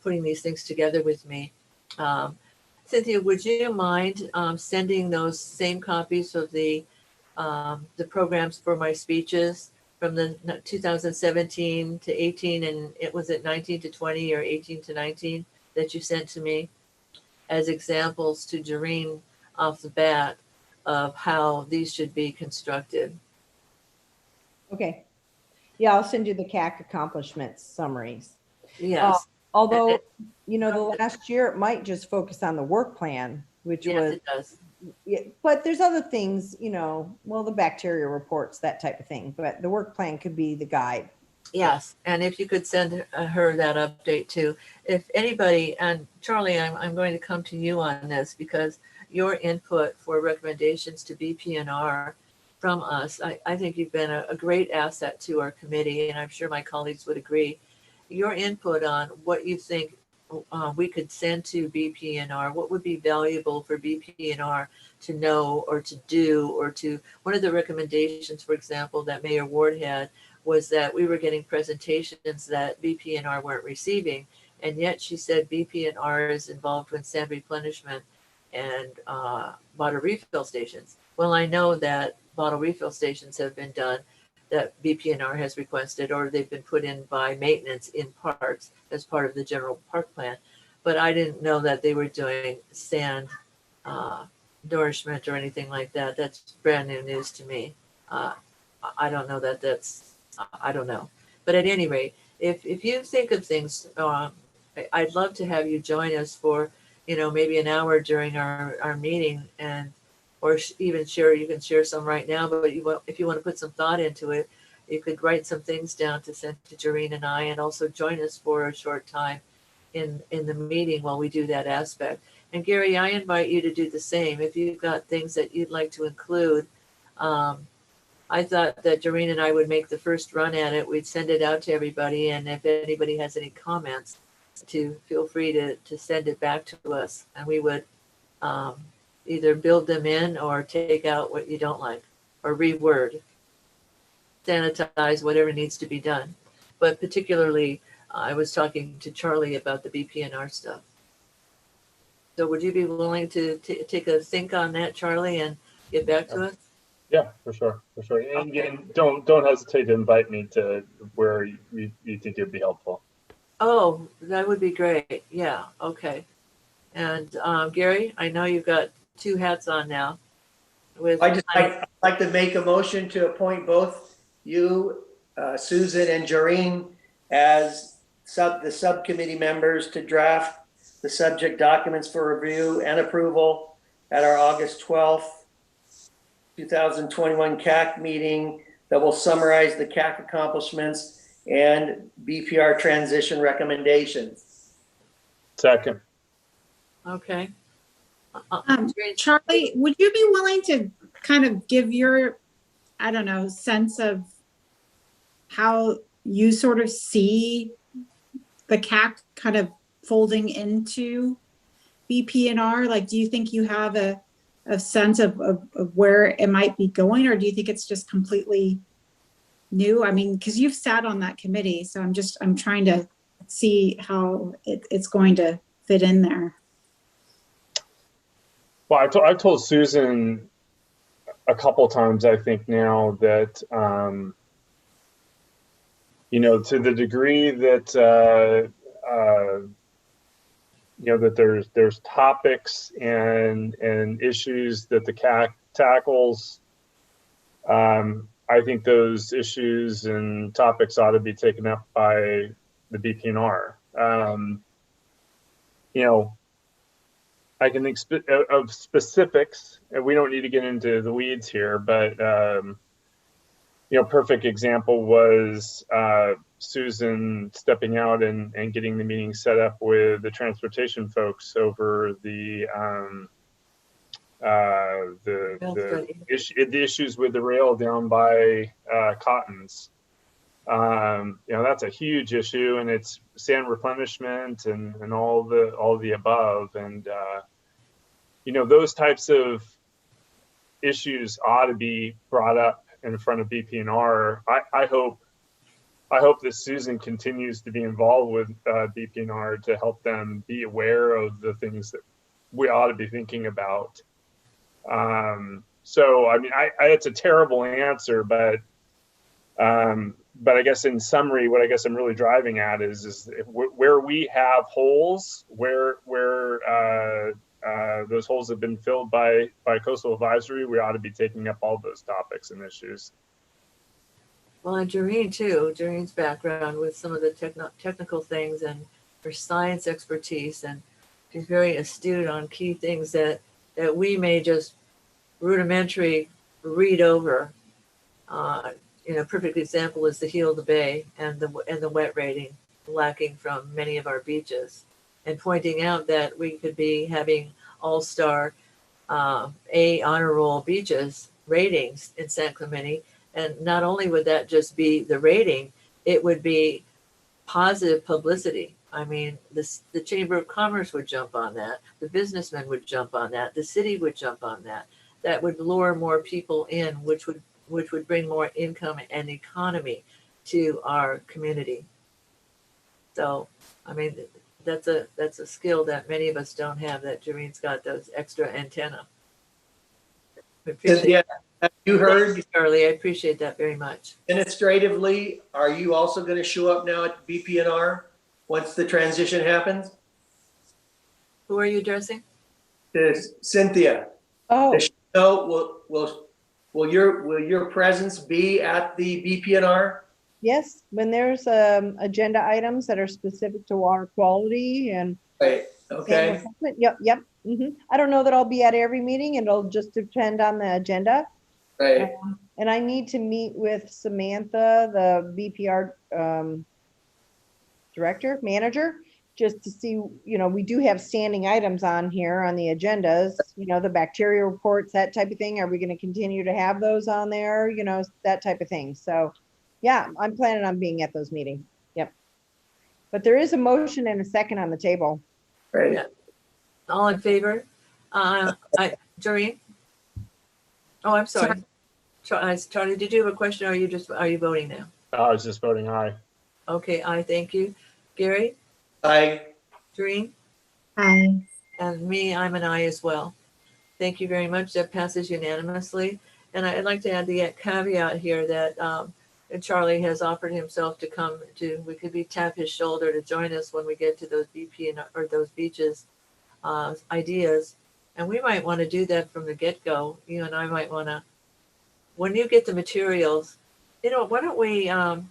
putting these things together with me. Cynthia, would you mind sending those same copies of the programs for my speeches from the 2017 to 18, and it was at 19 to 20 or 18 to 19 that you sent to me as examples to Jareen off the bat of how these should be constructed? Okay. Yeah, I'll send you the CAC accomplishments summaries. Yes. Although, you know, the last year it might just focus on the work plan, which Yes, was, it does. yeah, but there's other things, you know, well, the bacteria reports, that type of thing, but the work plan could be the guide. Yes, and if you could send her that update too. If anybody, and Charlie, I'm going to come to you on this because your input for recommendations to BPNR from us, I think you've been a great asset to our committee, and I'm sure my colleagues would agree. Your input on what you think we could send to BPNR, what would be valuable for BPNR to know or to do, or to, one of the recommendations, for example, that Mayor Ward had was that we were getting presentations that BPNR weren't receiving. And yet she said BPNR is involved with sand replenishment and bottle refill stations. Well, I know that bottle refill stations have been done that BPNR has requested, or they've been put in by maintenance in parks as part of the general park plan. But I didn't know that they were doing sand nourishment or anything like that. That's brand new news to me. I don't know that that's, I don't know. But at any rate, if you think of things, I'd love to have you join us for, you know, maybe an hour during our meeting, and or even share, you can share some right now, but if you want to put some thought into it, you could write some things down to send to Jareen and I, and also join us for a short time in the meeting while we do that aspect. And Gary, I invite you to do the same. If you've got things that you'd like to include, I thought that Jareen and I would make the first run at it. We'd send it out to everybody, and if anybody has any comments, to feel free to send it back to us, and we would either build them in or take out what you don't like, or reword, sanitize, whatever needs to be done. But particularly, I was talking to Charlie about the BPNR stuff. So would you be willing to take a think on that, Charlie, and get back to us? Yeah, for sure. And again, don't hesitate to invite me to where you think it'd be helpful. Oh, that would be great. Yeah, okay. And Gary, I know you've got two hats on now. I'd like to make a motion to appoint both you, Susan and Jareen, as the subcommittee members to draft the subject documents for review and approval at our August 12th, 2021 CAC meeting that will summarize the CAC accomplishments and BPR transition recommendations. Second. Okay. Charlie, would you be willing to kind of give your, I don't know, sense of how you sort of see the CAC kind of folding into BPNR? Like, do you think you have a sense of where it might be going, or do you think it's just completely new? I mean, because you've sat on that committee, so I'm trying to see how it's going to fit in there. Well, I've told Susan a couple times, I think now, that you know, to the degree that you know, that there's topics and issues that the CAC tackles, I think those issues and topics ought to be taken up by the BPNR. You know, I can think of specifics, and we don't need to get into the weeds here, but you know, perfect example was Susan stepping out and getting the meeting set up with the transportation folks over the the issues with the rail down by Cottons. That's a huge issue, and it's sand replenishment and all the above. And those types of issues ought to be brought up in front of BPNR. I hope that Susan continues to be involved with BPNR to help them be aware of the things that we ought to be thinking about. So, I mean, it's a terrible answer, but I guess in summary, what I guess I'm really driving at is where we have holes, where those holes have been filled by Coastal Advisory, we ought to be taking up all those topics and issues. Well, and Doreen's background with some of the technical things and her science expertise, and she's very astute on key things that we may just rudimentary read over. A perfect example is the heel of the bay and the wet rating lacking from many of our beaches, and pointing out that we could be having all-star A honor roll beaches ratings in San Clemente. And not only would that just be the rating, it would be positive publicity. I mean, the Chamber of Commerce would jump on that. The businessmen would jump on that. The city would jump on that. That would lure more people in, which would bring more income and economy to our community. So, I mean, that's a skill that many of us don't have, that Doreen's got those extra antenna. Yeah, have you heard? Thanks, Charlie, I appreciate that very much. Administratively, are you also going to show up now at BPNR once the transition happens? Who are you addressing? Cynthia. Oh, Does she know, will your presence be at the BPNR? yes, when there's agenda items that are specific to water quality and. Right, okay. Yep. I don't know that I'll be at every meeting. It'll just depend on the agenda. Right. And I need to meet with Samantha, the BPR manager, just to see, we do have standing items on here on the agendas, the bacteria reports, that type of thing. Are we going to continue to have those on there? That type of thing. So yeah, I'm planning on being at those meetings. Yep. But there is a motion and a second on the table. Right. Yeah. All in favor? Doreen? Oh, I'm sorry. Charlie, did you have a question, or are you voting now? I was just voting aye. Okay, aye, thank you. Gary? Aye. Doreen? Aye. And me, I'm an aye as well. Thank you very much. That passes unanimously. And I'd like to add the caveat here that Charlie has offered himself to come to, we could be tap his shoulder to join us when we get to those or those beaches ideas. And we might want to do that from the get-go. You and I might want to, when you get the materials, why don't we can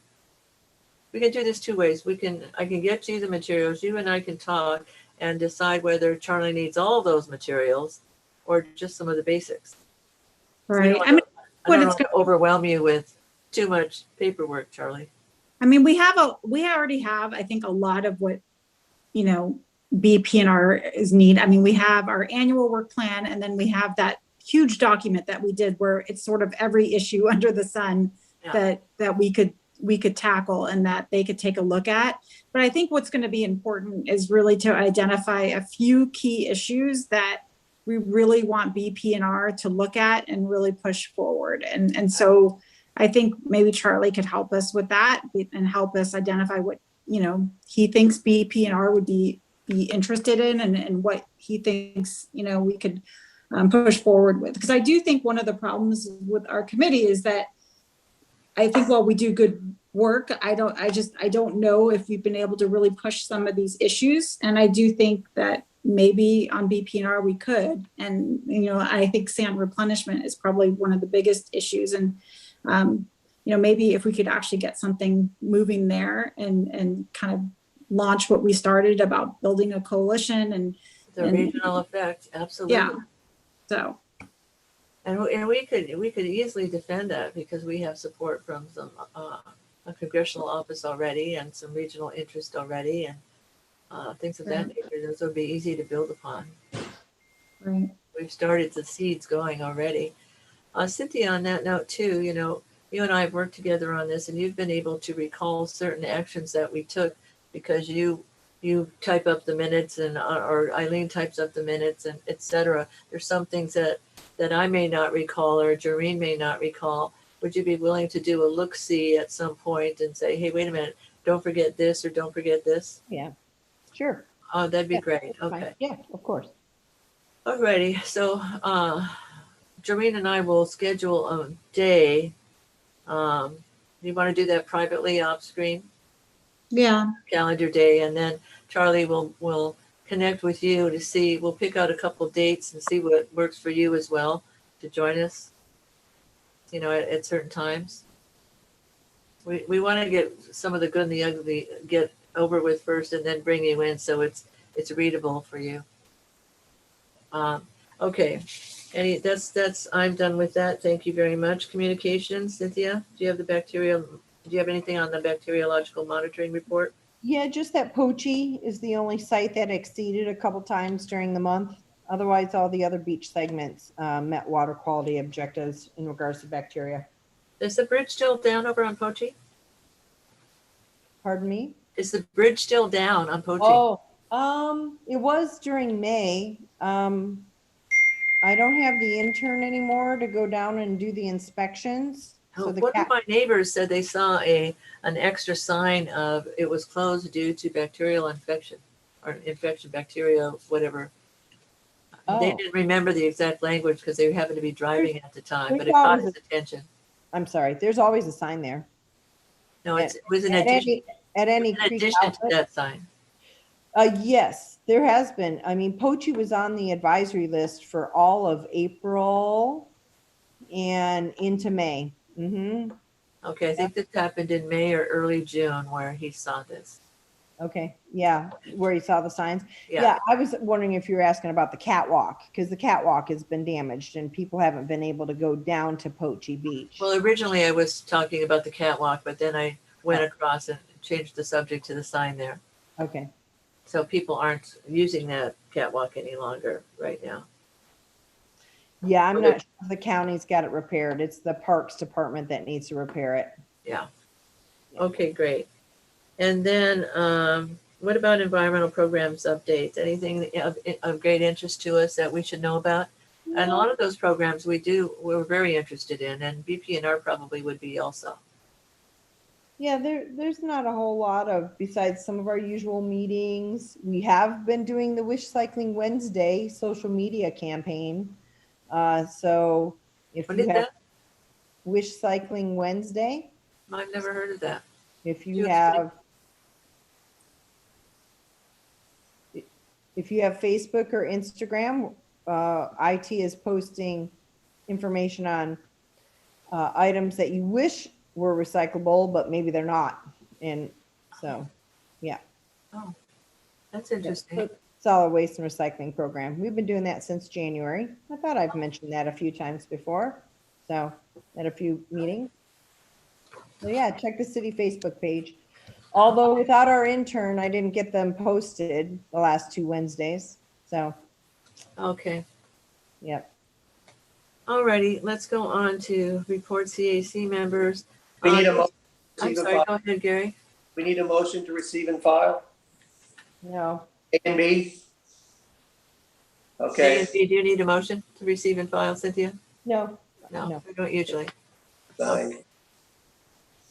do this two ways. I can get you the materials, you and I can talk and decide whether Charlie needs all those materials or just some of the basics. Right. So I don't want to overwhelm you with too much paperwork, Charlie. I mean, we already have, I think, a lot of what, BPNR is need. I mean, we have our annual work plan, and then we have that huge document that we did where it's sort of every issue under the sun that we could tackle and that they could take a look at. But I think what's going to be important is really to identify a few key issues that we really want BPNR to look at and really push forward. And so I think maybe Charlie could help us with that and help us identify what, he thinks BPNR would be interested in and what he thinks, we could push forward with. Because I do think one of the problems with our committee is that I think while we do good work, I don't know if we've been able to really push some of these issues. And I do think that maybe on BPNR we could. And, I think sand replenishment is probably one of the biggest issues. And, maybe if we could actually get something moving there and kind of launch what we started about building a coalition and the regional effect, absolutely. Yeah. So. And we could easily defend that because we have support from some a congressional office already and some regional interest already and things of that nature. Those would be easy to build upon. Right. we've started the seeds going already. Cynthia, on that note too, you and I have worked together on this, and you've been able to recall certain actions that we took because you type up the minutes, and or Eileen types up the minutes, and etc. There's some things that I may not recall or Jareen may not recall. Would you be willing to do a look-see at some point and say, hey, wait a minute, don't forget this or don't forget this? Yeah, sure. Oh, that'd be Yeah, great. that's fine. Okay. Yeah, of course. Alrighty. So Jareen and I will schedule a day. You want to do that privately off screen? Yeah, Calendar day, and then Charlie will connect with you to see. We'll pick out a couple of dates and see what works for you as well to join us. At certain times. We want to get some of the good and the ugly get over with first, and then bring you in so it's readable for you. Okay. That's I'm done with that. Thank you very much. Communications, Cynthia, do you have anything on the bacteriological monitoring report? Yeah, just that Pochi is the only site that exceeded a couple times during the month. Otherwise, all the other beach segments met water quality objectives in regards to bacteria. Is the bridge still down over on Pochi? Pardon me? Is the bridge still down on Pochi? It was during May. I don't have the intern anymore to go down and do the inspections. So the One of my neighbors said they saw an extra sign of it was closed due to bacterial infection or infection, bacteria, whatever. They didn't remember the exact language because they happened to be driving at the time, but it caught his attention. I'm sorry. There's always a sign there. No, it was an At addition, any in creek addition to outlet. that sign. Yes, there has been. I mean, Pochi was on the advisory list for all of April and into May. Okay, I think this happened in May or early June where he saw this. Okay, yeah, where you saw the signs. Yeah. Yeah, I was wondering if you were asking about the catwalk, because the catwalk has been damaged and people haven't been able to go down to Pochi Beach. Well, originally I was talking about the catwalk, but then I went across and changed the subject to the sign there. Okay, So people aren't using that catwalk any longer right now. yeah, I'm not sure if the county's got it repaired. It's the Parks Department that needs to repair it. Yeah. Okay, great. And then what about environmental programs updates? Anything of great interest to us that we should know about? And a lot of those programs we're very interested in, and BPNR probably would be also. Yeah, there's not a whole lot of, besides some of our usual meetings. We have been doing the Wish Cycling Wednesday social media campaign. So if What you is have that? Wish Cycling Wednesday, I've never heard of that. if You you explain. have Facebook or Instagram, IT is posting information on items that you wish were recyclable, but maybe they're not. And so, yeah. Oh, that's interesting. Solid waste and recycling program. We've been doing that since January. I thought I've mentioned that a few times before. So at a few meetings. So yeah, check the city Facebook page. Although without our intern, I didn't get them posted the last 2 Wednesdays. So, Okay. yep. Alrighty, let's go on to report CAC members. We need a motion. to I'm receive and sorry, file. go ahead, Gary. We need a motion to receive and file. No. A and B. A Okay, and B, do you need a motion to receive and file, Cynthia? No. No, No. we don't usually. fine.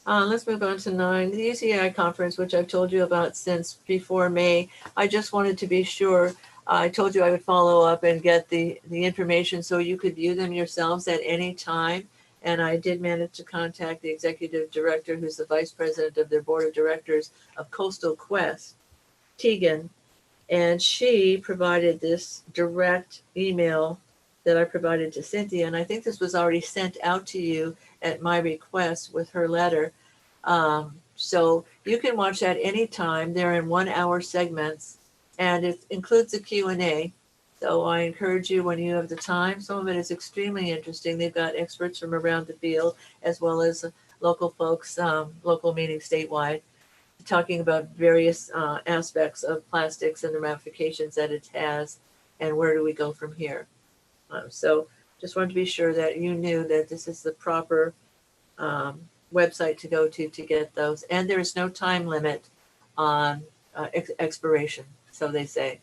Let's move on to 9, the UCI conference, which I've told you about since before May. I just wanted to be sure. I told you I would follow up and get the information so you could view them yourselves at any time. And I did manage to contact the executive director, who's the vice president of their board of directors of Coastal Quest, Tegan. And she provided this direct email that I provided to Cynthia. And I think this was already sent out to you at my request with her letter. So you can watch that anytime. They're in 1-hour segments, and it includes a Q&A. So I encourage you when you have the time. Some of it is extremely interesting. They've got experts from around the field, as well as local folks, local meetings statewide, talking about various aspects of plastics and the ramifications that it has, and where do we go from here. So just wanted to be sure that you knew that this is the proper website to go to get those. And there is no time limit on expiration, so they say.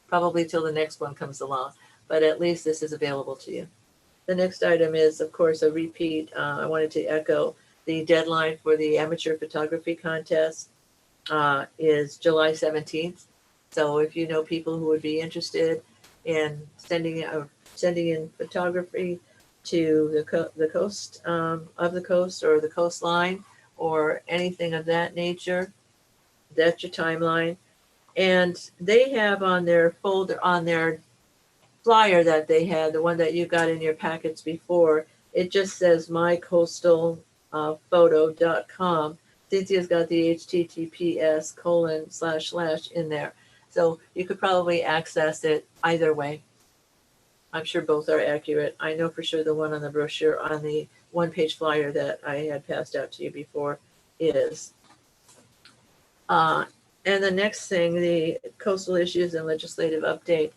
Probably till the next one comes along, but at least this is available to you. The next item is, of course, a repeat. I wanted to echo the deadline for the amateur photography contest is July 17th. So if you know people who would be interested in sending in photography to the coast of the coast or the coastline or anything of that nature, that's your timeline. And they have on their folder, on their flyer that they had, the one that you got in your packets before, it just says mycoastalphoto.com. Cynthia's got the https:// in there. So you could probably access it either way. I'm sure both are accurate. I know for sure the one on the brochure on the one-page flyer that I had passed out to you before is. And the next thing, the coastal issues and legislative update.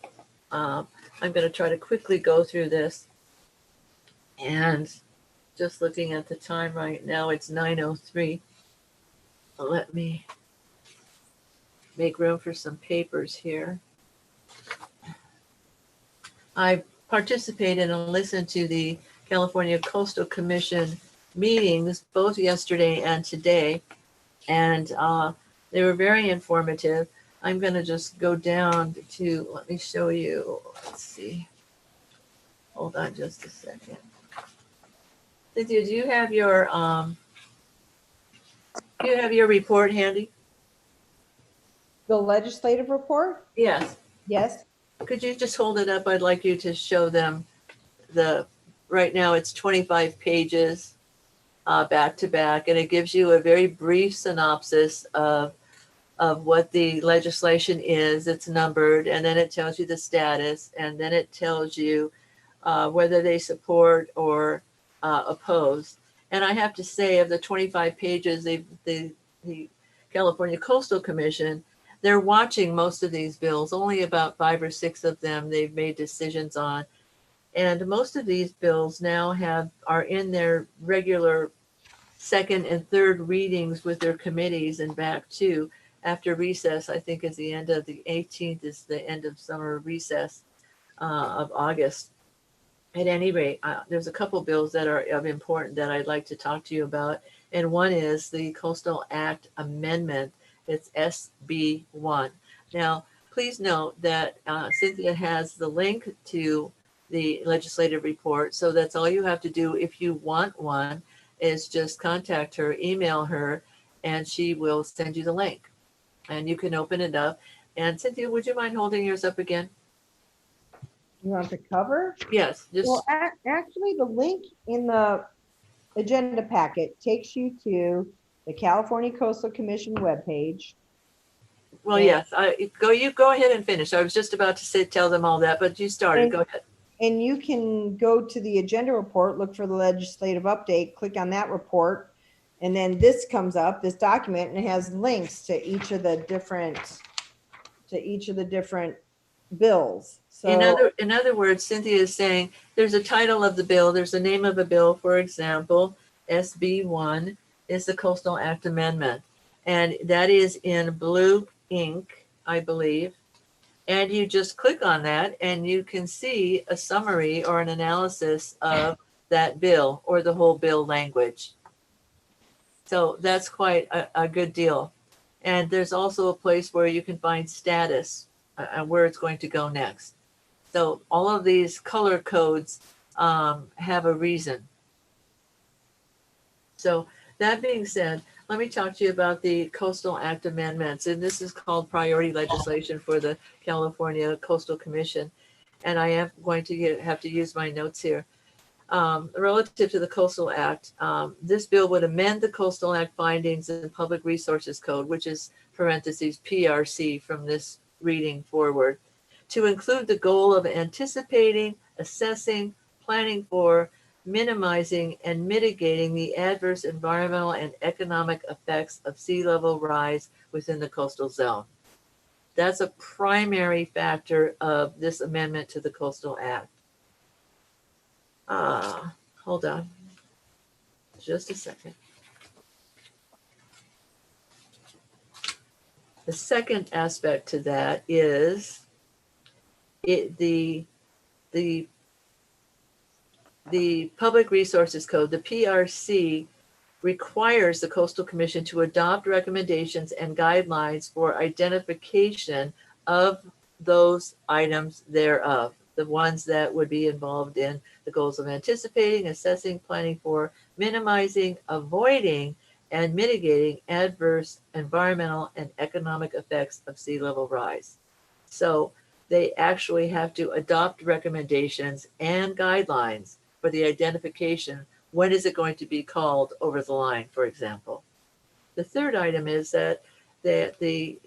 I'm going to try to quickly go through this. And just looking at the time right now, it's 9:03. Let me make room for some papers here. I participated and listened to the California Coastal Commission meetings both yesterday and today, and they were very informative. I'm going to just go down to, let me show you. Let's see. Hold on just a second. Cynthia, do you have your report handy? The legislative report? Yes. Yes. Could you just hold it up? I'd like you to show them right now it's 25 pages back to back, and it gives you a very brief synopsis of what the legislation is. It's numbered, and then it tells you the status, and then it tells you whether they support or oppose. And I have to say, of the 25 pages, the California Coastal Commission, they're watching most of these bills. Only about 5 or 6 of them they've made decisions on. And most of these bills now are in their regular second and third readings with their committees and back to after recess. I think is the end of the 18th is the end of summer recess of August. At any rate, there's a couple bills that are of important that I'd like to talk to you about. And one is the Coastal Act Amendment. It's SB1. Now, please note that Cynthia has the link to the legislative report. So that's all you have to do if you want one is just contact her, email her, and she will send you the link. And you can open it up. And Cynthia, would you mind holding yours up again? You want the cover? Yes. Just Well, actually, the link in the agenda packet takes you to the California Coastal Commission webpage. well, yes. You go ahead and finish. I was just about to tell them all that, but you started. Go ahead. And you can go to the agenda report, look for the legislative update, click on that report, and then this comes up, this document, and it has links to each of the different bills. So In other words, Cynthia is saying there's a title of the bill, there's a name of a bill, for example, SB1 is the Coastal Act Amendment. And that is in blue ink, I believe. And you just click on that and you can see a summary or an analysis of that bill or the whole bill language. So that's quite a good deal. And there's also a place where you can find status and where it's going to go next. So all of these color codes have a reason. So that being said, let me talk to you about the Coastal Act amendments. And this is called priority legislation for the California Coastal Commission. And I am going to have to use my notes here. Relative to the Coastal Act, this bill would amend the Coastal Act findings in Public Resources Code, which is parentheses PRC from this reading forward, to include the goal of anticipating, assessing, planning for, minimizing, and mitigating the adverse environmental and economic effects of sea level rise within the coastal zone. That's a primary factor of this amendment to the Coastal Act. Hold on. Just a second. The second aspect to that is the Public Resources Code, the PRC, requires the Coastal Commission to adopt recommendations and guidelines for identification of those items thereof, the ones that would be involved in the goals of anticipating, assessing, planning for, minimizing, avoiding, and mitigating adverse environmental and economic effects of sea level rise. So they actually have to adopt recommendations and guidelines for the identification. When is it going to be called over the line, for example? The third item is that the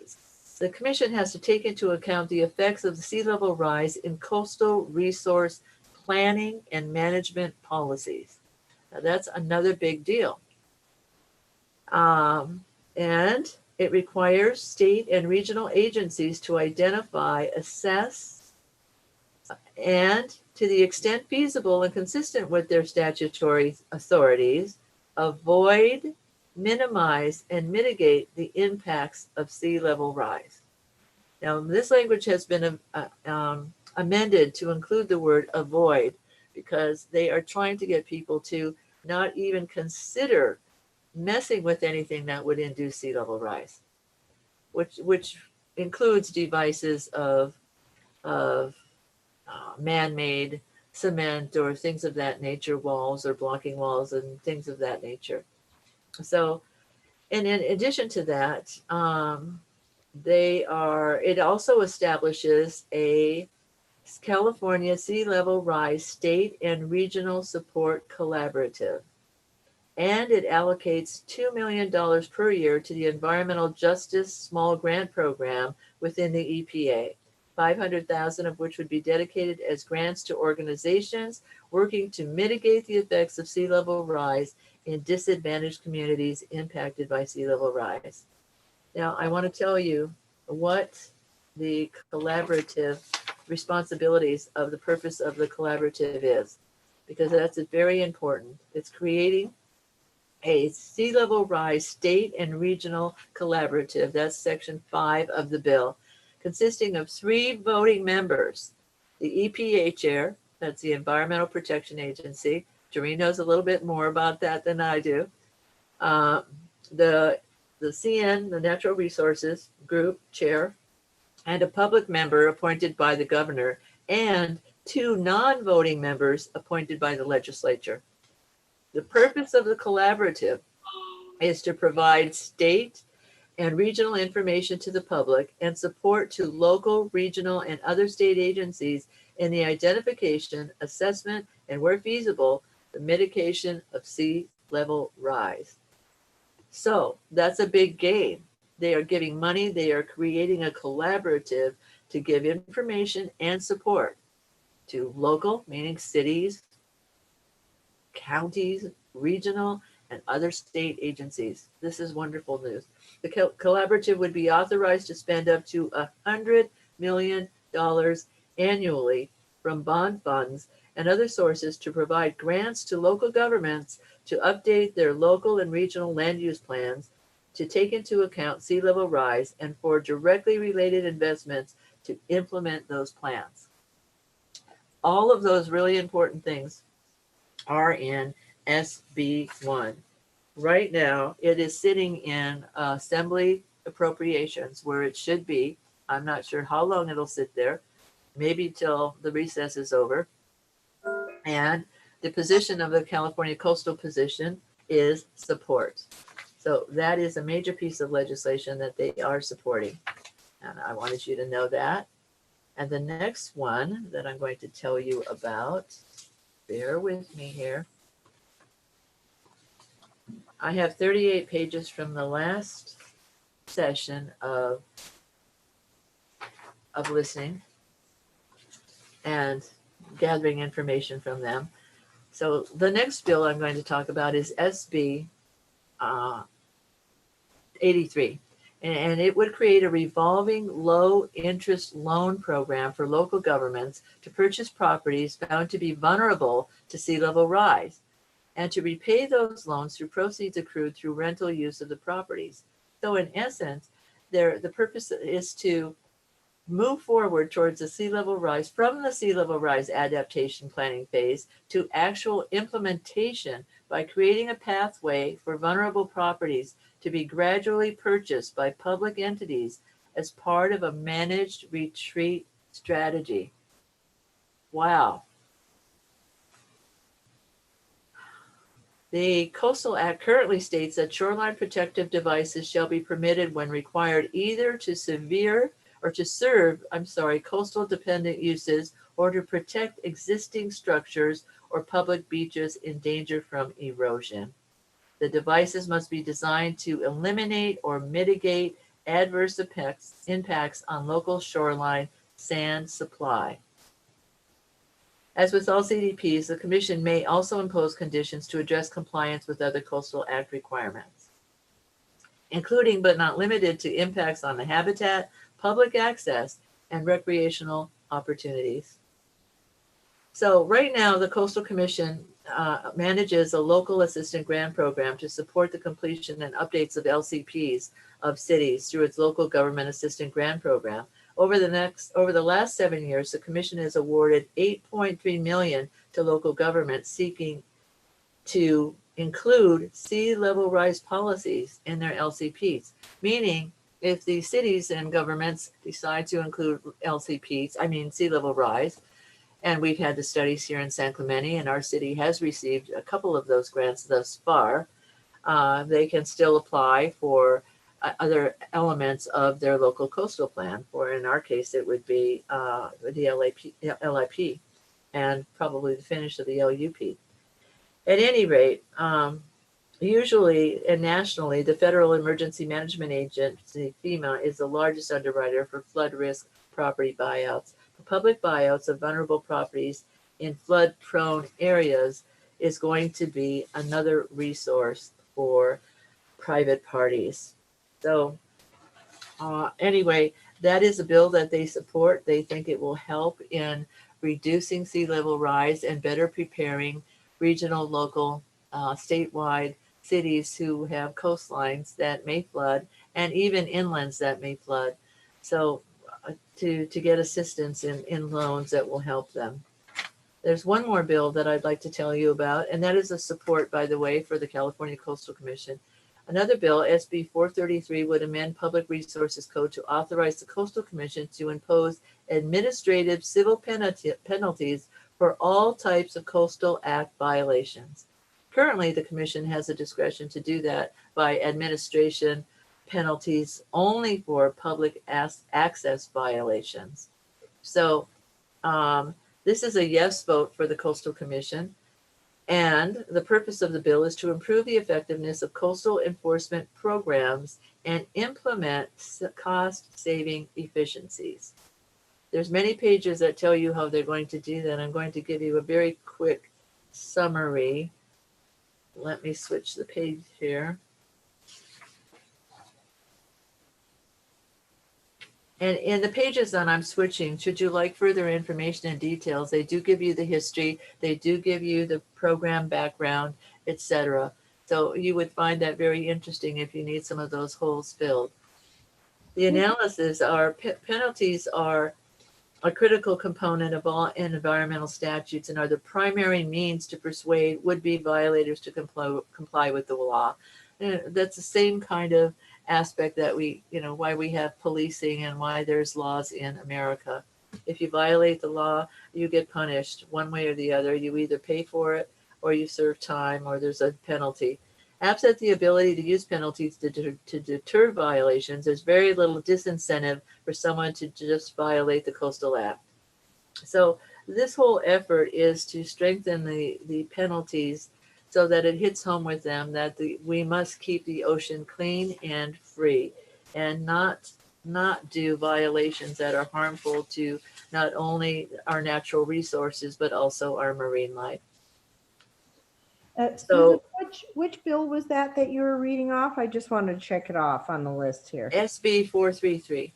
commission has to take into account the effects of the sea level rise in coastal resource planning and management policies. Now, that's another big deal. And it requires state and regional agencies to identify, assess, and to the extent feasible and consistent with their statutory authorities, avoid, minimize, and mitigate the impacts of sea level rise. Now, this language has been amended to include the word avoid, because they are trying to get people to not even consider messing with anything that would induce sea level rise, which includes devices of man-made cement or things of that nature, walls or blocking walls and things of that nature. So, and in addition to that, it also establishes a California Sea Level Rise State and Regional Support Collaborative. And it allocates $2 million per year to the Environmental Justice Small Grant Program within the EPA, 500,000 of which would be dedicated as grants to organizations working to mitigate the effects of sea level rise in disadvantaged communities impacted by sea level rise. Now, I want to tell you what the collaborative responsibilities of the purpose of the collaborative is, because that's very important. It's creating a sea level rise state and regional collaborative. That's section 5 of the bill, consisting of 3 voting members: the EPA chair, that's the Environmental Protection Agency. Doreen knows a little bit more about that than I do. The CN, the Natural Resources Group chair, and a public member appointed by the governor, and 2 non-voting members appointed by the legislature. The purpose of the collaborative is to provide state and regional information to the public and support to local, regional, and other state agencies in the identification, assessment, and where feasible, the mitigation of sea level rise. So that's a big game. They are giving money. They are creating a collaborative to give information and support to local, meaning cities, counties, regional, and other state agencies. This is wonderful news. The collaborative would be authorized to spend up to $100 million annually from bond funds and other sources to provide grants to local governments to update their local and regional land use plans to take into account sea level rise and for directly related investments to implement those plans. All of those really important things are in SB 1. Right now, it is sitting in Assembly Appropriations where it should be. I'm not sure how long it'll sit there, maybe till the recess is over. And the position of the California Coastal Position is support. So that is a major piece of legislation that they are supporting. And I wanted you to know that. And the next one that I'm going to tell you about, bear with me here. I have 38 pages from the last session of listening and gathering information from them. So the next bill I'm going to talk about is SB 83. And it would create a revolving low interest loan program for local governments to purchase properties found to be vulnerable to sea level rise and to repay those loans through proceeds accrued through rental use of the properties. So in essence, the purpose is to move forward towards the sea level rise, from the sea level rise adaptation planning phase to actual implementation by creating a pathway for vulnerable properties to be gradually purchased by public entities as part of a managed retreat strategy. Wow. The Coastal Act currently states that shoreline protective devices shall be permitted when required either to serve coastal dependent uses or to protect existing structures or public beaches in danger from erosion. The devices must be designed to eliminate or mitigate adverse impacts on local shoreline sand supply. As with all CDPs, the Commission may also impose conditions to address compliance with other Coastal Act requirements, including but not limited to impacts on the habitat, public access, and recreational opportunities. So right now, the Coastal Commission manages a local assistant grant program to support the completion and updates of LCPs of cities through its local government assistant grant program. Over the last 7 years, the Commission has awarded $8.3 million to local governments seeking to include sea level rise policies in their LCPs, meaning if the cities and governments decide to include sea level rise, and we've had the studies here in San Clemente, and our city has received a couple of those grants thus far, they can still apply for other elements of their local coastal plan. For in our case, it would be the LIP and probably the finish of the LUP. At any rate, usually and nationally, the Federal Emergency Management Agency, FEMA, is the largest underwriter for flood risk property buyouts. For public buyouts of vulnerable properties in flood-prone areas is going to be another resource for private parties. So anyway, that is a bill that they support. They think it will help in reducing sea level rise and better preparing regional, local, statewide cities who have coastlines that may flood and even inlands that may flood. So to get assistance in loans that will help them. There's one more bill that I'd like to tell you about, and that is a support, by the way, for the California Coastal Commission. Another bill, SB 433, would amend Public Resources Code to authorize the Coastal Commission to impose administrative civil penalties for all types of Coastal Act violations. Currently, the Commission has the discretion to do that by administration penalties only for public access violations. So this is a yes vote for the Coastal Commission. And the purpose of the bill is to improve the effectiveness of coastal enforcement programs and implement cost-saving efficiencies. There's many pages that tell you how they're going to do that. I'm going to give you a very quick summary. Let me switch the page here. And in the pages that I'm switching, should you like further information and details, they do give you the history, they do give you the program background, etc. So you would find that very interesting if you need some of those holes filled. The analysis are penalties are a critical component of all environmental statutes and are the primary means to persuade would-be violators to comply with the law. And that's the same kind of aspect that why we have policing and why there's laws in America. If you violate the law, you get punished one way or the other. You either pay for it or you serve time or there's a penalty. Absent the ability to use penalties to deter violations, there's very little disincentive for someone to just violate the Coastal Act. So this whole effort is to strengthen the penalties so that it hits home with them that we must keep the ocean clean and free and not do violations that are harmful to not only our natural resources, but also our marine life. Susan, Which bill was that you were reading off? I just wanted to check it off on the list here. SB 433.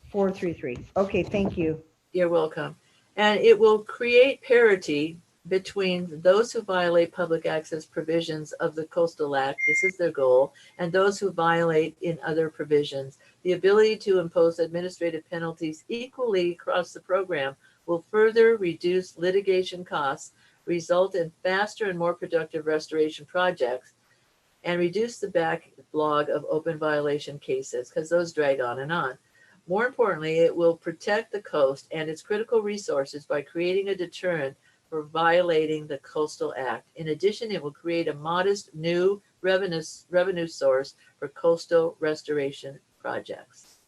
433. Okay, thank you. You're welcome. And it will create parity between those who violate public access provisions of the Coastal Act, this is their goal, and those who violate in other provisions. The ability to impose administrative penalties equally across the program will further reduce litigation costs, result in faster and more productive restoration projects, and reduce the backlog of open violation cases, because those drag on and on. More importantly, it will protect the coast and its critical resources by creating a deterrent for violating the Coastal Act. In addition, it will create a modest new revenue source for coastal restoration projects.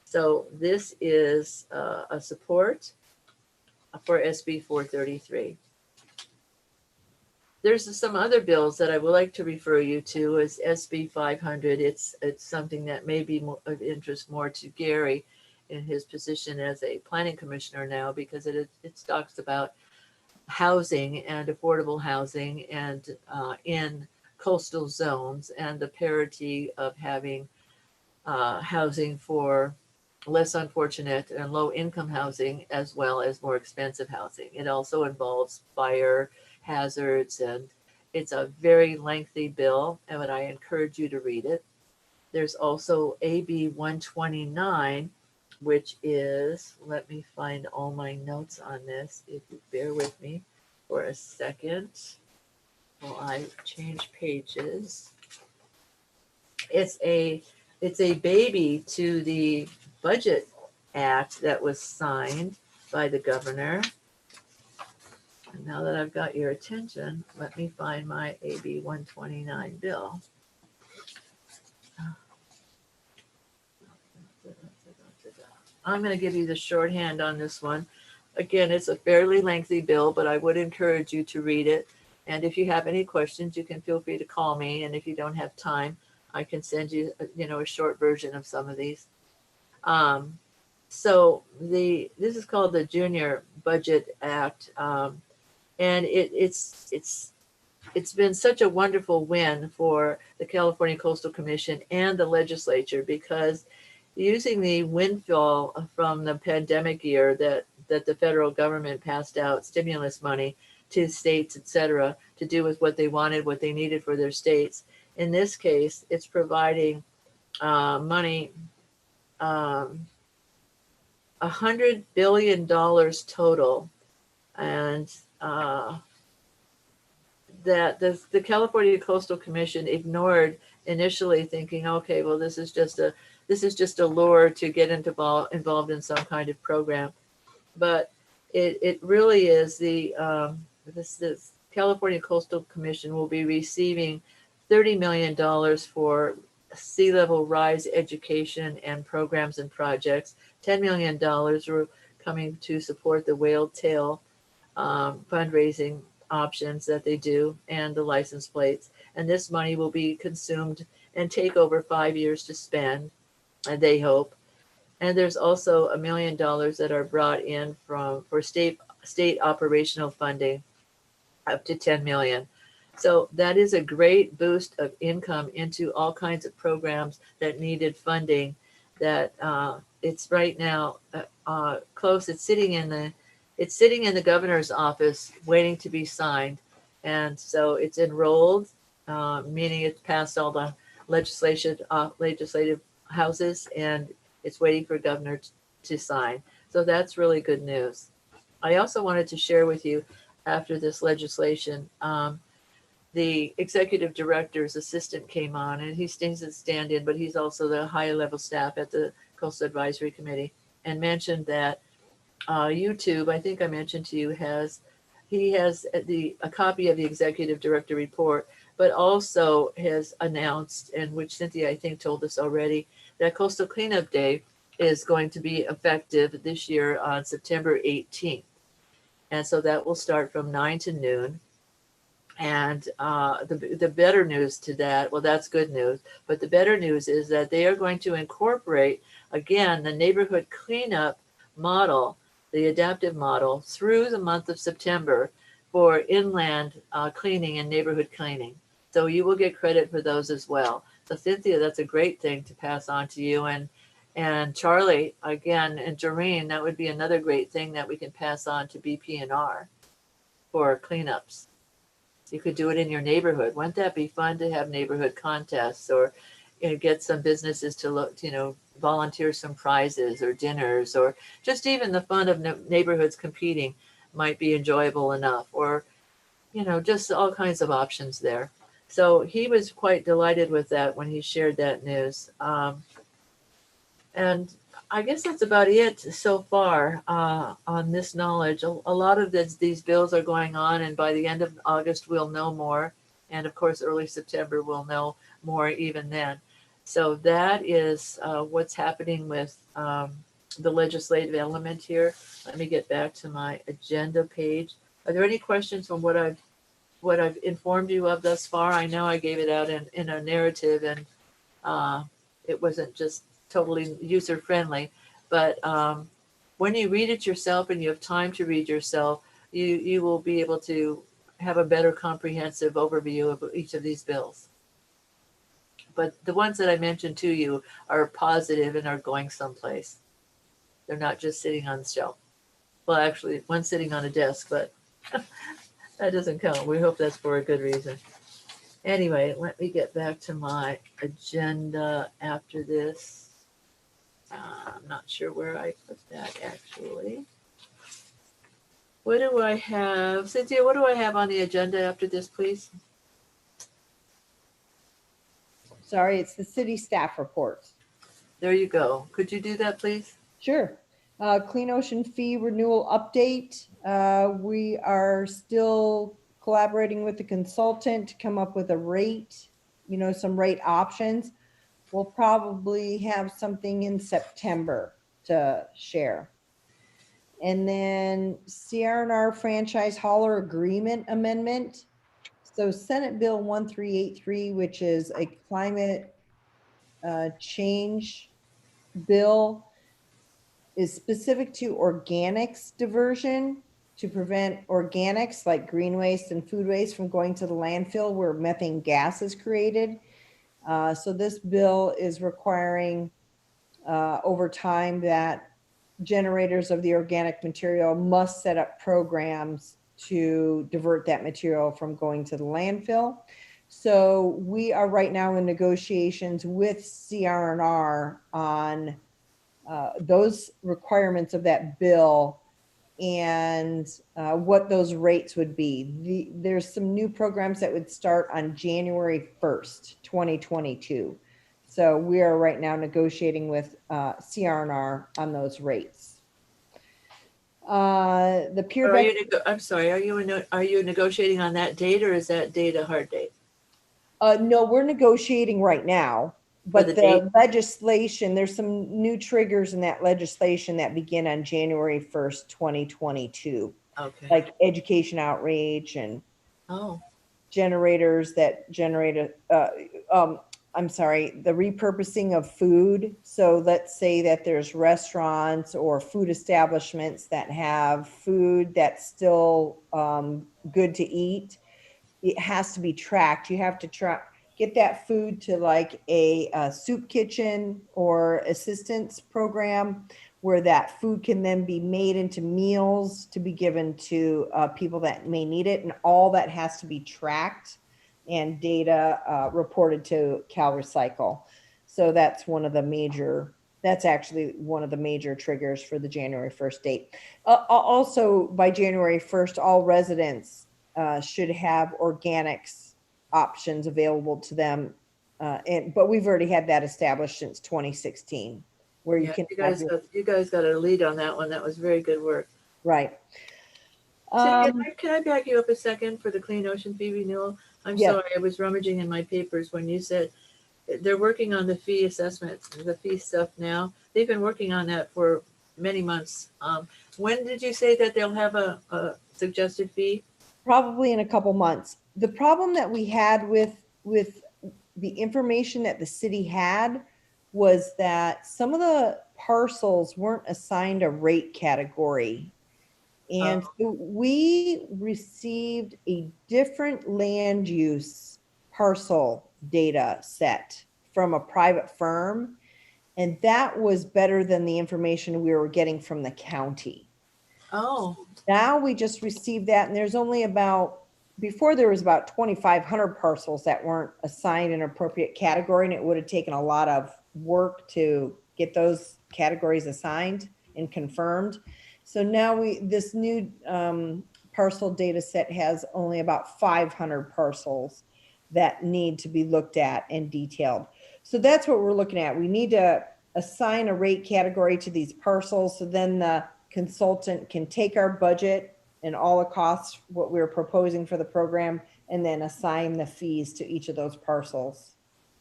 So this is a support for SB 433. There's some other bills that I would like to refer you to as SB 500. It's something that may be more of interest more to Gary in his position as a planning commissioner now, because it talks about housing and affordable housing and in coastal zones and the parity of having housing for less unfortunate and low income housing as well as more expensive housing. It also involves fire hazards, and it's a very lengthy bill, and I encourage you to read it. There's also AB 129, which is, let me find all my notes on this, if you bear with me for a second while I change pages. It's a baby to the Budget Act that was signed by the governor. And now that I've got your attention, let me find my AB 129 bill. I'm going to give you the shorthand on this one. Again, it's a fairly lengthy bill, but I would encourage you to read it. And if you have any questions, you can feel free to call me. And if you don't have time, I can send you, a short version of some of these. So this is called the Junior Budget Act. And it's been such a wonderful win for the California Coastal Commission and the legislature, because using the windfall from the pandemic year that the federal government passed out stimulus money to states, et cetera, to do with what they wanted, what they needed for their states. In this case, it's providing money, $100 billion total. And that the California Coastal Commission ignored initially, thinking, okay, well, this is just a lure to get involved in some kind of program. But it really is this California Coastal Commission will be receiving $30 million for sea level rise education and programs and projects. $10 million are coming to support the whale tail fundraising options that they do and the license plates. And this money will be consumed and take over 5 years to spend, and they hope. And there's also $1 million that are brought in for state operational funding, up to 10 million. So that is a great boost of income into all kinds of programs that needed funding. That it's right now close. It's sitting in the governor's office waiting to be signed, and so it's enrolled, meaning it's passed all the legislative houses, and it's waiting for governor to sign. So that's really good news. I also wanted to share with you, after this legislation, the executive director's assistant came on, and he stays a stand-in, but he's also the high level staff at the Coastal Advisory Committee, and mentioned that YouTube, I think I mentioned to you, has a copy of the executive director report, but also has announced, and which Cynthia I think told us already, that Coastal Cleanup Day is going to be effective this year on September 18th. And so that will start from 9 to noon. And the better news to that, well, that's good news, but the better news is that they are going to incorporate, again, the neighborhood cleanup model, the adaptive model, through the month of September for inland cleaning and neighborhood cleaning. So you will get credit for those as well. So Cynthia, that's a great thing to pass on to you. And Charlie, again, and Doreen, that would be another great thing that we can pass on to BPNR for cleanups. You could do it in your neighborhood. Wouldn't that be fun to have neighborhood contests, or get some businesses to look, volunteer some prizes or dinners, or just even the fun of neighborhoods competing might be enjoyable enough, or just all kinds of options there. So he was quite delighted with that when he shared that news. And I guess that's about it so far on this knowledge. A lot of these bills are going on, and by the end of August, we'll know more. And of course, early September, we'll know more even then. So that is what's happening with the legislative element here. Let me get back to my agenda page. Are there any questions from what I've informed you of thus far? I know I gave it out in a narrative, and it wasn't just totally user friendly, but when you read it yourself and you have time to read yourself, you will be able to have a better comprehensive overview of each of these bills. But the ones that I mentioned to you are positive and are going someplace. They're not just sitting on the shelf. Well, actually, one's sitting on a desk, but that doesn't count. We hope that's for a good reason. Anyway, let me get back to my agenda after this. I'm not sure where I put that actually. What do I have? Cynthia, what do I have on the agenda after this, please? Sorry, it's the city staff reports. There you go. Could you do that, please? Sure. Clean Ocean fee renewal update. We are still collaborating with the consultant to come up with a rate, some rate options. We'll probably have something in September to share. And then CR&R franchise hauler agreement amendment. So Senate Bill 1383, which is a climate change bill, is specific to organics diversion to prevent organics like green waste and food waste from going to the landfill where methane gas is created. So this bill is requiring over time that generators of the organic material must set up programs to divert that material from going to the landfill. So we are right now in negotiations with CR&R on those requirements of that bill and what those rates would be. There's some new programs that would start on January 1st, 2022. So we are right now negotiating with CR&R on those rates. The peer. I'm sorry. Are you negotiating on that date, or is that date a hard date? No, we're negotiating right now. But the legislation, there's some new triggers in that legislation that begin on January 1st, 2022. Okay. Like education outreach and generators that generate the repurposing of food. So let's say that there's restaurants or food establishments that have food that's still good to eat. It has to be tracked. You have to get that food to like a soup kitchen or assistance program where that food can then be made into meals to be given to people that may need it. And all that has to be tracked and data reported to CalRecycle. So that's actually one of the major triggers for the January 1st date. Also by January 1st, all residents should have organics options available to them. But we've already had that established since 2016, where you guys got a lead on that one. That was very good work. Right. Can I back you up a second for the Clean Ocean fee renewal? I'm sorry, I was rummaging in my papers when you said they're working on the fee assessment, the fee stuff now. They've been working on that for many months. When did you say that they'll have a suggested fee? Probably in a couple months. The problem that we had with the information that the city had was that some of the parcels weren't assigned a rate category. And so we received a different land use parcel data set from a private firm. And that was better than the information we were getting from the county. Oh, Now we just received that, and there's only about, before there was about 2,500 parcels that weren't assigned an appropriate category, and it would have taken a lot of work to get those categories assigned and confirmed. So now this new parcel data set has only about 500 parcels that need to be looked at and detailed. So that's what we're looking at. We need to assign a rate category to these parcels, so then the consultant can take our budget and all the costs, what we're proposing for the program, and then assign the fees to each of those parcels.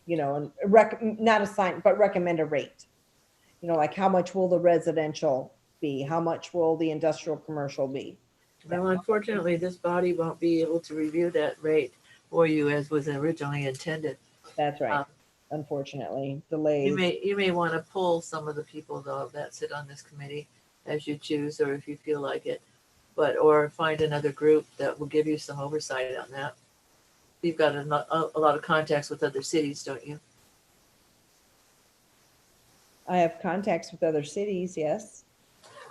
You know, and not assign, but recommend a rate. You know, like how much will the residential be? How much will the industrial commercial be? well, unfortunately, this body won't be able to review that rate for you as was originally intended. That's right. Um, Unfortunately, delays. You may want to pull some of the people though that sit on this committee as you choose, or if you feel like it, or find another group that will give you some oversight on that. You've got a lot of contacts with other cities, don't you? I have contacts with other cities, yes.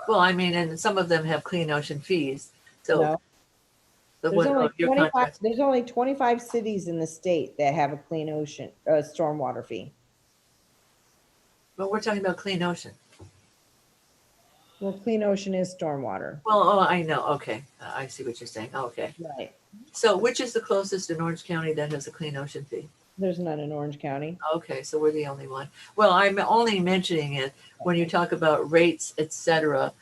Well, I mean, and some of them have clean ocean fees. So No. the There's one only of your 25, contacts. there's only 25 cities in the state that have a clean ocean, stormwater fee. But we're talking about clean ocean. Well, clean ocean is stormwater. Well, oh, I know. Okay, I see what you're saying. Okay. Right. So which is the closest in Orange County that has a clean ocean fee? There's none in Orange County. Okay, so we're the only one. Well, I'm only mentioning it when you talk about rates, etc.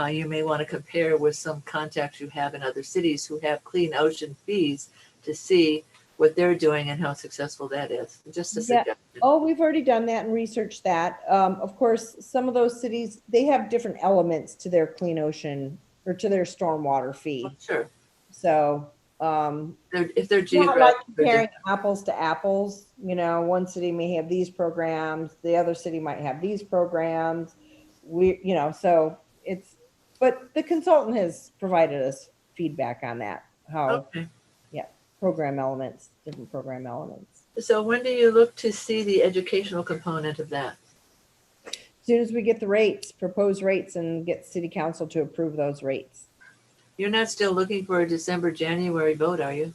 You may want to compare with some contacts you have in other cities who have clean ocean fees to see what they're doing and how successful that is. Just a Yeah. suggestion. Oh, we've already done that and researched that. Of course, some of those cities, they have different elements to their clean ocean or to their stormwater fee. Sure. So, If they're it's not like geographic. comparing apples to apples. You know, one city may have these programs, the other city might have these programs. So but the consultant has provided us feedback on that, how Okay. different program elements. So when do you look to see the educational component of that? As soon as we get the rates, proposed rates, and get city council to approve those rates. You're not still looking for a December, January vote, are you?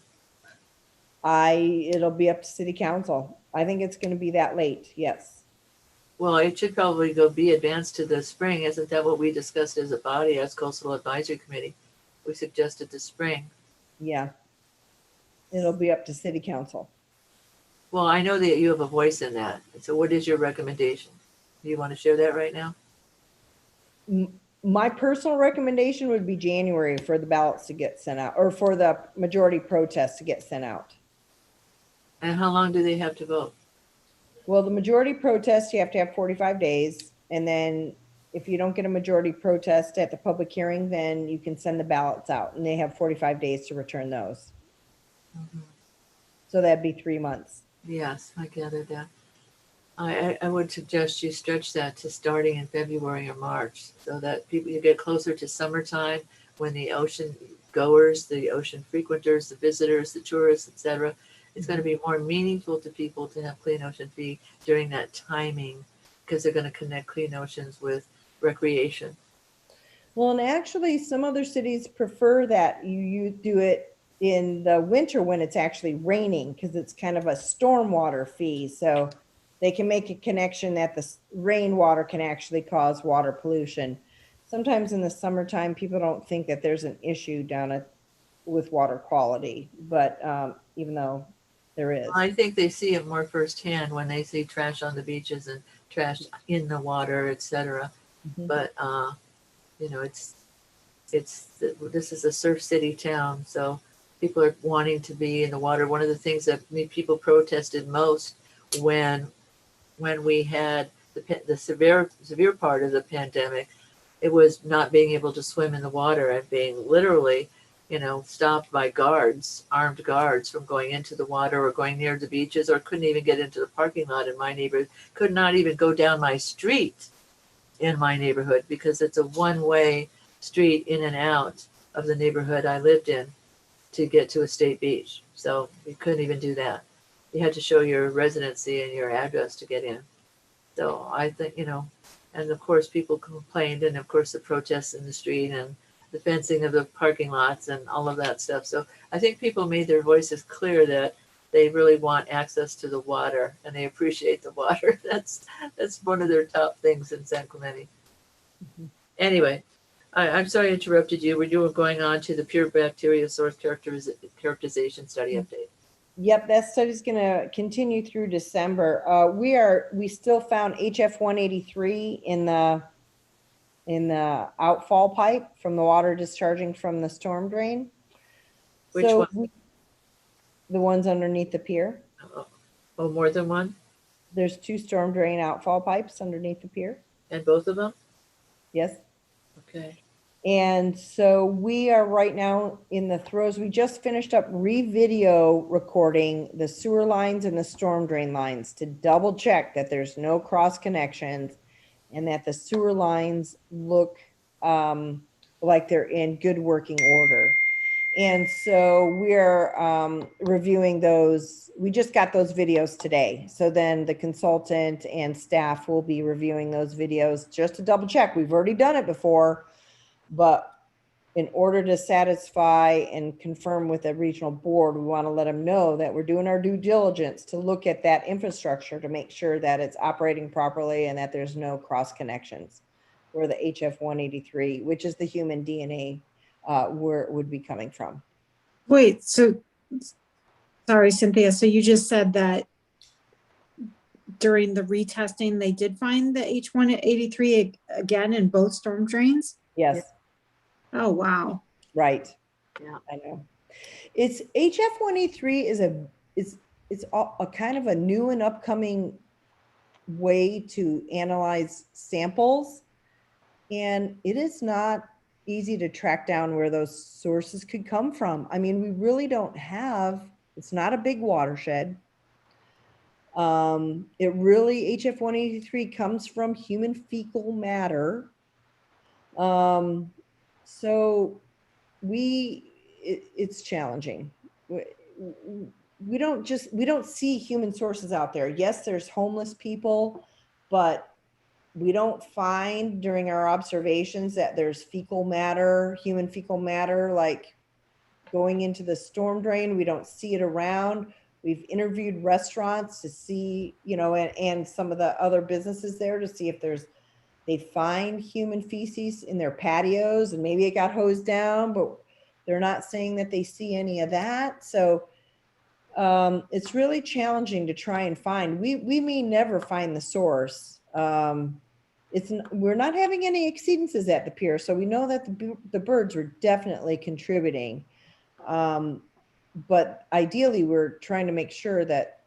It'll be up to city council. I think it's gonna be that late, yes. Well, it should probably be advanced to the spring. Isn't that what we discussed as a body, as coastal advisory committee? We suggested the spring. Yeah. It'll be up to city council. Well, I know that you have a voice in that. So what is your recommendation? Do you want to share that right now? My personal recommendation would be January for the ballots to get sent out, or for the majority protest to get sent out. And how long do they have to vote? Well, the majority protest, you have to have 45 days. And then if you don't get a majority protest at the public hearing, then you can send the ballots out, and they have 45 days to return those. So that'd be 3 months. Yes, I gathered that. I would suggest you stretch that to starting in February or March so that you get closer to summertime when the ocean goers, the ocean frequenters, the visitors, the tourists, etc. It's going to be more meaningful to people to have clean ocean fee during that timing because they're going to connect clean oceans with recreation. Well, and actually some other cities prefer that you do it in the winter when it's actually raining, because it's kind of a stormwater fee. So they can make a connection that the rainwater can actually cause water pollution. Sometimes in the summertime, people don't think that there's an issue with water quality, but even though there is. I think they see it more firsthand when they see trash on the beaches and trash in the water, etc. Mhm. But this is a surf city town, so people are wanting to be in the water. One of the things that people protested most when we had the severe part of the pandemic, it was not being able to swim in the water and being literally, stopped by armed guards from going into the water or going near the beaches, or couldn't even get into the parking lot in my neighborhood, could not even go down my street in my neighborhood because it's a one-way street in and out of the neighborhood I lived in to get to a state beach. So we couldn't even do that. you had to show your residency and your address to get in. So I think, you know, and of course people complained, and of course the protests in the street and the fencing of the parking lots and all of that stuff. So I think people made their voices clear that they really want access to the water and they appreciate the water. That's one of their top things in San Clemente. Anyway, I'm sorry I interrupted you. You were going on to the pure bacteria source characterization study update. Yep, that study's gonna continue through December. We still found HF 183 in the outfall pipe from the water discharging from the storm drain. Which So one? the ones underneath the pier. Oh, more than one? There's 2 storm drain outfall pipes underneath the pier. And both of them? Yes. Okay. And so we are right now in the throes. We just finished up re-video recording the sewer lines and the storm drain lines to double check that there's no cross connections and that the sewer lines look like they're in good working order. And so we're reviewing those. We just got those videos today. So then the consultant and staff will be reviewing those videos just to double check. We've already done it before, but in order to satisfy and confirm with the regional board, we want to let them know that we're doing our due diligence to look at that infrastructure to make sure that it's operating properly and that there's no cross connections where the HF 183, which is the human DNA, where it would be coming from. Wait, so, sorry, Cynthia. So you just said that during the retesting, they did find the H183 again in both storm drains? Yes. Oh, wow. Right. Yeah. I know. It's HF 183 is a kind of a new and upcoming way to analyze samples. And it is not easy to track down where those sources could come from. I mean, we really don't have, it's not a big watershed. It really, HF 183 comes from human fecal matter. So it's challenging. We don't see human sources out there. Yes, there's homeless people, but we don't find during our observations that there's fecal matter, human fecal matter, like going into the storm drain. We don't see it around. We've interviewed restaurants to see, you know, and some of the other businesses there to see if they find human feces in their patios and maybe it got hosed down, but they're not saying that they see any of that. So it's really challenging to try and find. We may never find the source. We're not having any exceedances at the pier, so we know that the birds were definitely contributing. But ideally, we're trying to make sure that,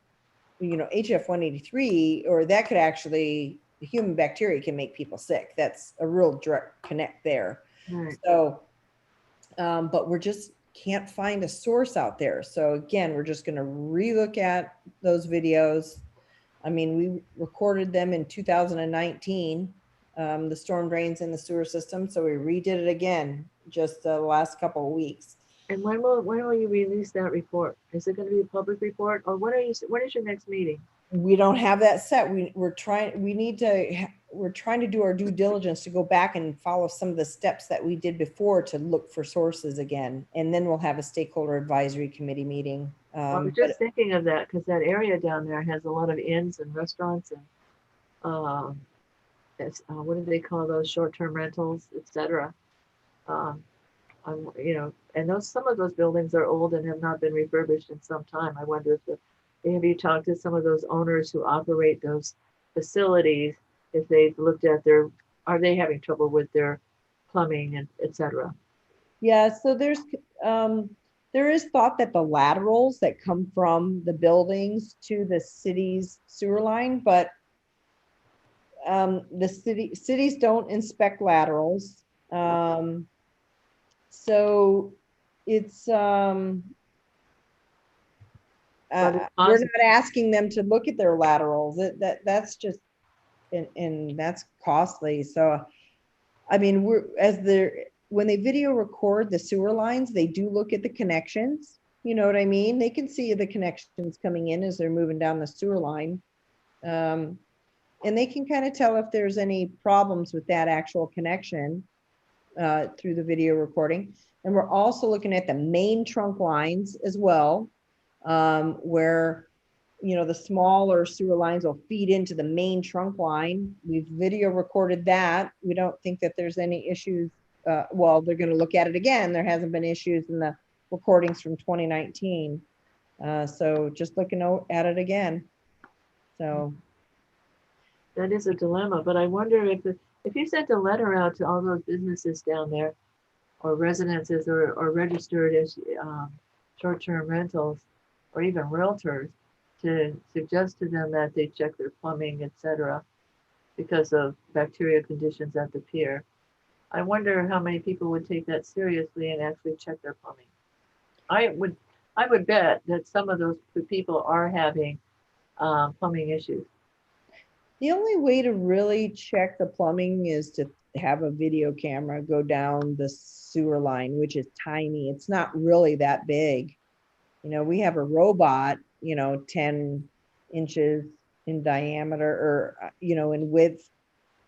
you know, HF 183, or that could actually, the human bacteria can make people sick. That's a real direct connect there. Right. So, but we're just can't find a source out there. So again, we're just going to relook at those videos. I mean, we recorded them in 2019, the storm drains in the sewer system. So we redid it again just the last couple of weeks. And when will you release that report? Is it going to be a public report, or when is your next meeting? We don't have that set. We're trying to do our due diligence to go back and follow some of the steps that we did before to look for sources again. And then we'll have a stakeholder advisory committee meeting. I was just thinking of that because that area down there has a lot of inns and restaurants and what do they call those, short-term rentals, etc. You know, and some of those buildings are old and have not been refurbished in some time. I wonder if have you talked to some of those owners who operate those facilities, if they've looked at are they having trouble with their plumbing and etc.? Yeah, so there is thought that the laterals that come from the buildings to the city's sewer line, but the cities don't inspect laterals. So it's we're not asking them to look at their laterals. That's just and that's costly. So I mean, when they video record the sewer lines, they do look at the connections. You know what I mean? They can see the connections coming in as they're moving down the sewer line. And they can kind of tell if there's any problems with that actual connection through the video recording. And we're also looking at the main trunk lines as well, where, you know, the smaller sewer lines will feed into the main trunk line. We've video recorded that. We don't think that there's any issues. Well, they're going to look at it again. There hasn't been issues in the recordings from 2019. So just looking at it again. So That is a dilemma, but I wonder if you sent a letter out to all those businesses down there, or residences, or registered as short-term rentals, or even realtors, to suggest to them that they check their plumbing, etc., because of bacterial conditions at the pier. I wonder how many people would take that seriously and actually check their plumbing. I would bet that some of those people are having plumbing issues. the only way to really check the plumbing is to have a video camera go down the sewer line, which is tiny. It's not really that big. You know, we have a robot, you know, 10 inches in diameter, or, you know, in width.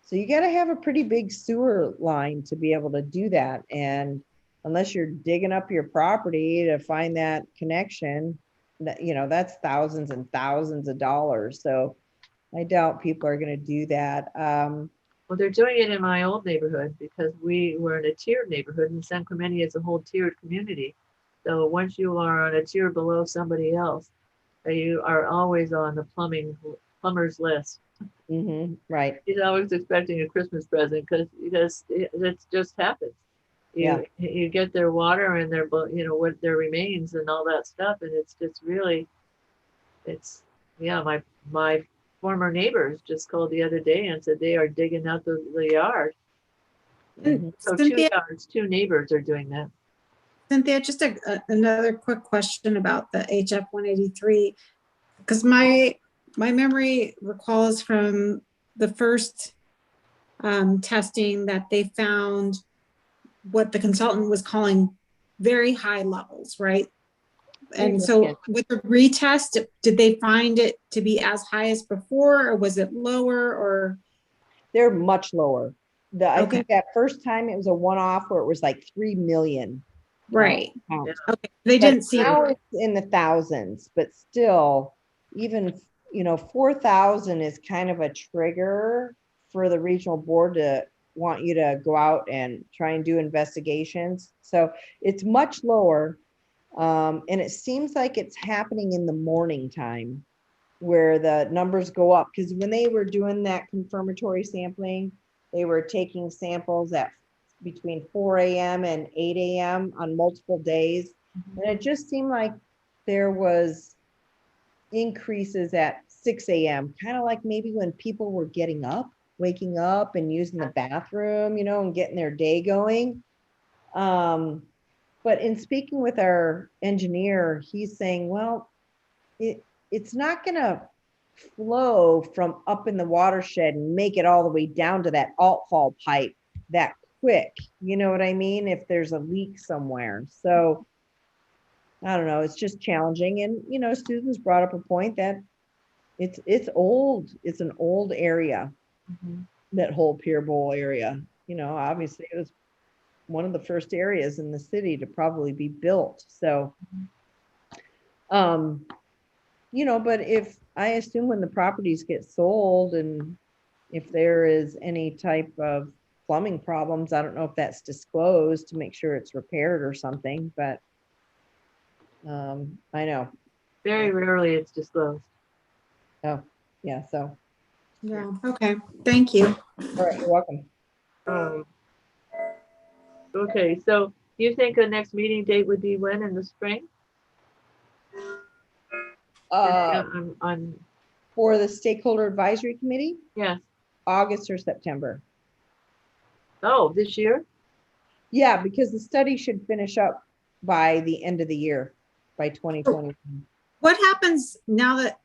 So you got to have a pretty big sewer line to be able to do that. And unless you're digging up your property to find that connection, that, you know, that's thousands and thousands of dollars. So I doubt people are going to do that. Well, they're doing it in my old neighborhood because we were in a tiered neighborhood, and San Clemente is a whole tiered community. So once you are on a tier below somebody else, you are always on the plumber's list. Right. He's always expecting a Christmas present because it just happens. You get their water and their, you know, what their remains and all that stuff, and it's just really, it's, yeah. My former neighbors just called the other day and said they are digging out the yard. So Cynthia, two neighbors are doing that. Cynthia, just another quick question about the HF 183, because my memory recalls from the first testing that they found what the consultant was calling very high levels, right? And so with the retest, did they find it to be as high as before, or was it lower, or? They're much lower. I think that first time it was a one-off where it was like 3 million. Right. Counts. Okay. They didn't see now it. it's in the thousands, but still, even, you know, 4,000 is kind of a trigger for the regional board to want you to go out and try and do investigations. So it's much lower. And it seems like it's happening in the morning time where the numbers go up, because when they were doing that confirmatory sampling, they were taking samples at between 4 a.m. and 8 a.m. on multiple days. And it just seemed like there was increases at 6 a.m., kind of like maybe when people were waking up and using the bathroom, you know, and getting their day going. But in speaking with our engineer, he's saying, well, it's not going to flow from up in the watershed and make it all the way down to that outfall pipe that quick. You know what I mean? If there's a leak somewhere. So I don't know. It's just challenging. And, you know, Susan's brought up a point that it's old. It's an old area, that whole Pier Bowl area. You know, obviously it was one of the first areas in the city to probably be built. So, you know, but I assume when the properties get sold and if there is any type of plumbing problems, I don't know if that's disclosed to make sure it's repaired or something, but I know. Very rarely it's disclosed. Oh, yeah. So, Yeah. Okay. Thank you. all right, you're welcome. Okay, so you think the next meeting date would be when, in the spring? On For the Stakeholder Advisory Committee, yes. August or September. Oh, this year? Yeah, because the study should finish up by the end of the year, by 2020. What happens now that,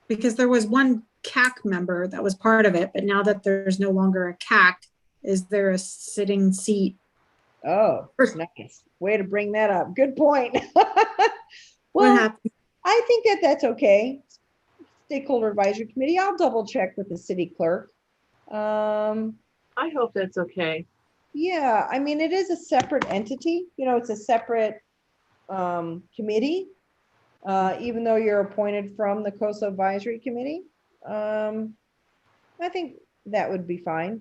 because there was one CAC member that was part of it, but now that there's no longer a CAC, is there a sitting seat? Oh, nice. way to bring that up. Good point. What Well, happened? I think that that's okay. Stakeholder Advisory Committee, I'll double check with the city clerk. I hope that's okay. Yeah, I mean, it is a separate entity, it's a separate committee, even though you're appointed from the Coastal Advisory Committee. I think that would be fine,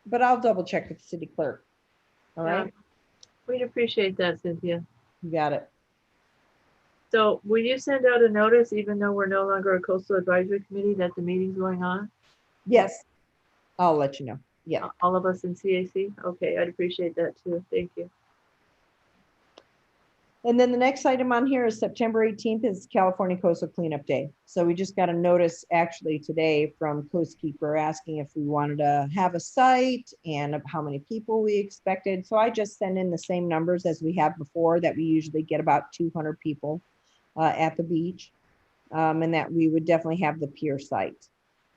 but I'll double check with the city clerk. All Yeah. right, We'd appreciate that, Cynthia. you got it. So will you send out a notice, even though we're no longer a coastal advisory committee, that the meeting's going on? Yes, I'll let you know. Yeah. All of us in CAC? Okay, I'd appreciate that too. Thank you. And then the next item on here is September 18th is California Coastal Cleanup Day. So we just got a notice actually today from Coastkeeper asking if we wanted to have a site and of how many people we expected. So I just sent in the same numbers as we have before, that we usually get about 200 people at the beach, and that we would definitely have the pier site.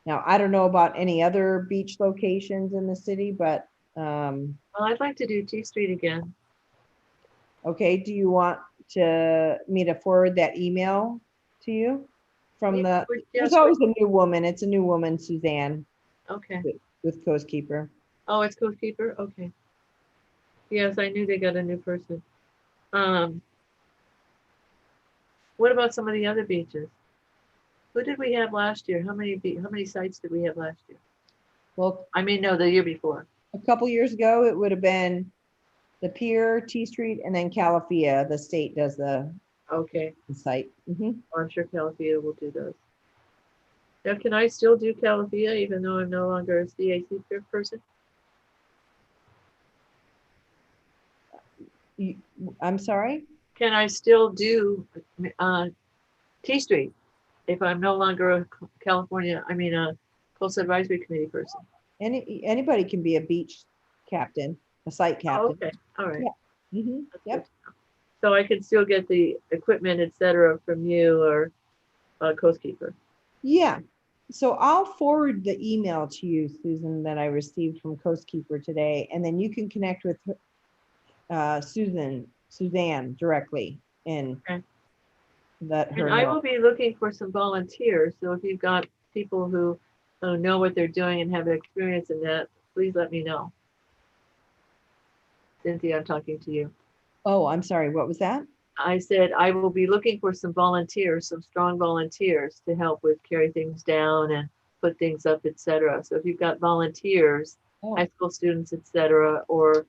Now, I don't know about any other beach locations in the city, but Well, I'd like to do T Street again. okay, do you want me to forward that email to you from Yeah, there's always a new woman. It's a new woman, Suzanne, okay. with Coastkeeper. Oh, it's Coastkeeper? Okay. Yes, I knew they got a new person. What about some of the other beaches? Who did we have last year? How many sites did we have last year? Well, I mean, no, the year before. a couple years ago, it would have been the pier, T Street, and then Calafia. The state does the Okay, site. Mhm. I'm sure Calafia will do those. Now, can I still do Calafia even though I'm no longer a CAC person? I'm sorry? Can I still do T Street if I'm no longer a a Coastal Advisory Committee person? Anybody can be a beach captain, a site Oh, captain. okay, all right. Mhm. That's Yep. good. So I can still get the equipment, et cetera, from you or Coastkeeper. Yeah. So I'll forward the email to you, Susan, that I received from Coastkeeper today, and then you can connect with Suzanne directly and Okay. let her And I know. will be looking for some volunteers. So if you've got people who know what they're doing and have experience in that, please let me know. Cynthia, I'm talking to you. Oh, I'm sorry. What was that? I said I will be looking for some volunteers, some strong volunteers to help with carry things down and put things up, et cetera. So if you've got volunteers, Oh, high school students, et cetera, or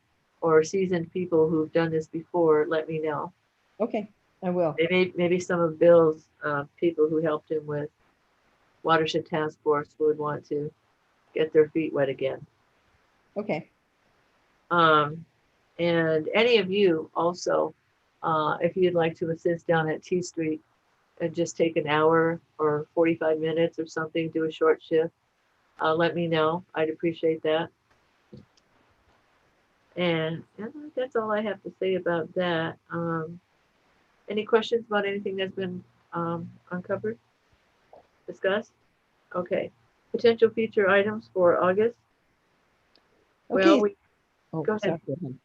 seasoned people who've done this before, let me know. okay. I will. Maybe some of Bill's people who helped him with Watershed Task Force would want to get their feet wet again. Okay. And any of you also, if you'd like to assist down at T Street and just take an hour or 45 minutes or something, do a short shift, let me know. I'd appreciate that. And that's all I have to say about that. Any questions about anything that's been uncovered, discussed? Okay. Potential future items for August. Okay. Well, Oh, go ahead. sorry.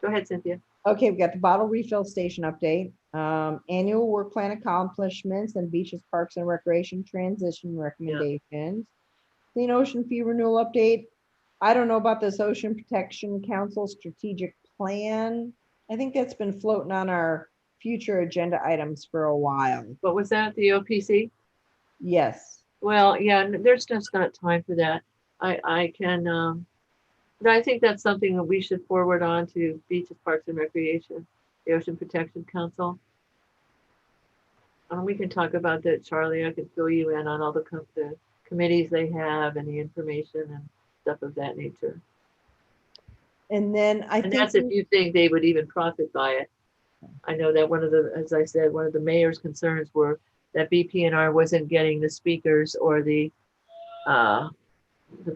Go ahead, Cynthia. Okay, we've got the bottle refill station update, annual work plan accomplishments and beaches, parks and recreation transition recommendations. Clean ocean fee renewal update. I don't know about this Ocean Protection Council strategic plan. I think that's been floating on our future agenda items for a while. What was that? The OPC? Yes. Well, yeah, there's just not time for that. I can, but I think that's something that we should forward on to Beaches, Parks and Recreation, the Ocean Protection Council. We can talk about that, Charlie. I can fill you in on all the committees they have and the information and stuff of that nature. And then I And think, that's if you think they would even profit by it. I know that as I said, one of the mayor's concerns were that BPNR wasn't getting the speakers or the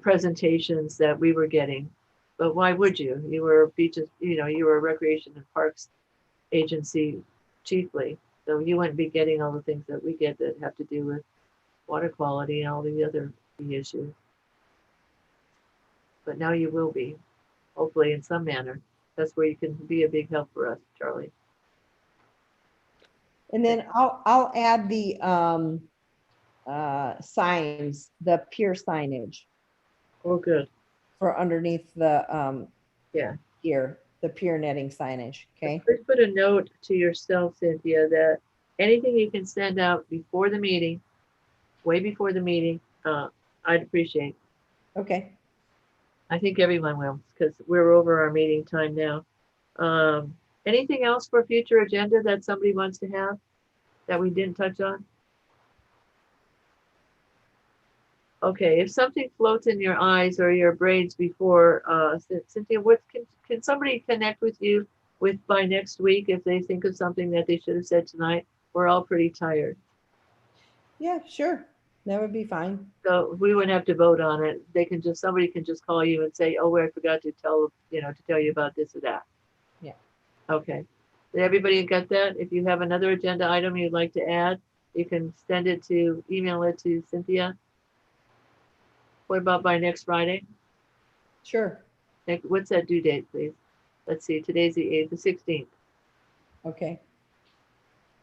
presentations that we were getting. But why would you? You were beaches, you were a recreation and parks agency chiefly. So you wouldn't be getting all the things that we get that have to do with water quality and all the other issues. But now you will be, hopefully in some manner. That's where you can be a big help for us, Charlie. And then I'll add the signs, the pier signage Oh, good. for underneath the Yeah. pier, the pier netting signage, okay? Please put a note to yourself, Cynthia, that anything you can send out before the meeting, way before the meeting, I'd appreciate. Okay. I think everyone will, because we're over our meeting time now. Anything else for future agenda that somebody wants to have that we didn't touch on? Okay, if something floats in your eyes or your brains before, Cynthia, can somebody connect with you by next week if they think of something that they should have said tonight? We're all pretty tired. Yeah, sure. That would be fine. So we wouldn't have to vote on it. Somebody can just call you and say, oh, I forgot to tell you about this or that. Yeah. Okay. Did everybody get that? If you have another agenda item you'd like to add, you can email it to Cynthia. What about by next Friday? Sure. What's that due date, please? Let's see, today's the 8th, the 16th. Okay.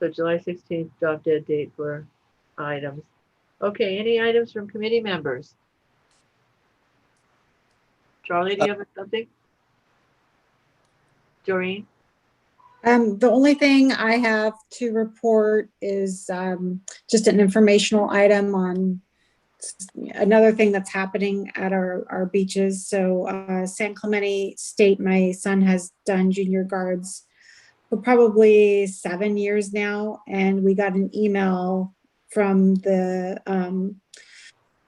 So July 16th, drop dead date for items. Okay, any items from committee members? Charlie, do you have something? Doreen? The only thing I have to report is just an informational item on another thing that's happening at our beaches. So San Clemente State, my son has done junior guards for probably 7 years now. And we got an email from the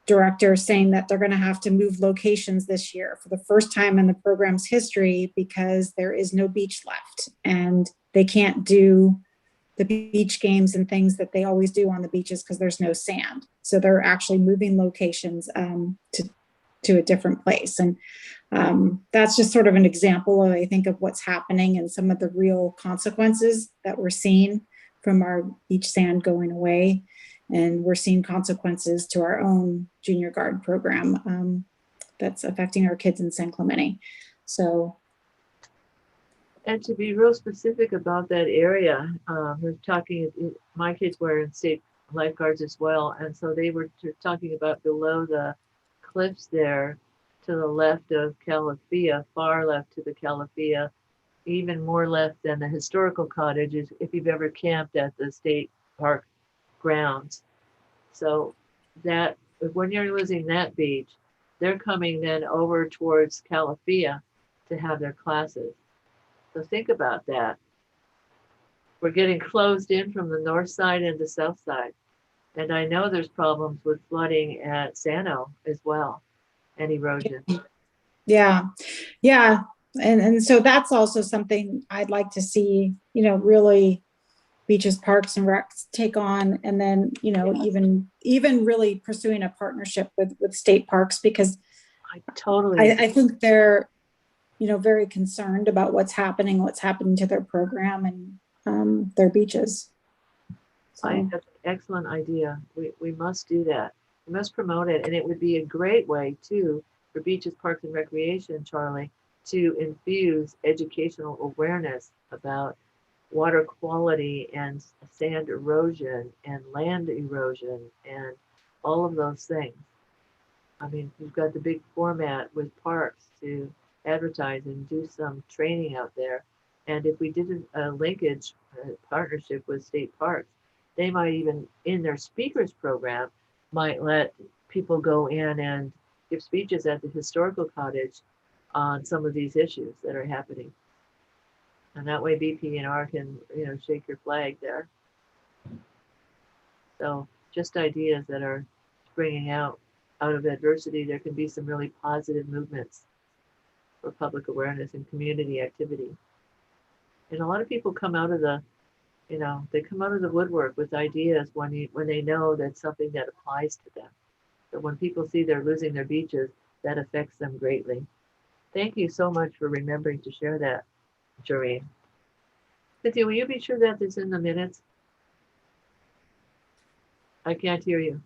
director saying that they're going to have to move locations this year for the first time in the program's history because there is no beach left and they can't do the beach games and things that they always do on the beaches because there's no sand. So they're actually moving locations to a different place. And that's just sort of an example of, I think, of what's happening and some of the real consequences that we're seeing from our beach sand going away. And we're seeing consequences to our own junior guard program that's affecting our kids in San Clemente. So. And to be real specific about that area, we're talking, my kids were in state lifeguards as well. And so they were talking about below the cliffs there to the left of Calafia, far left to the Calafia, even more left than the historical cottages if you've ever camped at the state park grounds. So that when you're losing that beach, they're coming then over towards Calafia to have their classes. So think about that. We're getting closed in from the north side and the south side. And I know there's problems with flooding at Sano as well, and erosion. Yeah. And so that's also something I'd like to see, really beaches, parks, and recs take on. And then, even really pursuing a partnership with state parks, because I think they're, very concerned about what's happening to their program and their beaches. So. I think that's an excellent idea. We must do that. We must promote it. And it would be a great way too for beaches, parks, and recreation, Charlie, to infuse educational awareness about water quality and sand erosion and land erosion and all of those things. I mean, you've got the big format with parks to advertise and do some training out there. And if we did a linkage partnership with state parks, they might even, in their speakers program, might let people go in and give speeches at the historical cottage on some of these issues that are happening. And that way BPNR can, shake your flag there. So just ideas that are bringing out of adversity, there can be some really positive movements for public awareness and community activity. And a lot of people come out of the, they come out of the woodwork with ideas when they know that's something that applies to them. But when people see they're losing their beaches, that affects them greatly. Thank you so much for remembering to share that, Doreen. Cynthia, will you be sure that it's in the minutes? I can't hear you.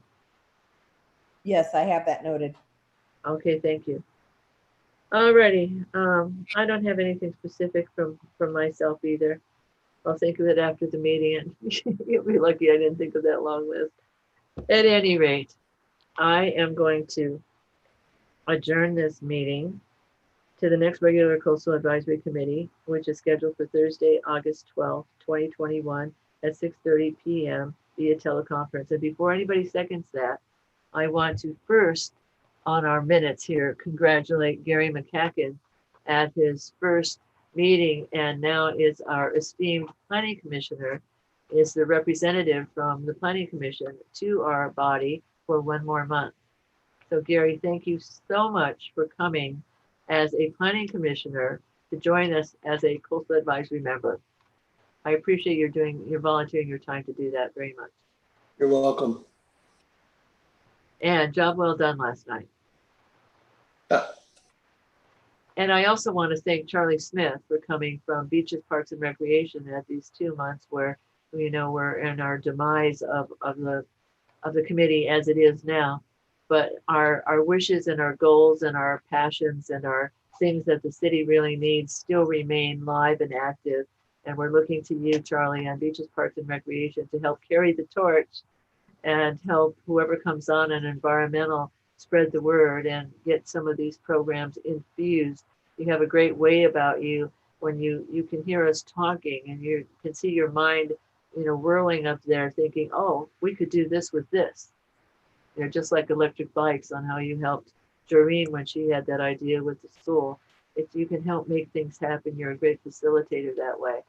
Yes, I have that noted. Okay, thank you. Alrighty, I don't have anything specific from myself either. I'll think of it after the meeting and you'll be lucky I didn't think of that long list. At any rate, I am going to adjourn this meeting to the next regular Coastal Advisory Committee, which is scheduled for Thursday, August 12th, 2021 at 6:30 p.m. via teleconference. And before anybody seconds that, I want to first, on our minutes here, congratulate Gary McCacken at his first meeting and now is our esteemed planning commissioner, is the representative from the planning commission to our body for one more month. So Gary, thank you so much for coming as a planning commissioner to join us as a coastal advisory member. I appreciate you're volunteering your time to do that very much. You're welcome. And job well done last night. And I also want to thank Charlie Smith for coming from Beaches, Parks and Recreation at these 2 months where, you know, we're in our demise of the committee as it is now. But our wishes and our goals and our passions and our things that the city really needs still remain live and active. And we're looking to you, Charlie, on Beaches, Parks and Recreation to help carry the torch and help whoever comes on an environmental spread the word and get some of these programs infused. You have a great way about you when you can hear us talking and you can see your mind, you know, whirling up there thinking, oh, we could do this with this. You know, just like electric bikes on how you helped Doreen when she had that idea with the school. If you can help make things happen, you're a great facilitator that way.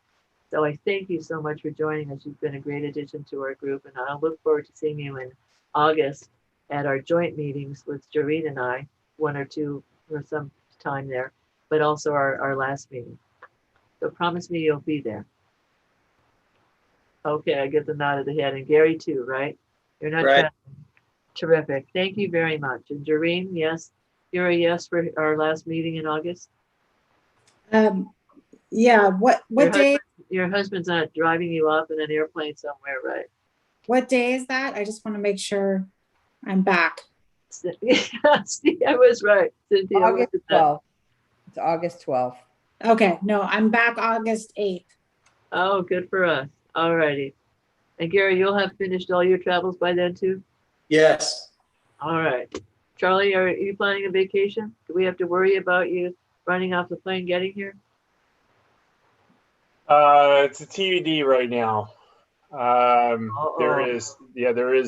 So I thank you so much for joining us. You've been a great addition to our group and I look forward to seeing you in August at our joint meetings with Doreen and I, 1 or 2 or some time there, but also our last meeting. So promise me you'll be there. Okay, I get the nod of the head and Gary too, right? You're not Right. Terrific. Thank you very much. And Doreen, yes, you're a yes for our last meeting in August? Yeah, what day, Your husband's not driving you off in an airplane somewhere, right? what day is that? I just want to make sure I'm back. See, I was right. Cynthia, August look at that. 12th. It's August 12th. Okay, no, I'm back August 8th. Oh, good for us. All righty. And Gary, you'll have finished all your travels by then too? Yes. All right. Charlie, are you planning a vacation? Do we have to worry about you running off the plane getting here? It's a TBD right now. There Uh-oh. is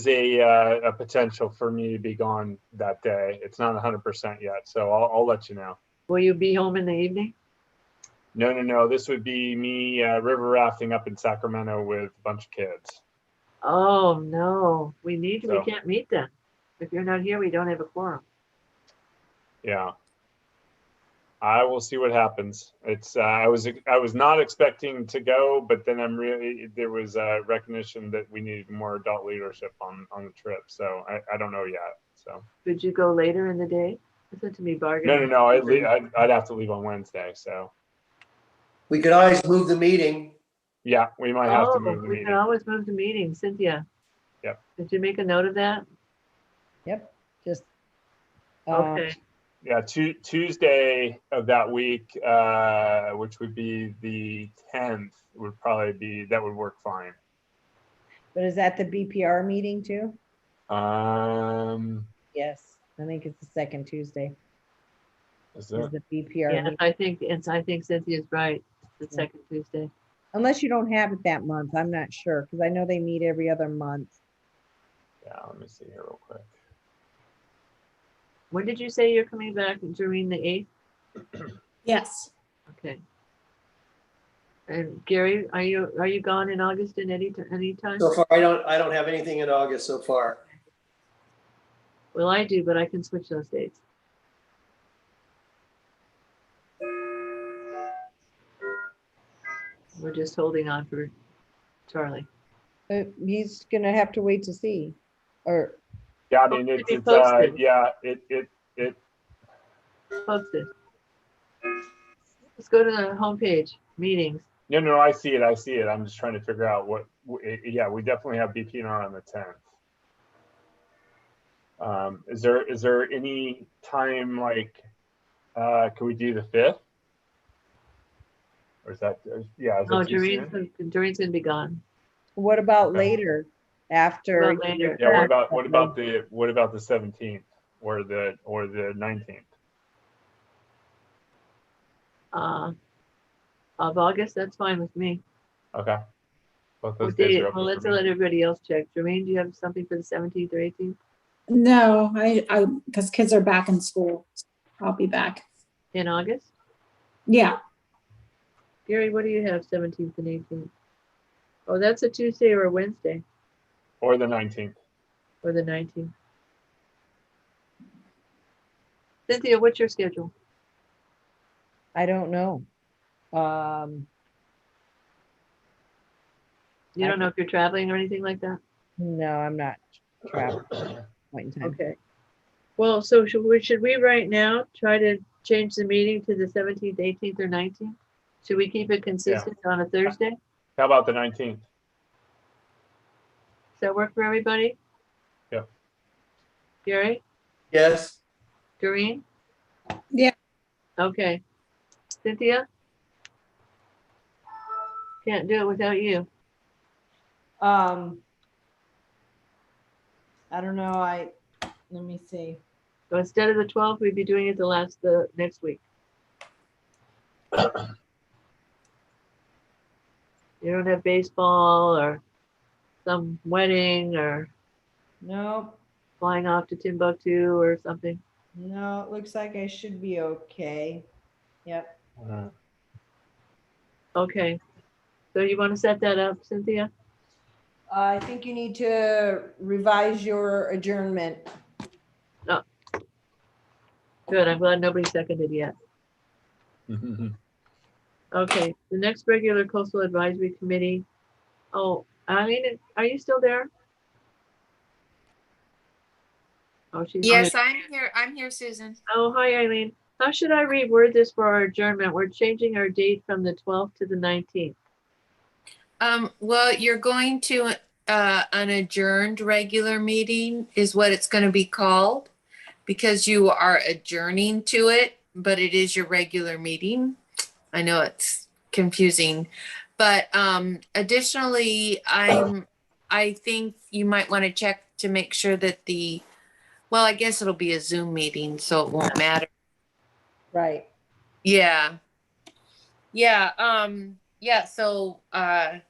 a potential for me to be gone that day. It's not 100% yet, so I'll let you know. Will you be home in the evening? No. This would be me river rafting up in Sacramento with a bunch of kids. Oh, no. We So. can't meet then. If you're not here, we don't have a quorum. Yeah. I will see what happens. It's I was not expecting to go, but then there was a recognition that we needed more adult leadership on the trip. So I don't know yet. So Could you go later in the day? Listen to me bargaining. no. I'd have to leave on Wednesday. So We could always move the meeting. yeah, we might have to Oh, move the we can meeting. always move the meeting. Cynthia. Yep. Did you make a note of that? Yep, just. Okay. Yeah, Tuesday of that week, which would be the 10th, would work fine. But is that the BPR meeting too? Yes, I think it's the second Tuesday Is is it? the BPR Yes, meeting. I think Cynthia's right. It's the Yeah. second Tuesday. Unless you don't have it that month, I'm not sure, because I know they meet every other month. Yeah, let me see here real quick. When did you say you're coming back? During the 8th? Yes. Okay. And Gary, are you gone in August in any time? So far, I don't have anything in August so far. Well, I do, but I can switch those dates. We're just holding on for Charlie. He's gonna have to wait to see, or, Yeah, I mean, It should be it's posted. yeah, it Posted. Let's go to the homepage, meetings. no, I see it. I'm just trying to figure out yeah, we definitely have BPR on the 10th. Is there any time like Can we do the 5th? Or is that, yeah, is Oh, that too soon? Doreen's gonna be gone. What about Okay. later after? Well, later. Yeah, what After about the 17th or the 19th? Of August, that's fine with me. Okay. Both those What days day? are open Well, for let's me. let everybody else check. Doreen, do you have something for the 17th or 18th No, because kids are back in school. I'll be back. in August? Yeah, Gary, what do you have 17th and 18th? Oh, that's a Tuesday or a Wednesday Or the 19th. or the 19th. Cynthia, what's your schedule? I don't know. You don't know if you're traveling or anything like that? No, I'm not traveling at this point in time. Okay. Well, so should we right now try to change the meeting to the 17th, 18th, or 19th? Should we keep it consistent on a Thursday? Does How about the 19th? that work for everybody? Yeah. Gary? Yes, Doreen? Yeah. Okay. Cynthia? Can't do it without you. I don't know, let me see. So instead of the 12th, we'd be doing it the next week. You don't have baseball or some wedding or Nope, flying off to Timbuktu or something. no, it looks like I should be okay. Yep. Okay. So you want to set that up, Cynthia? I think you need to revise your adjournment. Good. I'm glad nobody seconded yet. Okay. The next regular coastal advisory committee. Oh, Eileen, are you still there? Oh, she's. Yes, I'm here. I'm here, Susan. Oh, hi, Eileen. How should I reword this for our adjournment? We're changing our date from the 12th to the 19th. Well, you're going to an adjourned regular meeting is what it's going to be called because you are adjourning to it, but it is your regular meeting. I know it's confusing, but additionally, I think you might want to check to make sure that well, I guess it'll be a Zoom meeting, so it won't matter. Right. Yeah. Yeah. Yeah. So, So I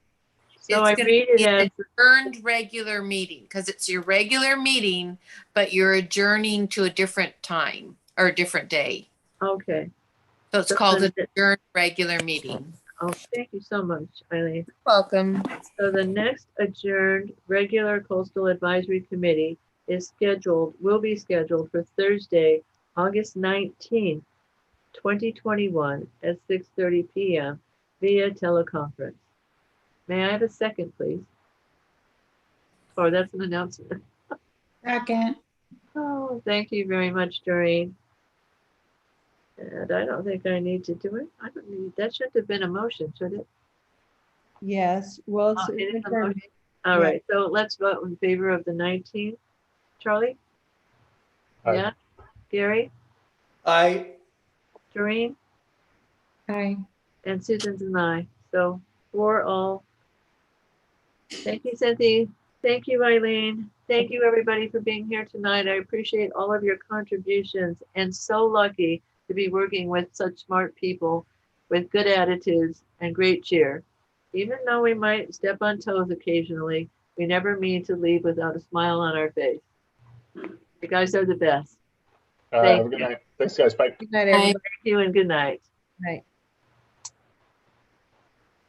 it's gonna read be it an as, adjourned regular meeting because it's your regular meeting, but you're adjourning to a different time or a different day. okay. So it's So called an then- adjourned regular meeting. Oh, thank you so much, Eileen. Welcome. So the next adjourned regular coastal advisory committee will be scheduled for Thursday, August 19th, 2021 at 6:30 p.m. via teleconference. May I have a second, please? Oh, that's an announcement. second. Oh, thank you very much, Doreen. And I don't think I need to do it. That shouldn't have been a motion, should it? Yes, well, it's It is a adjournment. motion. All Yeah. right, so let's vote in favor of the 19th. Charlie? Aye. Yeah? Gary? Doreen? Hi. And Susan's and I. So 4-all. Thank you, Cynthia. Thank you, Eileen. Thank you, everybody, for being here tonight. I appreciate all of your contributions and so lucky to be working with such smart people with good attitudes and great cheer. Even though we might step on toes occasionally, we never mean to leave without a smile on our face. You guys are the best. Have a good night. Thanks, guys. Bye. Good night, Bye. everybody. Thank you and good night. Night.